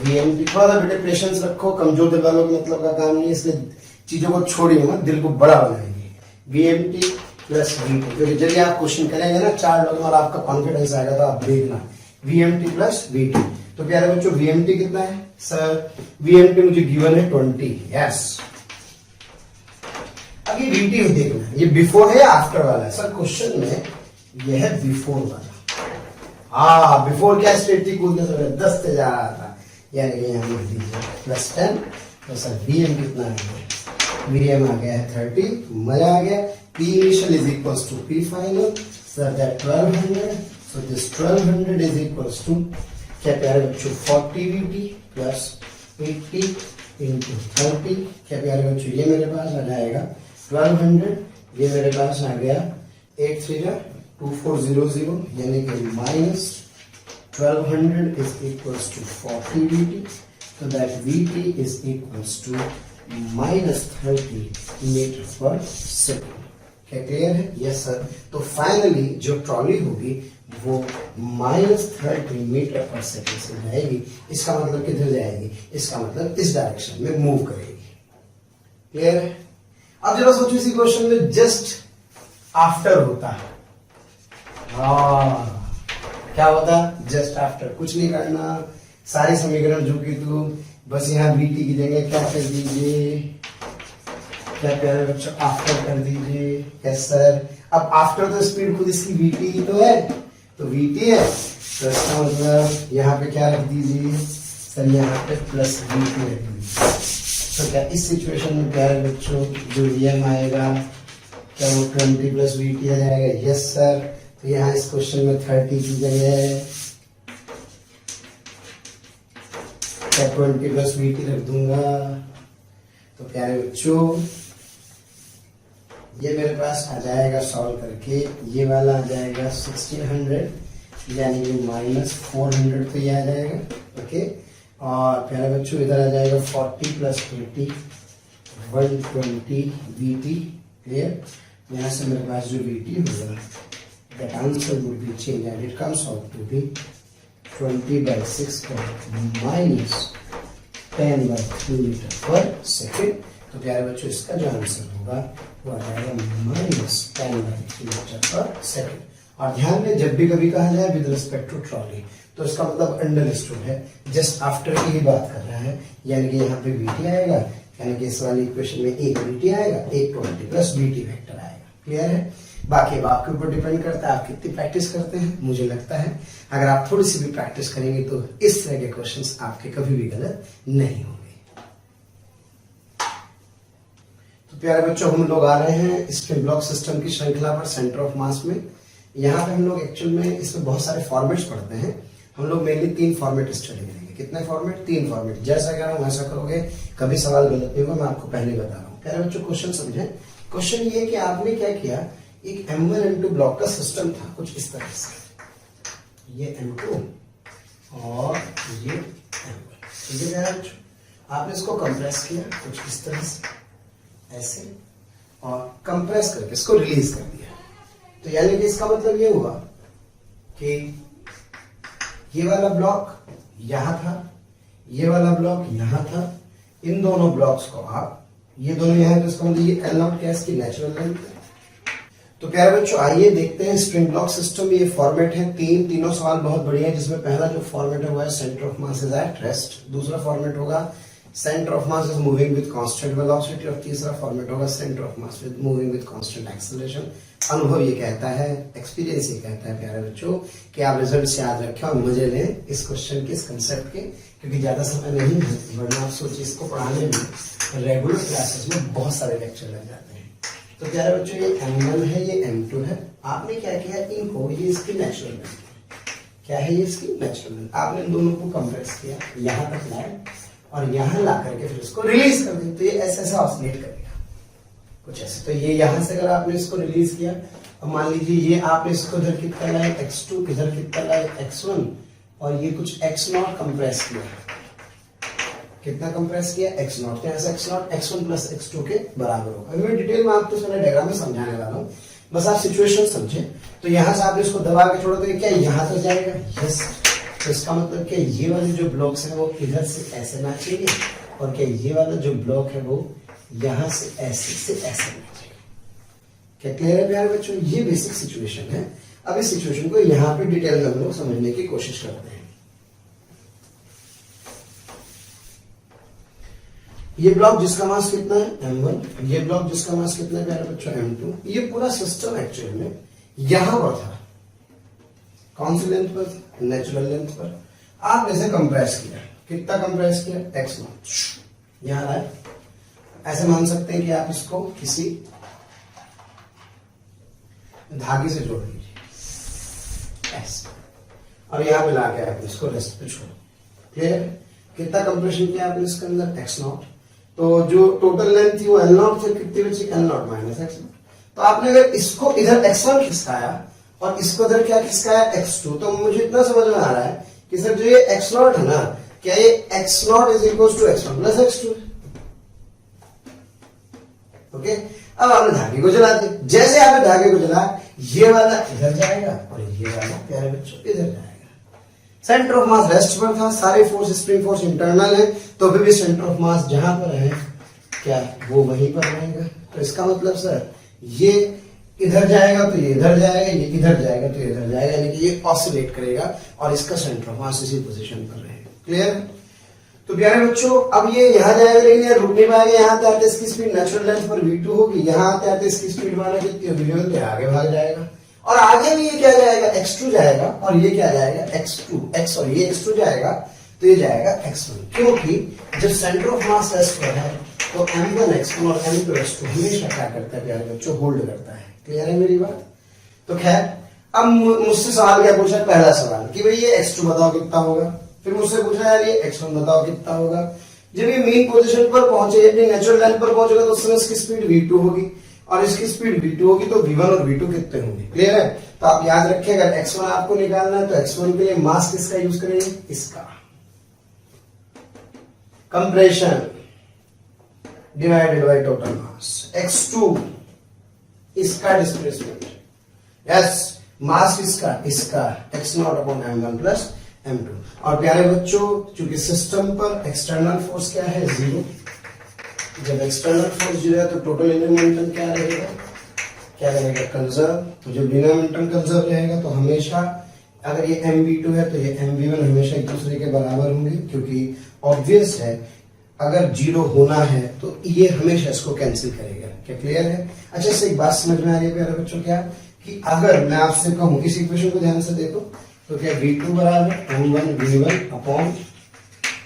VMT. थोड़ा सा बेटे पेशेंस रखो, कमजोर दिल वालों के मतलब का काम नहीं है, इसलिए चीजों को छोड़िए मत, दिल को बड़ा बनाएंगे। वीएमटी प्लस वीटी, क्योंकि जब आप क्वेश्चन करेंगे ना 4 लोगों और आपका कॉन्फिडेंस आएगा तो आप देखना वीएमटी प्लस वीटी। तो प्यारे बच्चों वीएमटी कितना है, सर वीएमटी मुझे गिवन है 20, यस। अब ये वीटी देखना है, ये बिफोर है या आफ्टर वाला है, सर क्वेश्चन में ये है बिफोर वाला। हाँ, बिफोर क्या स्टेट थी, कूदने से 10 से जा रहा था, यानी कि यहाँ लिख दीजिए प्लस 10। तो सर वीएम कितना है, वीएम आ गया है 30, मजा आ गया। P initial is equals to P final, so that 1200, so this 1200 is equals to क्या प्यारे बच्चों 40 VT प्लस 80 इंटू 30, क्या प्यारे बच्चों ये मेरे पास आ जाएगा 1200, ये मेरे पास आ गया 8 3 2400 यानी कि minus 1200 is equals to 40 VT, so that VT is equals to minus 30 metre पर सेकेंड। क्या क्लियर है? Yes sir. तो फाइनली जो ट्रॉली होगी वो -30 मीटर पर सेकेंड से जाएगी। इसका मतलब किधर जाएगी? इसका मतलब इस डायरेक्शन में मूव करेगी। क्लियर है? अब जरा सोचो इसी क्वेश्चन में जस्ट आफ्टर होता है। क्या होता? Just after. कुछ नहीं करना, सारे समीकरण जो कि तू बस यहाँ VT की जगह क्या कर दीजिए, क्या प्यारे बच्चों आफ्टर कर दीजिए। Yes sir. अब आफ्टर तो स्पीड खुद इसकी VT ही तो है, तो VT है तो इसका मतलब यहाँ पे क्या रख दीजिए सर, यहाँ पे प्लस VT रख दीजिए। तो क्या इस सिचुएशन में प्यारे बच्चों जो VM आएगा क्या वो 20 प्लस VT आ जाएगा? Yes sir. तो यहाँ इस क्वेश्चन में 30 की जगह क्या 20 प्लस VT रख दूंगा। तो प्यारे बच्चों ये मेरे पास आ जाएगा सॉल्व करके, ये वाला आ जाएगा 1600 यानी कि -400, तो ये आ जाएगा। ओके, और प्यारे बच्चों इधर आ जाएगा 40 प्लस 20 120 VT। क्लियर? यहाँ से मेरे पास जो VT होगा that answer would be changed and it comes out to be 20/6 minus 10/3 metre पर सेकेंड। तो प्यारे बच्चों इसका जो आंसर होगा वो आ जाएगा -10/3 मीटर पर सेकेंड। और ध्यान में जब भी कभी कहा जाए विद रिस्पेक्ट टू ट्रॉली तो इसका मतलब अंडरस्टूड है, जस्ट आफ्टर की ही बात कर रहा है। यानी कि यहाँ पे VT आएगा, यानी कि इस वाली इक्वेशन में एक VT आएगा, एक 20 प्लस VT वेक्टर आएगा। क्लियर है? बाकी अब आपके ऊपर डिपेंड करता है आप कितनी प्रैक्टिस करते हैं। मुझे लगता है अगर आप थोड़ी सी भी प्रैक्टिस करेंगे तो इस तरह के क्वेश्चंस आपके कभी भी गलत नहीं होंगे। तो प्यारे बच्चों हम लोग आ रहे हैं स्प्रिंग ब्लॉक सिस्टम की श्रृंखला पर सेंटर ऑफ मास में। यहाँ पे हम लोग एक्चुअल में इसमें बहुत सारे फॉर्मेट्स पढ़ते हैं। हम लोग मेनली 3 फॉर्मेट स्टडी करेंगे। कितने फॉर्मेट? 3 फॉर्मेट। जैसा कह रहा हूँ वैसा करोगे, कभी सवाल गलत नहीं होगा, मैं आपको पहले बता रहा हूँ। प्यारे बच्चों क्वेश्चन समझे। क्वेश्चन ये कि आपने क्या किया, एक M1 M2 ब्लॉक का सिस्टम था कुछ इस तरह से, ये M2 और ये M1। ठीक है बच्चों, आपने इसको कंप्रेस किया कुछ इस तरह से ऐसे, और कंप्रेस करके इसको रिलीज कर दिया। तो यानी कि इसका मतलब ये हुआ कि ये वाला ब्लॉक यहां था, ये वाला ब्लॉक यहां था। इन दोनों ब्लॉक्स को आप, ये दोनों यहां, तो इसका मतलब ये L0 क्या इसकी नेचुरल लेंथ है। तो प्यारे बच्चों आइए देखते हैं स्प्रिंग ब्लॉक सिस्टम। ये फॉर्मेट है तीनों सवाल बहुत बढ़िया है, जिसमें पहला जो फॉर्मेट है वो है centre of mass is at rest, दूसरा फॉर्मेट होगा centre of mass is moving with constant velocity, और तीसरा फॉर्मेट होगा centre of mass with moving with constant acceleration. अनुभव ये कहता है, एक्सपीरियंस ये कहता है प्यारे बच्चों कि आप रिजल्ट याद रखें और मजे लें इस क्वेश्चन के, इस कंसेप्ट के, क्योंकि ज्यादा समय नहीं है, वरना आप सोचिए इसको पढ़ाने में रेगुलर क्लासेस में बहुत सारे लेक्चर लग जाते हैं। तो प्यारे बच्चों ये M1 है, ये M2 है। आपने क्या किया, इनको, ये इसकी नेचुरल लेंथ, क्या है ये इसकी नेचुरल लेंथ, आपने इन दोनों को कंप्रेस किया, यहां तक लाए और यहां ला करके फिर इसको रिलीज कर दिया। तो ये ऐसे ऐसे ऑसिलेट करेगा कुछ ऐसे। तो ये यहां से अगर आपने इसको रिलीज किया, अब मान लीजिए ये आपने इसको इधर कितना लाए x2, इधर कितना लाए x1, और ये कुछ x0 कंप्रेस किया। कितना कंप्रेस किया? x0। तो यहाँ से x0 x1 प्लस x2 के बराबर होगा। अभी मैं डिटेल में आपको इसमें डायग्राम में समझाने वाला हूँ, बस आप सिचुएशन समझे। तो यहाँ से आपने इसको दबा के छोड़ो तो ये क्या यहाँ तक जाएगा? यस। तो इसका मतलब क्या ये वाले जो ब्लॉक्स हैं वो इधर से ऐसे नाचेंगे, और क्या ये वाला जो ब्लॉक है वो यहाँ से ऐसे नाचेगा। क्या क्लियर है प्यारे बच्चों? ये बेसिक सिचुएशन है। अब इस सिचुएशन को यहाँ पे डिटेल में हम लोग समझने की कोशिश करते हैं। ये ब्लॉक जिसका मास कितना है M1, ये ब्लॉक जिसका मास कितना है प्यारे बच्चों M2। ये पूरा सिस्टम एक्चुअल में यहां पर था, कौन सी लेंथ पर? नेचुरल लेंथ पर। आपने इसे कंप्रेस किया, कितना कंप्रेस किया? x0 यहां लाए। ऐसे मान सकते हैं कि आप इसको किसी धागे से जोड़ लीजिए ऐसे, और यहाँ पे लाके आपने इसको रेस्ट पे छोड़ो। क्लियर? कितना कंप्रेशन किया आपने इसके अंदर? x not. तो जो टोटल लेंथ थी वो l नॉट से कितनी बची? l not minus x not. तो आपने अगर इसको इधर x1 खिसकाया और इसको इधर क्या खिसकाया? x2, तो मुझे इतना समझ में आ रहा है कि सर जो ये x नॉट है ना, क्या ये x not is equal to x1 plus x2? Okay, अब आपने धागे को जला दिया। जैसे आपने धागे को जला, ये वाला इधर जाएगा और ये वाला प्यारे बच्चों इधर जाएगा। सेंटर ऑफ मास रेस्ट पर था, सारे फोर्स स्प्रिंग फोर्स इंटरनल है, तो अभी भी सेंटर ऑफ मास जहां पर है क्या वो वहीं पर रहेगा। तो इसका मतलब सर ये इधर जाएगा तो ये इधर जाएगा, ये इधर जाएगा तो ये इधर जाएगा, यानी कि ये ऑसिलेट करेगा और इसका सेंटर ऑफ मास इसी पोजीशन पर रहेगा। क्लियर? तो प्यारे बच्चों अब ये यहाँ जाएगा लेकिन यार रुक नहीं पाएगा। यहाँ आते आते इसकी स्पीड नेचुरल लेंथ पर v2 होगी, यहाँ आते आते इसकी स्पीड माना कितनी होगी? v1, तो आगे भाग जाएगा और आगे भी ये क्या जाएगा? x2 जाएगा और ये क्या जाएगा? x2 और ये x2 जाएगा तो ये जाएगा x1, क्योंकि जब सेंटर ऑफ मास रेस्ट पर है तो m1 x1 और m2 x2 हमेशा क्या करता है प्यारे बच्चों? होल्ड करता है। क्लियर है मेरी बात? तो खैर अब मुझसे सवाल क्या पूछा? पहला सवाल कि भाई ये x2 बताओ कितना होगा। फिर मुझसे पूछा यार ये x1 बताओ कितना होगा। जब ये मेन पोजीशन पर पहुंचे, अपनी नेचुरल लेंथ पर पहुंचेगा तो उस समय इसकी स्पीड v2 होगी और इसकी स्पीड v2 होगी, तो v1 और v2 कितने होंगे? क्लियर है? तो आप याद रखिएगा x1 आपको निकालना है तो x1 के लिए मास किसका यूज करेंगे? इसका। Compression divided by total mass. x2 इसका डिस्प्लेसमेंट, यस मास इसका x not upon m1 plus m2। और प्यारे बच्चों चूंकि सिस्टम पर एक्सटर्नल फोर्स क्या है? 0। जब एक्सटर्नल फोर्स 0 है तो टोटल इनर मोमेंटम क्या रहेगा? क्या रहेगा? कंजर्व। तो जब इनर मोमेंटम कंजर्व रहेगा तो हमेशा अगर ये mv2 है तो ये mv1 हमेशा एक दूसरे के बराबर होंगे, क्योंकि ऑब्वियस है अगर 0 होना है तो ये हमेशा इसको कैंसिल करेगा। क्या क्लियर है? अच्छा, इससे एक बात समझ में आ रही है प्यारे बच्चों क्या कि अगर मैं आपसे कहूं, इस इक्वेशन को ध्यान से देखो, तो क्या v2 बराबर m1 v1 अपॉन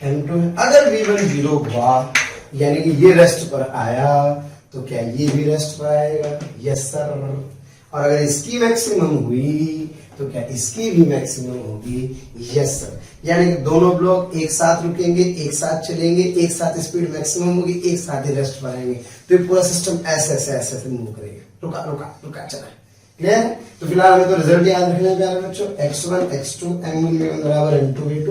m2 है। अगर v1 0 हुआ यानी कि ये रेस्ट पर आया तो क्या ये भी रेस्ट पर आएगा? Yes sir. और अगर इसकी मैक्सिमम हुई तो क्या इसकी भी मैक्सिमम होगी? Yes sir. यानी कि दोनों ब्लॉक एक साथ रुकेंगे, एक साथ चलेंगे, एक साथ स्पीड मैक्सिमम होगी, एक साथ ही रेस्ट पर आएंगे, तो ये पूरा सिस्टम ऐसे ऐसे ऐसे ऐसे मूव करेगा। रुका रुका रुका चला। क्लियर? तो फिलहाल हमें तो रिजल्ट याद रखना है प्यारे बच्चों, x1 x2 m1 v1 बराबर m2 v2।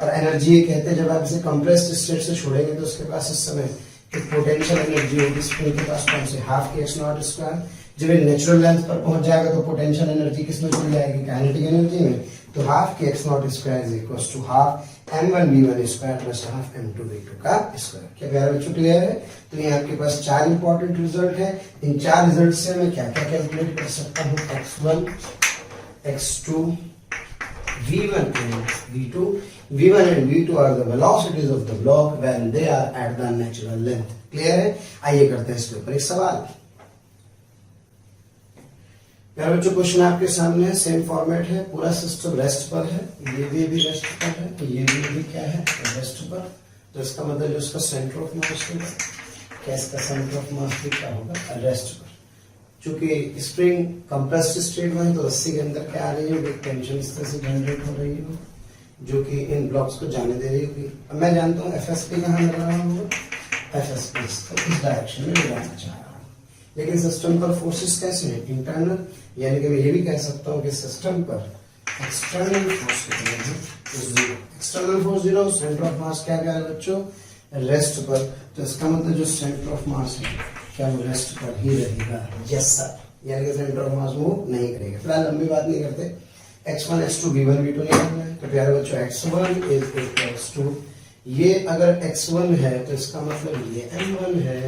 और एनर्जी ये कहते हैं जब आप इसे कंप्रेस्ड स्टेट से छोड़ेंगे तो उसके पास इस समय एक पोटेंशियल एनर्जी होगी स्प्रिंग के पास, कौन से? Half K x not square. जब ये नेचुरल लेंथ पर पहुंच जाएगा तो पोटेंशियल एनर्जी किसमें चली जाएगी? काइनेटिक एनर्जी में। तो half K x not square is equal to half m1 v1 square plus half m2 v2 का स्क्वायर। क्या प्यारे बच्चों क्लियर है? तो ये आपके पास 4 इंपॉर्टेंट रिजल्ट है। इन 4 रिजल्ट से मैं क्या क्या कैलकुलेट कर सकता हूँ? x1 x2 v1 and v2। v1 and v2 are the velocities of the block when they are at the natural length। Clear है? आइए करते हैं इसके ऊपर एक सवाल। प्यारे बच्चों क्वेश्चन आपके सामने है, सेम फॉर्मेट है, पूरा सिस्टम रेस्ट पर है, ये भी रेस्ट पर है, तो ये भी क्या है? रेस्ट पर। तो इसका मतलब जो इसका सेंटर ऑफ मास होगा, क्या इसका सेंटर ऑफ मास भी क्या होगा? रेस्ट पर। चूंकि स्प्रिंग कंप्रेस्ड स्टेट में है तो रस्सी के अंदर क्या आ रही है? टेंशन इस तरह से जनरेट हो रही है जो कि इन ब्लॉक्स को जाने दे रही होगी। अब मैं जानता हूँ एफएसपी कहाँ मिल रहा होगा? एफएसपी तो इस डायरेक्शन में मिलाना चाह रहा हूँ। लेकिन सिस्टम पर फोर्सेस कैसे हैं? इंटरनल, यानी कि मैं ये भी कह सकता हूँ कि सिस्टम पर एक्सटर्नल फोर्स कितने हैं? 0। एक्सटर्नल फोर्स 0, सेंटर ऑफ मास क्या है बच्चों? रेस्ट पर। तो इसका मतलब जो सेंटर ऑफ मास है क्या वो रेस्ट पर ही रहेगा? Yes sir. यानी कि सेंटर ऑफ मास मूव नहीं करेगा। फिलहाल लंबी बात नहीं करते, x1 x2 v1 v2 निकालना है। तो प्यारे बच्चों x1 इज इक्वल टू, ये अगर x1 है तो इसका मतलब ये m1 है,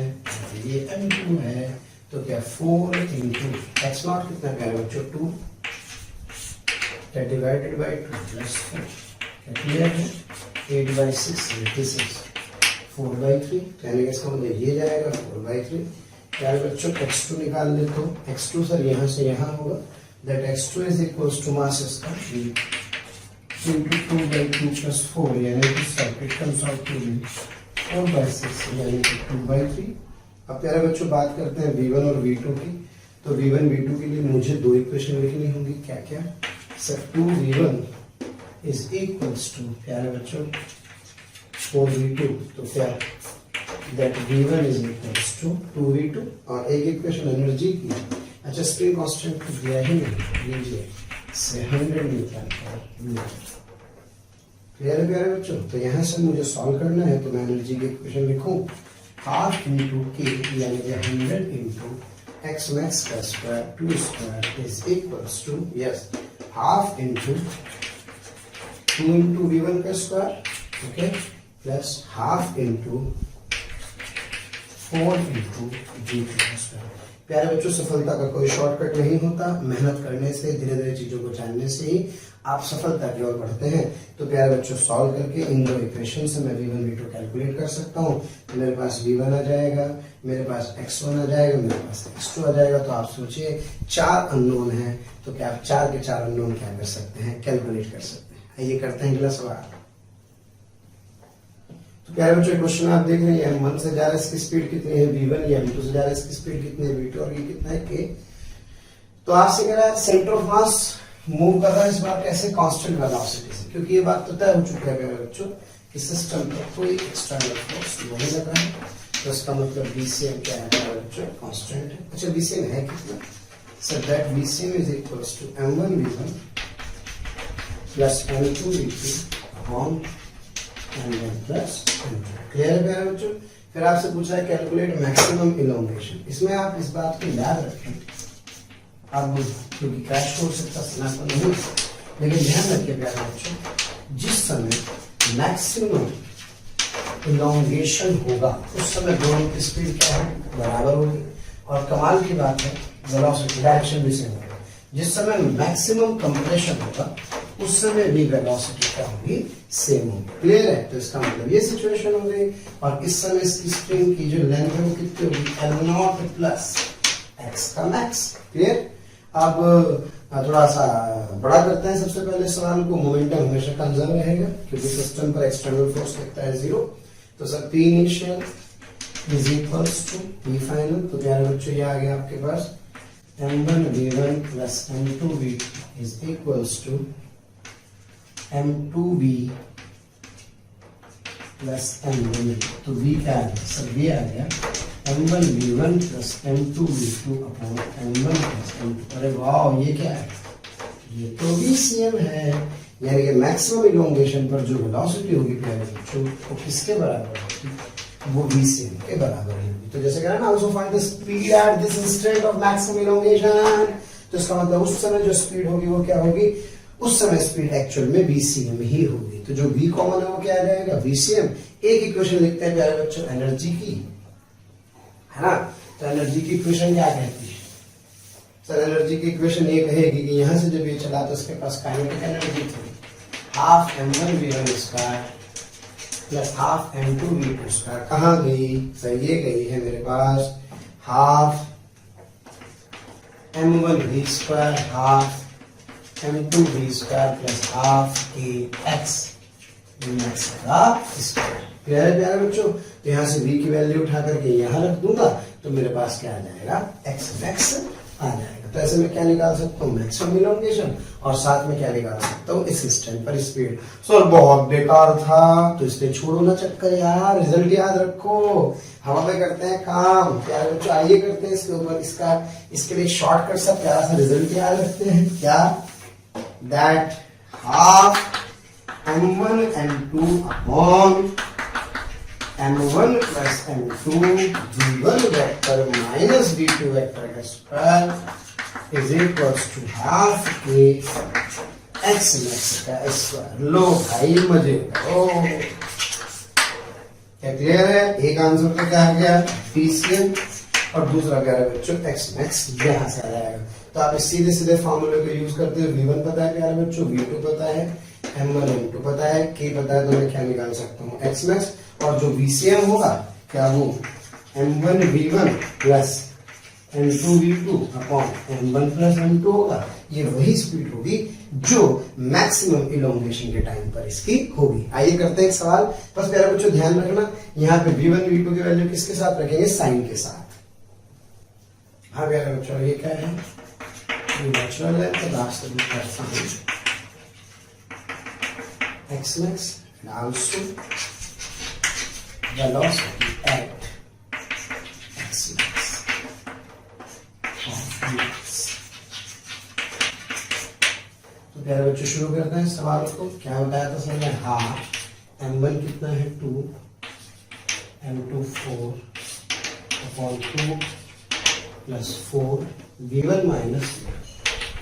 ये m2 है, तो क्या 4 इंटू x नॉट कितना प्यारे बच्चों? 2 डिवाइडेड बाई 2 प्लस 4। क्या क्लियर है? 8/6 86 4/3। यानी कि इसका मतलब ये जाएगा 4/3। प्यारे बच्चों x2 निकाल ले तो x2 सर यहाँ से यहाँ होगा, that x2 is equals to mass इसका into 2/2 plus 4, यानी कि circuit comes out to be 4/6 यानी कि 2/3। अब प्यारे बच्चों बात करते हैं v1 और v2 की। तो v1 v2 के लिए मुझे 2 इक्वेशन लिखनी होंगी। क्या क्या sir? 2v1 is equals to, प्यारे बच्चों, 4v2, तो क्या that v1 is equals to 2v2, और एक इक्वेशन एनर्जी की, अच्छा स्प्रिंग कांस्टेंट तो दिया ही नहीं, लीजिए 100 न्यूटन पर मीटर। क्लियर है प्यारे बच्चों? तो यहाँ से मुझे सॉल्व करना है, तो मैं एनर्जी की इक्वेशन लिखूं, हाफ इंटू के यानी कि 100 इंटू एक्स मैक्स का square 2 square is equals to, yes, half into 2 into v1 का square, okay, plus half into 4 into v2 का स्क्वायर। प्यारे बच्चों, सफलता का कोई शॉर्टकट नहीं होता, मेहनत करने से, धीरे धीरे चीजों को जानने से ही आप सफलता की ओर बढ़ते हैं। तो प्यारे बच्चों, सॉल्व करके इन दो इक्वेशन से मैं v1 v2 कैलकुलेट कर सकता हूँ। तो मेरे पास v1 आ जाएगा, मेरे पास x1 आ जाएगा, मेरे पास x2 आ जाएगा। तो आप सोचिए 4 अननोन है, तो क्या आप 4 के 4 अननोन क्या कर सकते हैं, कैलकुलेट कर सकते हैं। आइए करते हैं अगला सवाल। तो प्यारे बच्चों, क्वेश्चन आप देख रहे हैं, m1 से जा रहा है, इसकी स्पीड कितनी है v1, या m2 से जा रहा है, इसकी स्पीड कितनी है v2, और ये कितना है k। तो आपसे कह रहा है सेंटर ऑफ मास मूव कर रहा है, इस बार कैसे, कांस्टेंट वेलोसिटी से, क्योंकि ये बात तो तय हो चुका है प्यारे बच्चों कि सिस्टम पर कोई एक्सटर्नल फोर्स नहीं लग रहा है। तो इसका मतलब VCM क्या है प्यारे बच्चों, कांस्टेंट है। अच्छा VCM है कितना, so that VCM is equals to m1 v1 plus m2 v2 upon m1 plus m2। Clear है प्यारे बच्चों? फिर आपसे पूछा है कैलकुलेट मैक्सिमम इलोंगेशन। इसमें आप इस बात को याद रखें, आप क्योंकि क्रैश कोर्स इतना सुना तो नहीं, लेकिन ध्यान रखिए प्यारे बच्चों, जिस समय मैक्सिमम इलोंगेशन होगा उस समय दोनों की स्पीड क्या है, बराबर होगी। और कमाल की बात है, वेलोसिटी डायरेक्शन भी सेम होगा। जिस समय मैक्सिमम कंप्रेशन होगा उस समय भी वेलोसिटी क्या होगी, सेम होगी। क्लियर है? तो इसका मतलब ये सिचुएशन हो गई। और इस समय इसकी स्प्रिंग की जो लेंथ है वो कितनी होगी, L0 प्लस एक्स का मैक्स। क्लियर? अब थोड़ा सा बड़ा करते हैं सबसे पहले सवाल को। मोमेंटम हमेशा कंजर्व रहेगा क्योंकि सिस्टम पर एक्सटर्नल फोर्स लगता है 0। तो sir P initial is equals to P final. तो प्यारे बच्चों, ये आ गया आपके पास m1 v1 plus m2 v2 is equals to m2 v plus m1 v। तो v क्या आ गया सर, v आ गया m1 v1 plus m2 v2 upon m1 plus m2। अरे वाह, ये क्या है, ये तो VCM है। यानी कि मैक्सिमम इलोंगेशन पर जो वेलोसिटी होगी प्यारे बच्चों, वो किसके बराबर होगी, वो VCM के बराबर होगी। तो जैसे कह रहा है ना, also find the speed at this instant of maximum elongation. तो इसका मतलब उस समय जो स्पीड होगी वो क्या होगी, उस समय स्पीड एक्चुअल में VCM ही होगी। तो जो V कॉमन है वो क्या आ जाएगा, VCM। एक इक्वेशन लिखते हैं प्यारे बच्चों एनर्जी की, है ना। तो एनर्जी की इक्वेशन क्या कहती है सर, एनर्जी की इक्वेशन ये कहेगी कि यहां से जब ये चला तो उसके पास काइनेटिक एनर्जी थी, half m1 v1 square plus half m2 v2 square. कहाँ गई सर, ये गई है मेरे पास half m1 v square half m2 v square plus half kx max का स्क्वायर। क्लियर है प्यारे बच्चों? तो यहाँ से v की वैल्यू उठा करके यहाँ रख दूंगा तो मेरे पास क्या आ जाएगा, x मैक्स आ जाएगा। तो ऐसे में क्या निकाल सकता हूँ, मैक्सिमम इलोंगेशन, और साथ में क्या निकाल सकता हूँ, इस इंस्टेंट पर स्पीड। सर बहुत बेकार था, तो इसलिए छोड़ो ना चक्कर यार, रिजल्ट याद रखो। हम पे करते हैं काम प्यारे बच्चों, आइए करते हैं इसके ऊपर इसके लिए शॉर्टकट सा प्यारा सा रिजल्ट याद रखते हैं। क्या, that half m1 m2 upon m1 plus m2 v1 vector minus v2 vector का square is equals to half K x max का स्क्वायर। लो भाई मजे करो। क्या क्लियर है? एक आंसर तो क्या आ गया, VCM, और दूसरा प्यारे बच्चों x मैक्स यहां से आ जाएगा। तो आप इस सीधे सीधे फॉर्मूले को यूज करते हुए v1 पता है प्यारे बच्चों, v2 पता है, m1 m2 पता है, k पता है, तो मैं क्या निकाल सकता हूँ, x मैक्स। और जो VCM होगा क्या, वो m1 v1 plus m2 v2 upon m1 plus m2 होगा। ये वही स्पीड होगी जो मैक्सिमम इलोंगेशन के टाइम पर इसकी होगी। आइए करते हैं एक सवाल। बस प्यारे बच्चों ध्यान रखना, यहाँ पे v1 v2 की वैल्यू किसके साथ रखेंगे, साइन के साथ। हाँ प्यारे बच्चों, ये क्या है, ये नेचुरल है, तो लास्ट में करता हूँ x max and also velocity at x max of max। तो प्यारे बच्चों शुरू करते हैं सवाल को। क्या बताया था सर ने? हाफ m1 कितना है 2, m2 4 upon 2 plus 4 v1 minus.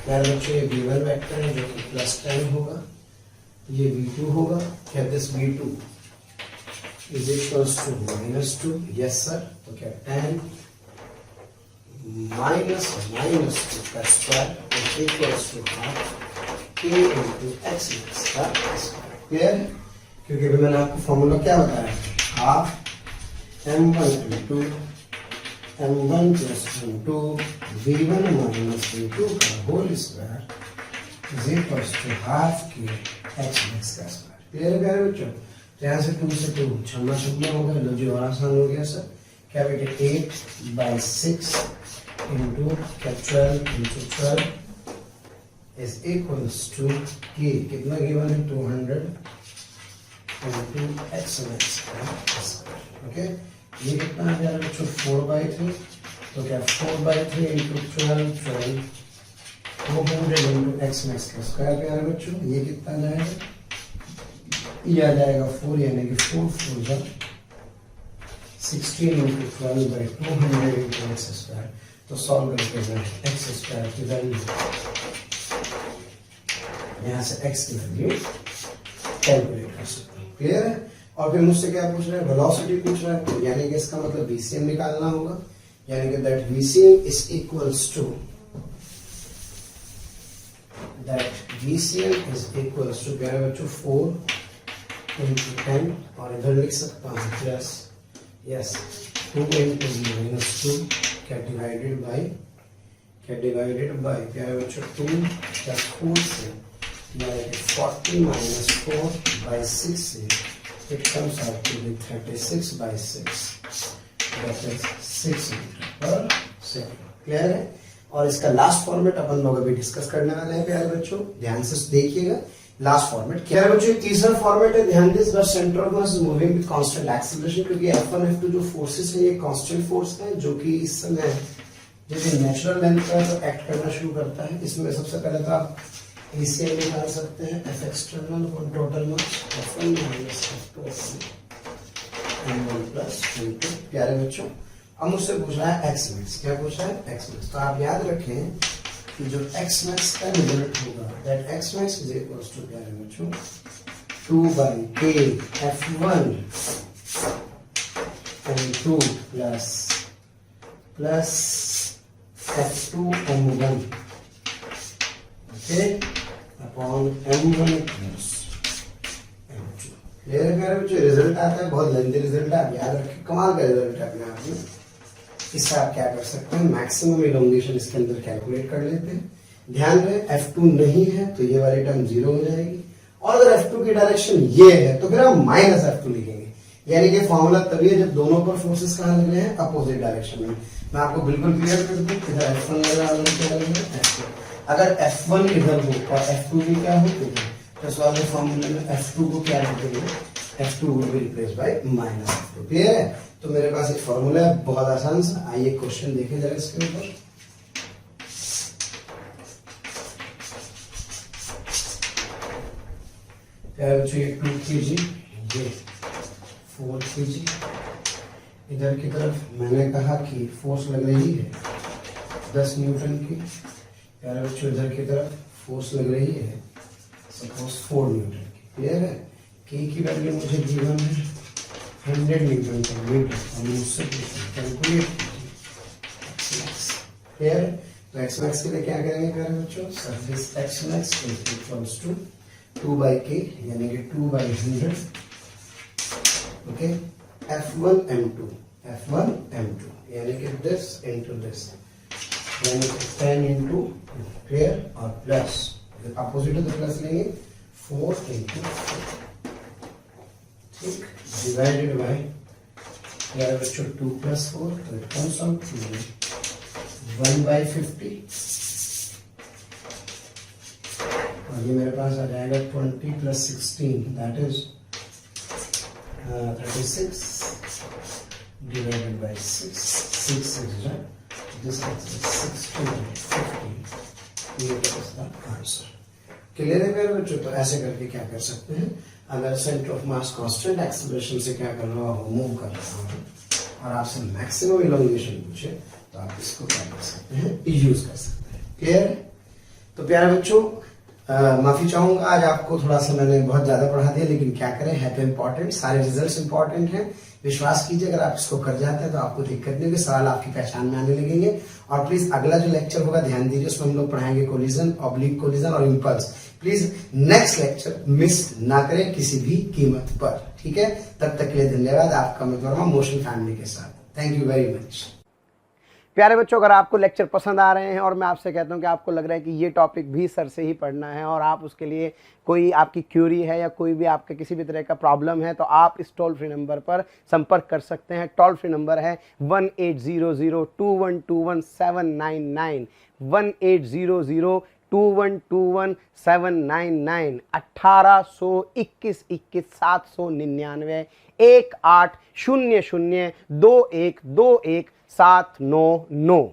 प्यारे बच्चों ये v1 वेक्टर है जो कि प्लस 10 होगा, ये v2 होगा। क्या this v2 is equals to minus 2? Yes sir. तो क्या 10 माइनस माइनस 2 का square is equals to half k into x max का स्क्वायर। क्लियर है? क्योंकि अभी मैंने आपको फॉर्मूला क्या बताया, half m1 into m1 plus m2 v1 minus v2 का whole square is equals to half K x max का स्क्वायर। क्लियर है प्यारे बच्चों? तो यहाँ से 2 से 2 छम्मा छम्मा हो गया, लो जी और आसान हो गया सर। क्या बेटे 8/6 into 12 into 12 is equals to k कितना गिवन है 200 into x max का स्क्वायर। ओके, ये कितना आ जाएगा बच्चों 4/3। तो क्या 4/3 into 12 200 into x max का स्क्वायर प्यारे बच्चों। ये कितना जाएगा? ये आ जाएगा 4 यानी कि 4 4 जा 16 into 12/200 into x स्क्वायर। तो सॉल्व करके मैं x स्क्वायर की वैल्यू यहाँ से x की वैल्यू कैलकुलेट कर सकता हूँ। क्लियर है? और फिर मुझसे क्या पूछ रहा है? वेलोसिटी पूछ रहा है, यानी कि इसका मतलब VCM निकालना होगा, यानी कि that VCM is equals to प्यारे बच्चों 4 into 10 और इधर लिख सकता हूँ प्लस 2 into -2 क्या डिवाइडेड बाय प्यारे बच्चों 2 प्लस 4 से 40 minus 4/6 से it comes out to be 36/6, that is 6 metre per second. Clear है? और इसका लास्ट फॉर्मेट अपन लोग अभी डिस्कस करने वाले हैं प्यारे बच्चों, ध्यान से देखिएगा। लास्ट फॉर्मेट क्या है बच्चों? तीसरा फॉर्मेट है, ध्यान दीजिए। बस centre of mass moving with constant acceleration, क्योंकि F1 F2 जो फोर्सेस है ये कांस्टेंट फोर्स है जो कि इस समय जैसे नेचुरल लेंथ पर एक्ट करना शुरू करता है। इसमें सबसे पहले तो आप ACL निकाल सकते हैं, F एक्सटर्नल और total mass F1 minus F2 M1 plus M2। प्यारे बच्चों अब मुझसे पूछ रहा है एक्स मैक्स। क्या पूछ रहा है? X max. तो आप याद रखें कि जो एक्स मैक्स का रिजल्ट होगा that x max is equals to प्यारे बच्चों 2/k F1 M2 plus F2 M1 okay upon M1 plus M2। Clear है प्यारे बच्चों? रिजल्ट आता है, बहुत लेंथी रिजल्ट है, आप याद रखें, कमाल का रिजल्ट है अपने आप में। इससे आप क्या कर सकते हैं? मैक्सिमम इलोंगेशन इसके अंदर कैलकुलेट कर लेते हैं। ध्यान रहे F2 नहीं है तो ये वाली टर्म 0 हो जाएगी, और अगर F2 की डायरेक्शन ये है तो फिर हम माइनस F2 लिखेंगे, यानी कि फॉर्मूला तभी है जब दोनों पर फोर्सेस कहाँ लग रहे हैं? अपोजिट डायरेक्शन में। मैं आपको बिल्कुल क्लियर कर दूं, इधर F1 लग रहा है, F2। अगर F1 इधर हो और F2 भी क्या हो तो इस वाले फॉर्मूले में F2 को क्या लिखेंगे? F2 will be replaced by minus F2। Clear है? तो मेरे पास एक फॉर्मूला है बहुत आसान सा, आइए क्वेश्चन देखें जरा इसके ऊपर। ये 2 kg, ये 4 kg। इधर की तरफ मैंने कहा कि फोर्स लग रही है 10 न्यूटन की। प्यारे बच्चों इधर की तरफ फोर्स लग रही है सपोज 4 न्यूटन की। क्लियर है? के की वैल्यू मुझे गिवन है 100 न्यूटन पर मीटर, और मुझसे कैलकुलेट कीजिए। क्लियर है? तो एक्स मैक्स के लिए क्या करेंगे प्यारे बच्चों? Surface x max equals to 2/k यानी कि 2/100 ओके F1 M2 यानी कि दिस इनटू दिस यानी कि 10 इनटू क्लियर और प्लस अपोजिट तो प्लस लेंगे 4 इनटू 4 ठीक डिवाइडेड बाय यार बच्चों 2 + 4 तो इट कम्स आउट टू 1/50 और ये मेरे पास आ जाएगा 20 + 16 that is 36 divided by 6 is right. This is 650. ये इसका आंसर क्लियर है मेरे बच्चों। तो ऐसे करके क्या कर सकते हैं, अगर centre of mass constant acceleration से क्या कर रहा हूँ, मूव कर रहा हूँ और आपसे मैक्सिमम इलोंगेशन पूछे तो आप इसको क्या कर सकते हैं, यूज कर सकते हैं। क्लियर है। तो प्यारे बच्चों माफी चाहूंगा, आज आपको थोड़ा सा मैंने बहुत ज्यादा पढ़ा दिया, लेकिन क्या करें, है तो इम्पोर्टेंट, सारे रिजल्ट्स इंपॉर्टेंट हैं। विश्वास कीजिए अगर आप इसको कर जाते हैं तो आपको दिक्कत नहीं होगी, सवाल आपकी पहचान में आने लगेंगे। और प्लीज अगला जो लेक्चर होगा ध्यान दीजिए, उसमें हम लोग पढ़ाएंगे कोलिजन, ऑब्लिक कोलिजन और impulse. Please next lecture miss ना करें किसी भी कीमत पर, ठीक है। तब तक के लिए धन्यवाद। आपका मैं वर्मा मोशन फैमिली के साथ। Thank you very much. प्यारे बच्चों, अगर आपको लेक्चर पसंद आ रहे हैं और मैं आपसे कहता हूं कि आपको लग रहा है कि ये टॉपिक भी सर से ही पढ़ना है और आप उसके लिए कोई आपकी क्यूरी है या कोई भी आपके किसी भी तरह का प्रॉब्लम है, तो आप इस टोल फ्री नंबर पर संपर्क कर सकते हैं। टोल फ्री नंबर है 18002121 1800212799 1821 799 18002121 799।